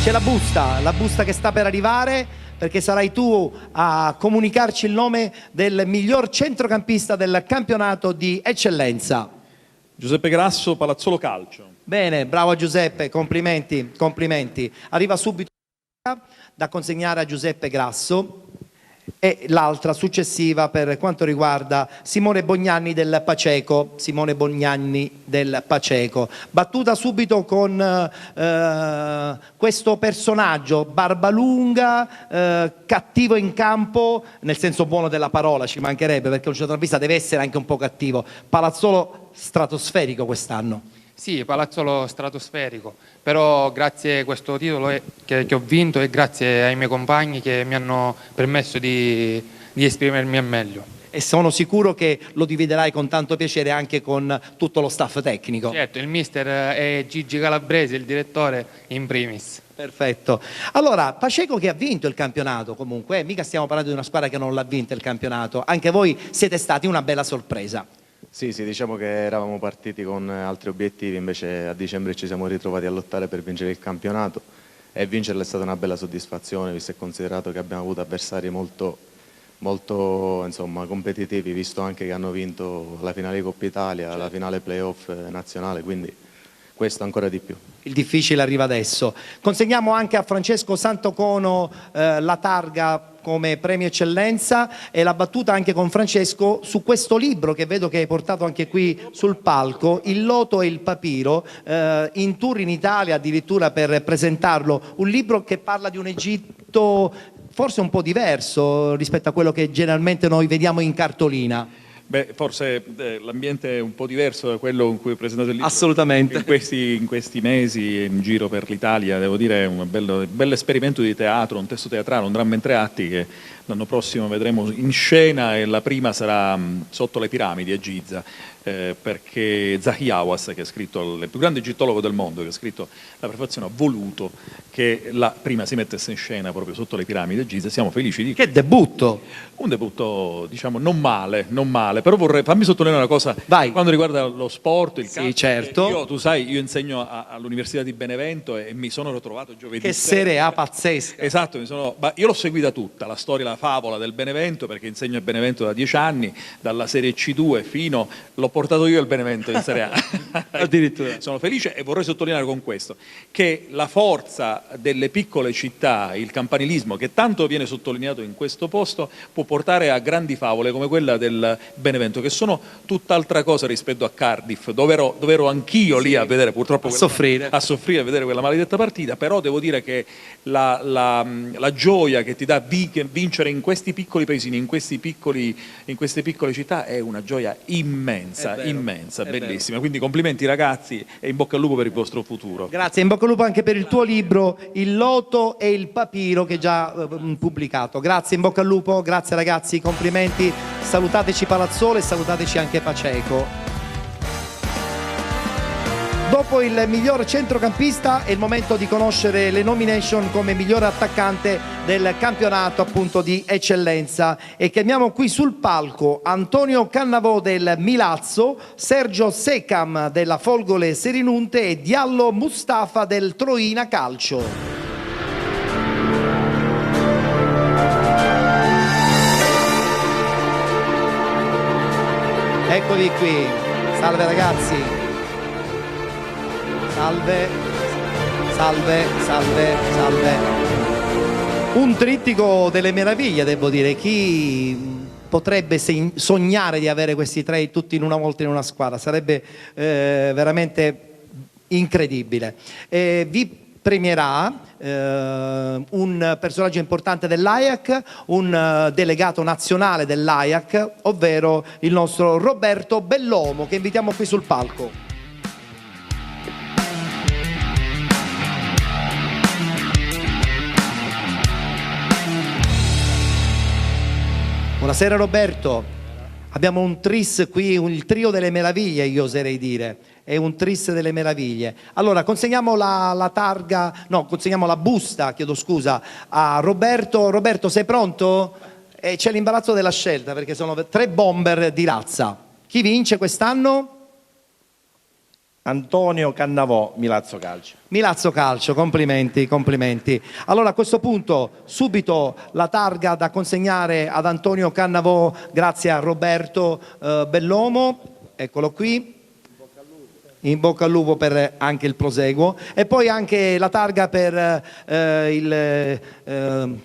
C'è la busta che sta per arrivare, perché sarai tu a comunicarci il nome del miglior centrocampista del campionato di eccellenza. Giuseppe Grasso, Palazzolo Calcio. Bene, bravo Giuseppe, complimenti. Arriva subito da consegnare a Giuseppe Grasso, e l'altra successiva per quanto riguarda Simone Bognanni del Paceco. Battuta subito con questo personaggio barbalunga, cattivo in campo, nel senso buono della parola, ci mancherebbe, perché un centrocampista deve essere anche un po' cattivo. Palazzolo stratosferico quest'anno. Sì, Palazzolo stratosferico, però grazie a questo titolo che ho vinto e grazie ai miei compagni che mi hanno permesso di esprimermi al meglio. E sono sicuro che lo dividerai con tanto piacere anche con tutto lo staff tecnico. Certo, il mister è Gigi Calabresi, il direttore in primis. Perfetto. Allora, Paceco che ha vinto il campionato comunque, mica stiamo parlando di una squadra che non l'ha vinto il campionato, anche voi siete stati una bella sorpresa. Sì, diciamo che eravamo partiti con altri obiettivi, invece a dicembre ci siamo ritrovati a lottare per vincere il campionato, e vincerlo è stata una bella soddisfazione, visto e considerato che abbiamo avuto avversari molto competitivi, visto anche che hanno vinto la finale di Coppa Italia, la finale playoff nazionale, quindi questo ancora di più. Il difficile arriva adesso. Consegniamo anche a Francesco Santocono la targa come premio eccellenza e la battuta anche con Francesco su questo libro che vedo che hai portato anche qui sul palco, Il Loto e il Papiro, in tour in Italia addirittura per presentarlo, un libro che parla di un Egitto forse un po' diverso rispetto a quello che generalmente noi vediamo in cartolina. Beh, forse l'ambiente è un po' diverso da quello in cui ho presentato il libro. Assolutamente. In questi mesi in giro per l'Italia, devo dire, è un bello esperimento di teatro, un testo teatrale, un dramma in 3 atti che l'anno prossimo vedremo in scena, e la prima sarà sotto le piramidi a Giza, perché Zahi Hawass, che è scritto il più grande egittologo del mondo, che ha scritto la prefazione, ha voluto che la prima si mettesse in scena proprio sotto le piramidi a Giza. Siamo felici di che debutto! Un debutto, diciamo, non male, però fammi sottolineare una cosa. Vai. Quando riguarda lo sport, il calcio, certo. Tu sai, io insegno all'Università di Benevento e mi sono ritrovato giovedì. Che Serie A pazzesca! Esatto, io l'ho seguita tutta, la storia, della favola del Benevento, perché insegno il Benevento da 10 anni, dalla Serie C2 fino... l'ho portato io il Benevento in Serie A. Addirittura. Sono felice e vorrei sottolineare con questo che la forza delle piccole città, il campanilismo che tanto viene sottolineato in questo posto, può portare a grandi favole come quella del Benevento, che sono tutt'altra cosa rispetto a Cardiff, dove ero anch'io lì a vedere purtroppo a soffrire a vedere quella maledetta partita. Però devo dire che la gioia che ti dà vincere in questi piccoli paesini, in queste piccole città, è una gioia immensa, bellissima. Quindi complimenti ragazzi e in bocca al lupo per il vostro futuro. Grazie, in bocca al lupo anche per il tuo libro Il Loto e il Papiro, che è già pubblicato. Grazie, in bocca al lupo, grazie ragazzi, complimenti, salutateci Palazzolo e salutateci anche Paceco. Dopo il miglior centrocampista è il momento di conoscere le nomination come miglior attaccante del campionato appunto di eccellenza, e chiamiamo qui sul palco Antonio Cannavò del Milazzo, Sergio Secam della Folgore Selinunte e Diallo Mustafa del Troina Calcio. Eccovi qui, salve ragazzi. Salve, salve, salve, salve. Un trittico delle meraviglie, devo dire. Chi potrebbe sognare di avere questi tre tutti in una volta in una squadra? Sarebbe veramente incredibile. Vi premierà un personaggio importante dell'Ajax, un delegato nazionale dell'Ajax, ovvero il nostro Roberto Bellomo, che invitiamo qui sul palco. Buonasera Roberto, abbiamo un tris qui, il trio delle meraviglie, io oserei dire, è un tris delle meraviglie. Allora consegniamo consegniamo la busta, chiedo scusa, a Roberto. Roberto, sei pronto? C'è l'imbarazzo della scelta perché sono 3 bomber di razza. Chi vince quest'anno? Antonio Cannavò, Milazzo Calcio. Milazzo Calcio, complimenti, complimenti. Allora a questo punto subito la targa da consegnare ad Antonio Cannavò grazie a Roberto Bellomo, eccolo qui. In bocca al lupo per anche il proseguo, e poi anche la targa per il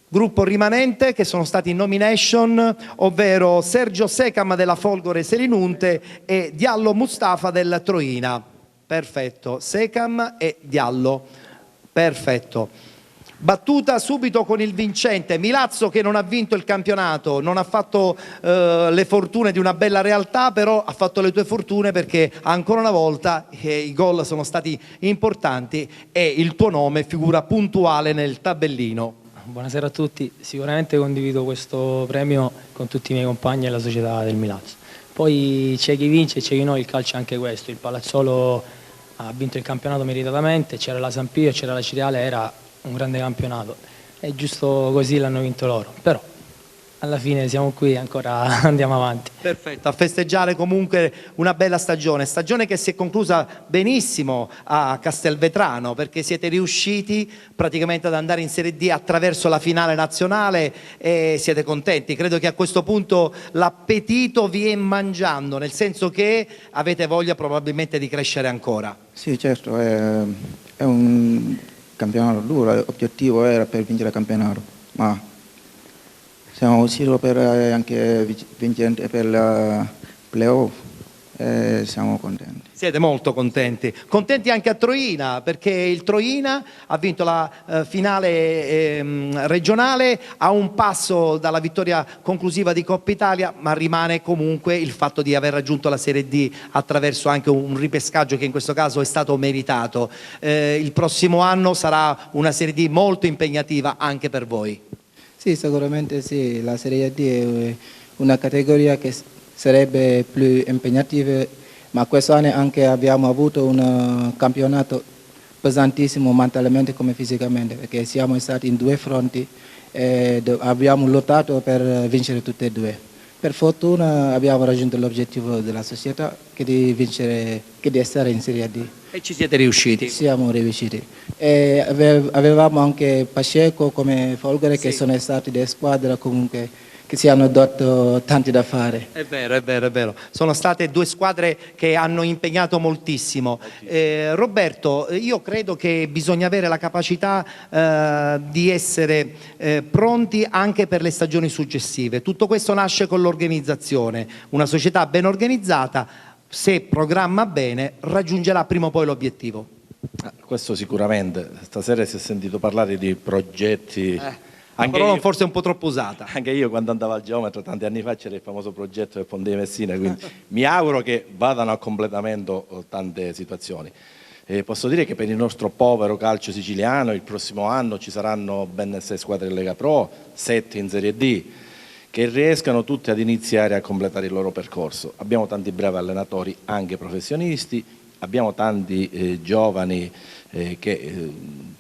gruppo rimanente che sono stati in nomination, ovvero Sergio Secam della Folgore Selinunte e Diallo Mustafa del Troina. Perfetto, Secam e Diallo, perfetto. Battuta subito con il vincente Milazzo, che non ha vinto il campionato, non ha fatto le fortune di una bella realtà, però ha fatto le tue fortune perché ancora una volta i gol sono stati importanti e il tuo nome figura puntuale nel tabellino. Buonasera a tutti, sicuramente condivido questo premio con tutti i miei compagni e la società del Milazzo. Poi c'è chi vince e c'è chi no, il calcio è anche questo, il Palazzolo ha vinto il campionato meritatamente, c'era la San Pio, c'era la Ciriale, era un grande campionato, è giusto così, l'hanno vinto loro, però alla fine siamo qui e ancora andiamo avanti. Perfetto, a festeggiare comunque una bella stagione che si è conclusa benissimo a Castelvetrano, perché siete riusciti praticamente ad andare in Serie D attraverso la finale nazionale e siete contenti. Credo che a questo punto l'appetito vi è mangiando, nel senso che avete voglia probabilmente di crescere ancora. Sì, certo, è un campionato duro, l'obiettivo era per vincere il campionato, ma siamo sicuri per anche vincente per il playoff, siamo contenti. Siete molto contenti. Contenti anche a Troina, perché il Troina ha vinto la finale regionale a un passo dalla vittoria conclusiva di Coppa Italia, ma rimane comunque il fatto di aver raggiunto la Serie D attraverso anche un ripescaggio che in questo caso è stato meritato. Il prossimo anno sarà una Serie D molto impegnativa anche per voi. Sì, sicuramente sì, la Serie D è una categoria che sarebbe più impegnativa, ma quest'anno anche abbiamo avuto un campionato pesantissimo mentalmente come fisicamente, perché siamo stati in 2 fronti e abbiamo lottato per vincere tutte e 2. Per fortuna abbiamo raggiunto l'obiettivo della società che di vincere, che di essere in Serie D. E ci siete riusciti? Siamo riusciti. E avevamo anche Pacheco come Folgore che sono stati di squadra comunque che ci hanno dato tanti da fare. È vero, è vero, è vero. Sono state due squadre che hanno impegnato moltissimo. Roberto, io credo che bisogna avere la capacità di essere pronti anche per le stagioni successive. Tutto questo nasce con l'organizzazione. Una società ben organizzata, se programma bene, raggiungerà prima o poi l'obiettivo. Questo sicuramente. Stasera si è sentito parlare di progetti. La parola forse è un po' troppo usata. Anche io quando andavo al geometra tanti anni fa c'era il famoso progetto del Ponte di Messina, quindi mi auguro che vadano a completamento tante situazioni. Posso dire che per il nostro povero calcio siciliano il prossimo anno ci saranno ben 6 squadre in Lega Pro, 7 in Serie D, che riescano tutte ad iniziare a completare il loro percorso. Abbiamo tanti bravi allenatori, anche professionisti, abbiamo tanti giovani che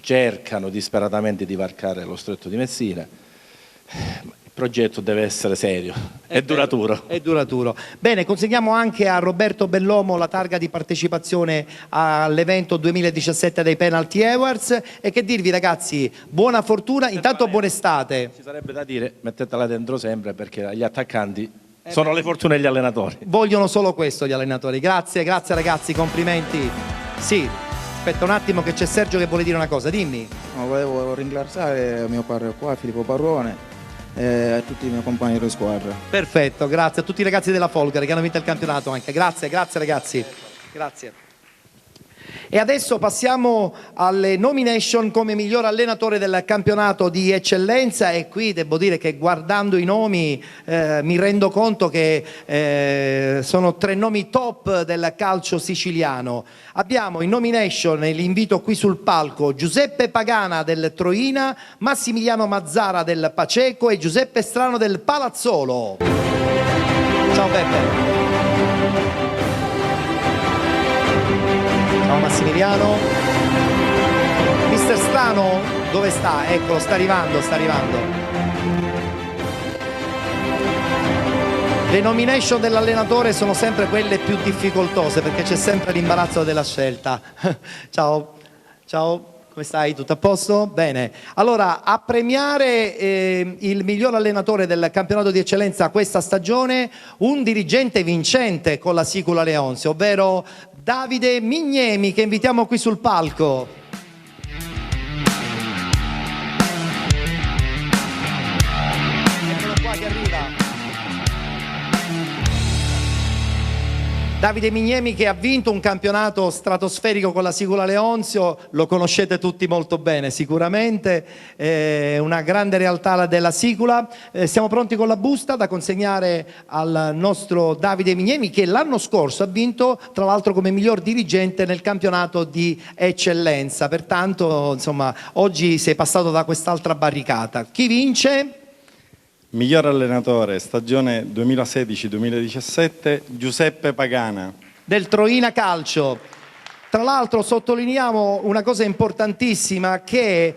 cercano disperatamente di varcare lo stretto di Messina. Il progetto deve essere serio e duraturo. È duraturo. Bene, consegniamo anche a Roberto Bellomo la targa di partecipazione all'evento 2017 dei Penalty Awards. E che dirvi ragazzi, buona fortuna, intanto buona estate. Ci sarebbe da dire, mettetela dentro sempre perché gli attaccanti sono le fortune degli allenatori. Vogliono solo questo gli allenatori. Grazie, grazie ragazzi, complimenti. Sì, aspetta un attimo che c'è Sergio che vuole dire una cosa, dimmi. Volevo ringraziare mio padre qua, Filippo Parrone, e tutti i miei compagni di squadra. Perfetto, grazie a tutti i ragazzi della Folgore che hanno vinto il campionato anche. Grazie, grazie ragazzi. Grazie. E adesso passiamo alle nomination come miglior allenatore del campionato di eccellenza, e qui devo dire che guardando i nomi mi rendo conto che sono 3 nomi top del calcio siciliano. Abbiamo in nomination, e li invito qui sul palco, Giuseppe Pagana del Troina, Massimiliano Mazzara del Pacheco e Giuseppe Strano del Palazzolo. Ciao Beppe. Ciao Massimiliano. Mister Strano, dove sta? Eccolo, sta arrivando, sta arrivando. Le nomination dell'allenatore sono sempre quelle più difficoltose perché c'è sempre l'imbarazzo della scelta. Ciao, ciao. Come stai? Tutto a posto? Bene. Allora, a premiare il miglior allenatore del campionato di eccellenza questa stagione, un dirigente vincente con la Sicula Leonzio, ovvero Davide Mignemi, che invitiamo qui sul palco. Eccolo qua che arriva. Davide Mignemi che ha vinto un campionato stratosferico con la Sicula Leonzio, lo conoscete tutti molto bene sicuramente, una grande realtà della Sicula. Siamo pronti con la busta da consegnare al nostro Davide Mignemi che l'anno scorso ha vinto tra l'altro come miglior dirigente nel campionato di eccellenza, pertanto insomma oggi sei passato da quest'altra barricata. Chi vince? Miglior allenatore stagione 2016-2017 Giuseppe Pagana del Troina Calcio. Tra l'altro sottolineiamo una cosa importantissima che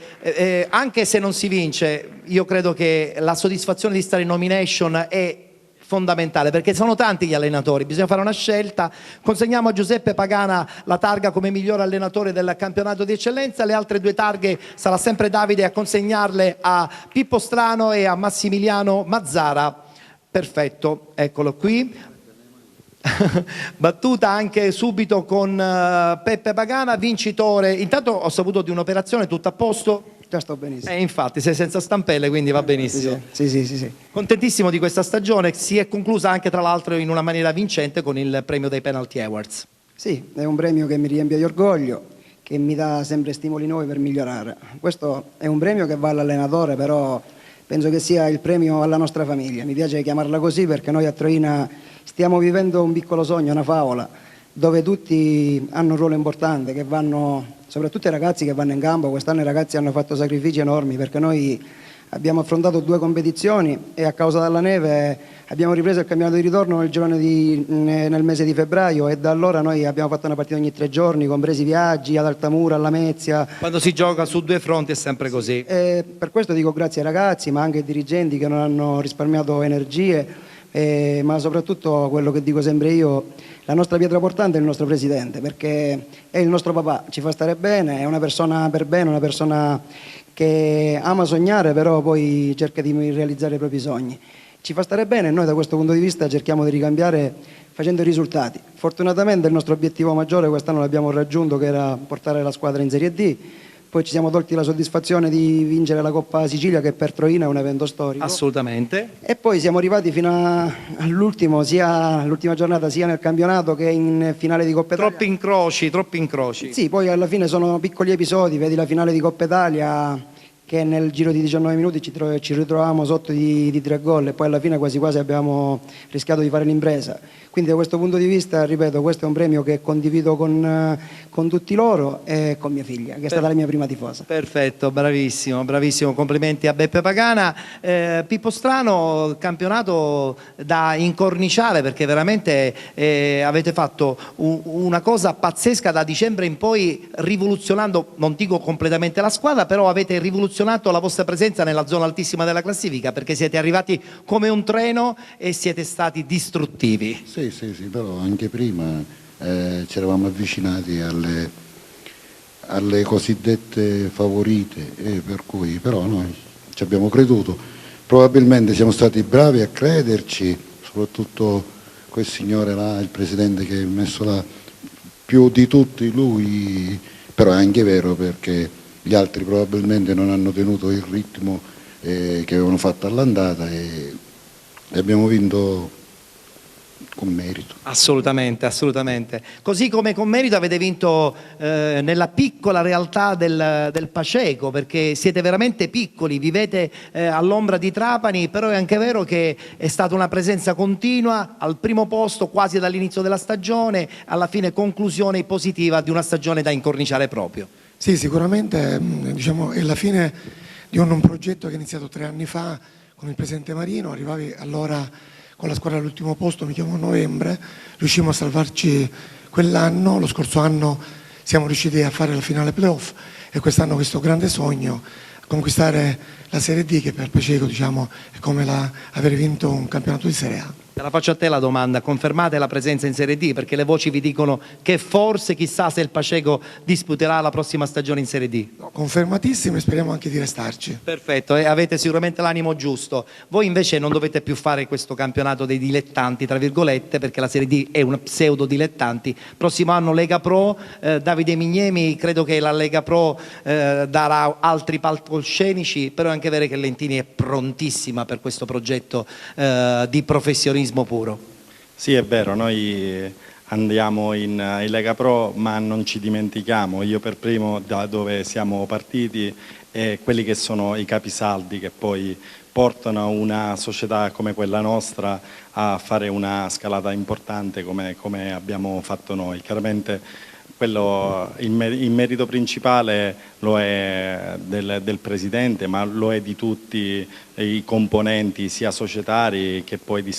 anche se non si vince, io credo che la soddisfazione di stare in nomination è fondamentale perché sono tanti gli allenatori, bisogna fare una scelta. Consegniamo a Giuseppe Pagana la targa come miglior allenatore del campionato di eccellenza, le altre 2 targhe sarà sempre Davide a consegnarle a Pippo Strano e a Massimiliano Mazzara. Perfetto, eccolo qui. Battuta anche subito con Peppe Pagana, vincitore. Intanto ho saputo di un'operazione, tutto a posto? Già sto benissimo. Infatti sei senza stampelle, quindi va benissimo. Sì. Contentissimo di questa stagione, si è conclusa anche tra l'altro in una maniera vincente con il premio dei Penalty Awards. Sì, è un premio che mi riempie di orgoglio, che mi dà sempre stimoli nuovi per migliorare. Questo è un premio che va all'allenatore, però penso che sia il premio alla nostra famiglia. Mi piace chiamarla così perché noi a Troina stiamo vivendo un piccolo sogno, una favola, dove tutti hanno un ruolo importante, che vanno, soprattutto i ragazzi che vanno in campo. Quest'anno i ragazzi hanno fatto sacrifici enormi perché noi abbiamo affrontato 2 competizioni e a causa della neve abbiamo ripreso il campionato di ritorno nel mese di febbraio e da allora noi abbiamo fatto una partita ogni 3 giorni, compresi i viaggi ad Altamura, alla Mezia. Quando si gioca su 2 fronti è sempre così. Per questo dico grazie ai ragazzi ma anche ai dirigenti che non hanno risparmiato energie ma soprattutto quello che dico sempre io, la nostra pietra portante è il nostro presidente, perché è il nostro papà, ci fa stare bene, è una persona per bene, una persona che ama sognare, però poi cerca di realizzare i propri sogni. Ci fa stare bene e noi da questo punto di vista cerchiamo di ricambiare facendo i risultati. Fortunatamente il nostro obiettivo maggiore quest'anno l'abbiamo raggiunto, che era portare la squadra in Serie D. Poi ci siamo tolti la soddisfazione di vincere la Coppa Sicilia, che per Troina è un evento storico. Assolutamente. E poi siamo arrivati fino all'ultimo, sia l'ultima giornata sia nel campionato che in finale di Coppa Italia. Troppi incroci. Sì, poi alla fine sono piccoli episodi, vedi la finale di Coppa Italia che nel giro di 19 minuti ci ritrovavamo sotto di 3 gol e poi alla fine quasi quasi abbiamo rischiato di fare l'impresa. Quindi da questo punto di vista, ripeto, questo è un premio che condivido con tutti loro e con mia figlia, che è stata la mia prima tifosa. Perfetto, bravissimo, bravissimo, complimenti a Beppe Pagana. Pippo Strano, campionato da incorniciare, perché veramente avete fatto una cosa pazzesca da dicembre in poi, rivoluzionando, non dico completamente la squadra, però avete rivoluzionato la vostra presenza nella zona altissima della classifica, perché siete arrivati come un treno e siete stati distruttivi. Sì, però anche prima ci eravamo avvicinati alle cosiddette favorite, per cui però noi ci abbiamo creduto. Probabilmente siamo stati bravi a crederci, soprattutto quel signore là, il presidente che è messo là, più di tutti lui, però è anche vero perché gli altri probabilmente non hanno tenuto il ritmo che avevano fatto all'andata e abbiamo vinto con merito. Assolutamente, assolutamente. Così come con merito avete vinto nella piccola realtà del Paceco, perché siete veramente piccoli, vivete all'ombra di Trapani, però è anche vero che è stata una presenza continua al primo posto quasi dall'inizio della stagione, alla fine conclusione positiva di una stagione da incorniciare proprio. Sì, sicuramente diciamo, è la fine di un progetto che è iniziato 3 anni fa con il presidente Marino. Arrivavi allora con la squadra all'ultimo posto, mi chiamo a novembre, riuscimmo a salvarci quell'anno, lo scorso anno siamo riusciti a fare la finale playoff e quest'anno questo grande sogno, conquistare la Serie D, che per Paceco diciamo, è come aver vinto un campionato di Serie A. Te la faccio a te la domanda, confermate la presenza in Serie D? Perché le voci vi dicono che forse, chissà se il Paceco disputerà la prossima stagione in Serie D. No, confermatissimo e speriamo anche di restarci. Perfetto, e avete sicuramente l'animo giusto. Voi invece non dovete più fare questo campionato dei dilettanti, tra virgolette, perché la Serie D è una pseudo dilettanti. Prossimo anno Lega Pro, Davide Mignemi, credo che la Lega Pro darà altri palcoscenici, però è anche vero che Lentini è prontissima per questo progetto di professionismo puro. Sì, è vero, noi andiamo in Lega Pro, ma non ci dimentichiamo, io per primo, da dove siamo partiti, e quelli che sono i capisaldi che poi portano una società come quella nostra a fare una scalata importante come abbiamo fatto noi. Chiaramente il merito principale lo è del presidente, ma lo è di tutti i componenti, sia societari che poi di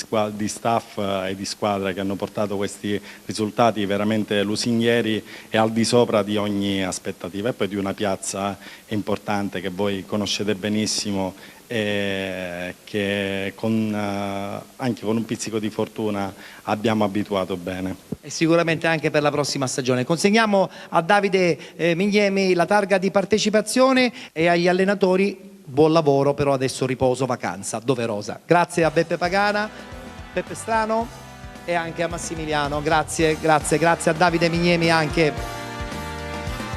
staff e di squadra, che hanno portato questi risultati veramente lusinghieri e al di sopra di ogni aspettativa. E poi di una piazza importante che voi conoscete benissimo e che anche con un pizzico di fortuna abbiamo abituato bene. E sicuramente anche per la prossima stagione. Consegniamo a Davide Mignemi la targa di partecipazione e agli allenatori buon lavoro, però adesso riposo, vacanza doverosa. Grazie a Beppe Pagana, Peppe Strano e anche a Massimiliano. Grazie a Davide Mignemi anche.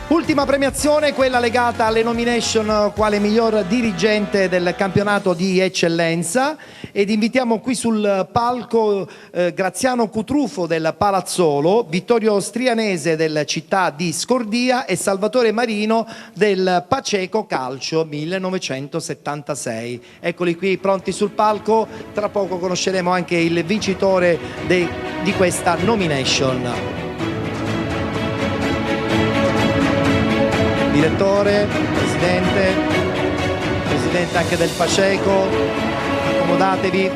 Ultima premiazione, quella legata alle nomination quale miglior dirigente del campionato di eccellenza, ed invitiamo qui sul palco Graziano Cutrufo del Palazzolo, Vittorio Strianese del Città di Scordia e Salvatore Marino del Paceco Calcio 1976. Eccoli qui pronti sul palco, tra poco conosceremo anche il vincitore di questa nomination. Direttore, presidente anche del Paceco, accomodatevi.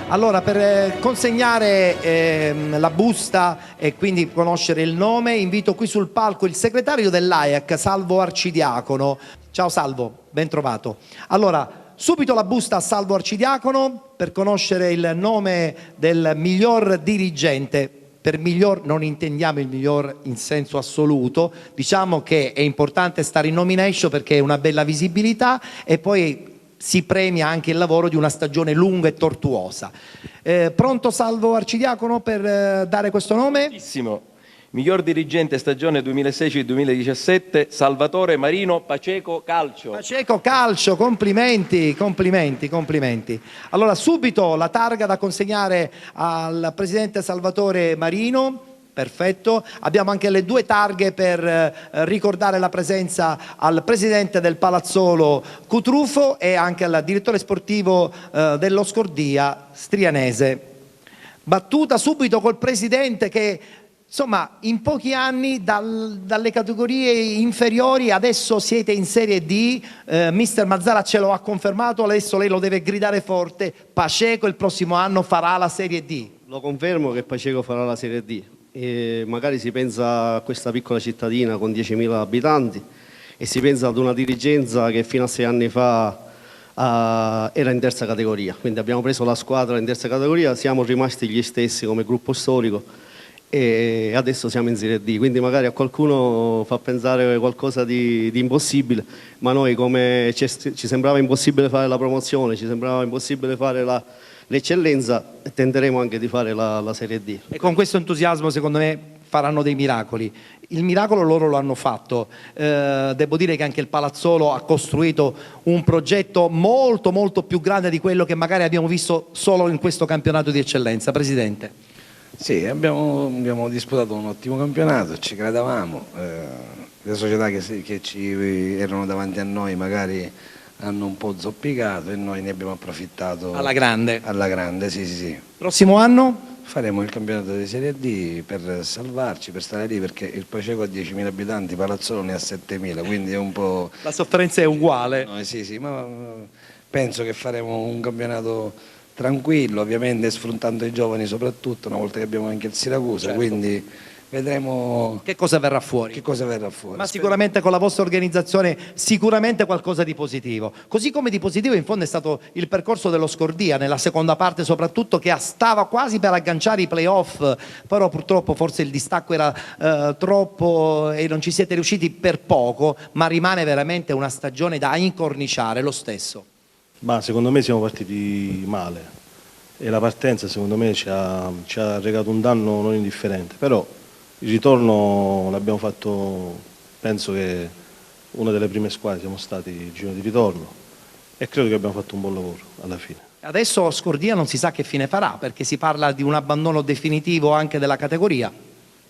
Allora, per consegnare la busta e quindi conoscere il nome, invito qui sul palco il segretario dell'AIAC, Salvo Arcidiacono. Ciao Salvo, ben trovato. Allora, subito la busta a Salvo Arcidiacono per conoscere il nome del miglior dirigente. Per miglior non intendiamo il miglior in senso assoluto, diciamo che è importante stare in nomination perché è una bella visibilità e poi si premia anche il lavoro di una stagione lunga e tortuosa. Pronto Salvo Arcidiacono per dare questo nome? Benissimo. Miglior dirigente stagione 2016-2017, Salvatore Marino Paceco Calcio. Paceco Calcio, complimenti, complimenti, complimenti. Allora subito la targa da consegnare al presidente Salvatore Marino. Perfetto, abbiamo anche le 2 targhe per ricordare la presenza al presidente del Palazzolo Cutrufo e anche al direttore sportivo dello Scordia Strianese. Battuta subito col presidente che insomma in pochi anni dalle categorie inferiori adesso siete in Serie D, mister Mazzara ce lo ha confermato, adesso lei lo deve gridare forte, Paceco il prossimo anno farà la Serie D. Lo confermo che Paceco farà la Serie D. E magari si pensa a questa piccola cittadina con 10.000 abitanti e si pensa ad una dirigenza che fino a 6 anni fa era in terza categoria, quindi abbiamo preso la squadra in terza categoria, siamo rimasti gli stessi come gruppo storico e adesso siamo in Serie D, quindi magari a qualcuno fa pensare qualcosa di impossibile, ma noi come ci sembrava impossibile fare la promozione, ci sembrava impossibile fare l'eccellenza, tenteremo anche di fare la Serie D. E con questo entusiasmo secondo me faranno dei miracoli. Il miracolo loro lo hanno fatto, devo dire che anche il Palazzolo ha costruito un progetto molto molto più grande di quello che magari abbiamo visto solo in questo campionato di eccellenza. Presidente. Sì, abbiamo disputato un ottimo campionato, ci credevamo, le società che ci erano davanti a noi magari hanno un po' zoppicato e noi ne abbiamo approfittato alla grande. Alla grande, sì. Prossimo anno? Faremo il campionato di Serie D per salvarci, per stare lì, perché il Paceco ha 10.000 abitanti, Palazzolo ne ha 7.000, quindi è un po'... La sofferenza è uguale. No, sì, ma penso che faremo un campionato tranquillo, ovviamente sfruttando i giovani soprattutto, una volta che abbiamo anche il Siracusa, certo. Quindi vedremo che cosa verrà fuori. Ma sicuramente con la vostra organizzazione sicuramente qualcosa di positivo. Così come di positivo in fondo è stato il percorso dello Scordia nella seconda parte soprattutto, che stava quasi per agganciare i playoff, però purtroppo forse il distacco era troppo e non ci siete riusciti per poco, ma rimane veramente una stagione da incorniciare lo stesso. Ma secondo me siamo partiti male e la partenza secondo me ci ha recato un danno non indifferente, però il ritorno l'abbiamo fatto, penso che una delle prime squadre siamo stati il giro di ritorno e credo che abbiamo fatto un buon lavoro alla fine. Adesso Scordia non si sa che fine farà perché si parla di un abbandono definitivo anche della categoria.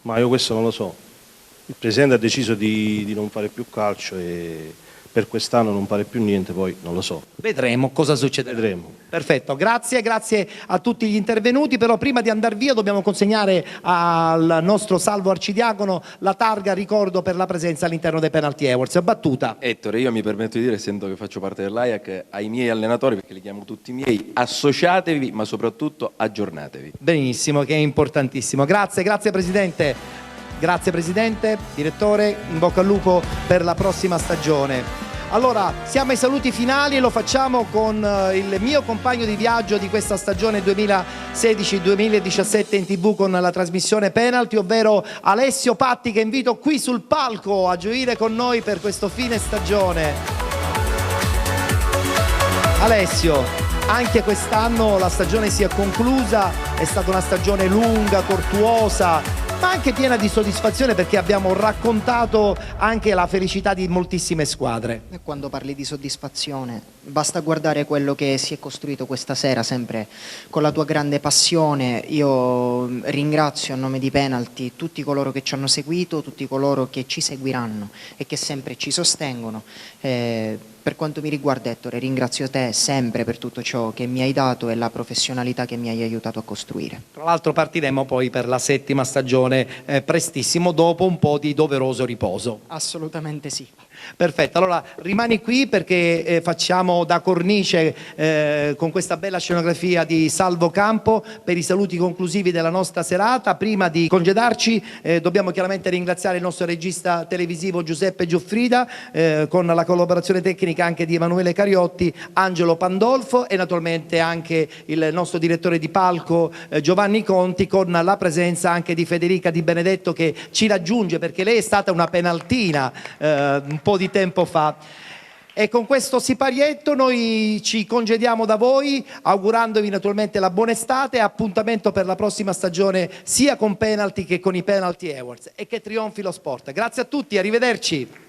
Ma io questo non lo so, il presidente ha deciso di non fare più calcio e per quest'anno non fare più niente, poi non lo so. Vedremo cosa succederà. Vedremo. Perfetto, grazie a tutti gli intervenuti, però prima di andare via dobbiamo consegnare al nostro Salvo Arcidiacono la targa ricordo per la presenza all'interno dei Penalty Awards. Battuta. Ettore, io mi permetto di dire, essendo che faccio parte dell'AIAC, ai miei allenatori, perché li chiamo tutti miei, associatevi ma soprattutto aggiornatevi. Benissimo, che è importantissimo. Grazie Presidente. Grazie Presidente, Direttore, in bocca al lupo per la prossima stagione. Allora, siamo ai saluti finali e lo facciamo con il mio compagno di viaggio di questa stagione 2016-2017 in TV con la trasmissione Penalty, ovvero Alessio Patti, che invito qui sul palco a gioire con noi per questo fine stagione. Alessio, anche quest'anno la stagione si è conclusa, è stata una stagione lunga, tortuosa, ma anche piena di soddisfazione perché abbiamo raccontato anche la felicità di moltissime squadre. E quando parli di soddisfazione, basta guardare quello che si è costruito questa sera, sempre con la tua grande passione. Io ringrazio a nome di Penalty tutti coloro che ci hanno seguito, tutti coloro che ci seguiranno e che sempre ci sostengono. Per quanto mi riguarda, Ettore, ringrazio te sempre per tutto ciò che mi hai dato e la professionalità che mi hai aiutato a costruire. Tra l'altro partiremo poi per la 7ª stagione prestissimo, dopo un po' di doveroso riposo. Assolutamente sì. Perfetto, allora rimani qui perché facciamo da cornice con questa bella scenografia di Salvo Campo per i saluti conclusivi della nostra serata. Prima di congedarci dobbiamo chiaramente ringraziare il nostro regista televisivo Giuseppe Gioffrida con la collaborazione tecnica anche di Emanuele Cariotti, Angelo Pandolfo e naturalmente anche il nostro direttore di palco Giovanni Conti, con la presenza anche di Federica Di Benedetto che ci raggiunge perché lei è stata una penaltina un po' di tempo fa. E con questo siparietto noi ci congediamo da voi, augurandovi naturalmente la buona estate e appuntamento per la prossima stagione sia con Penalty che con i Penalty Awards, e che trionfi lo sport. Grazie a tutti, arrivederci.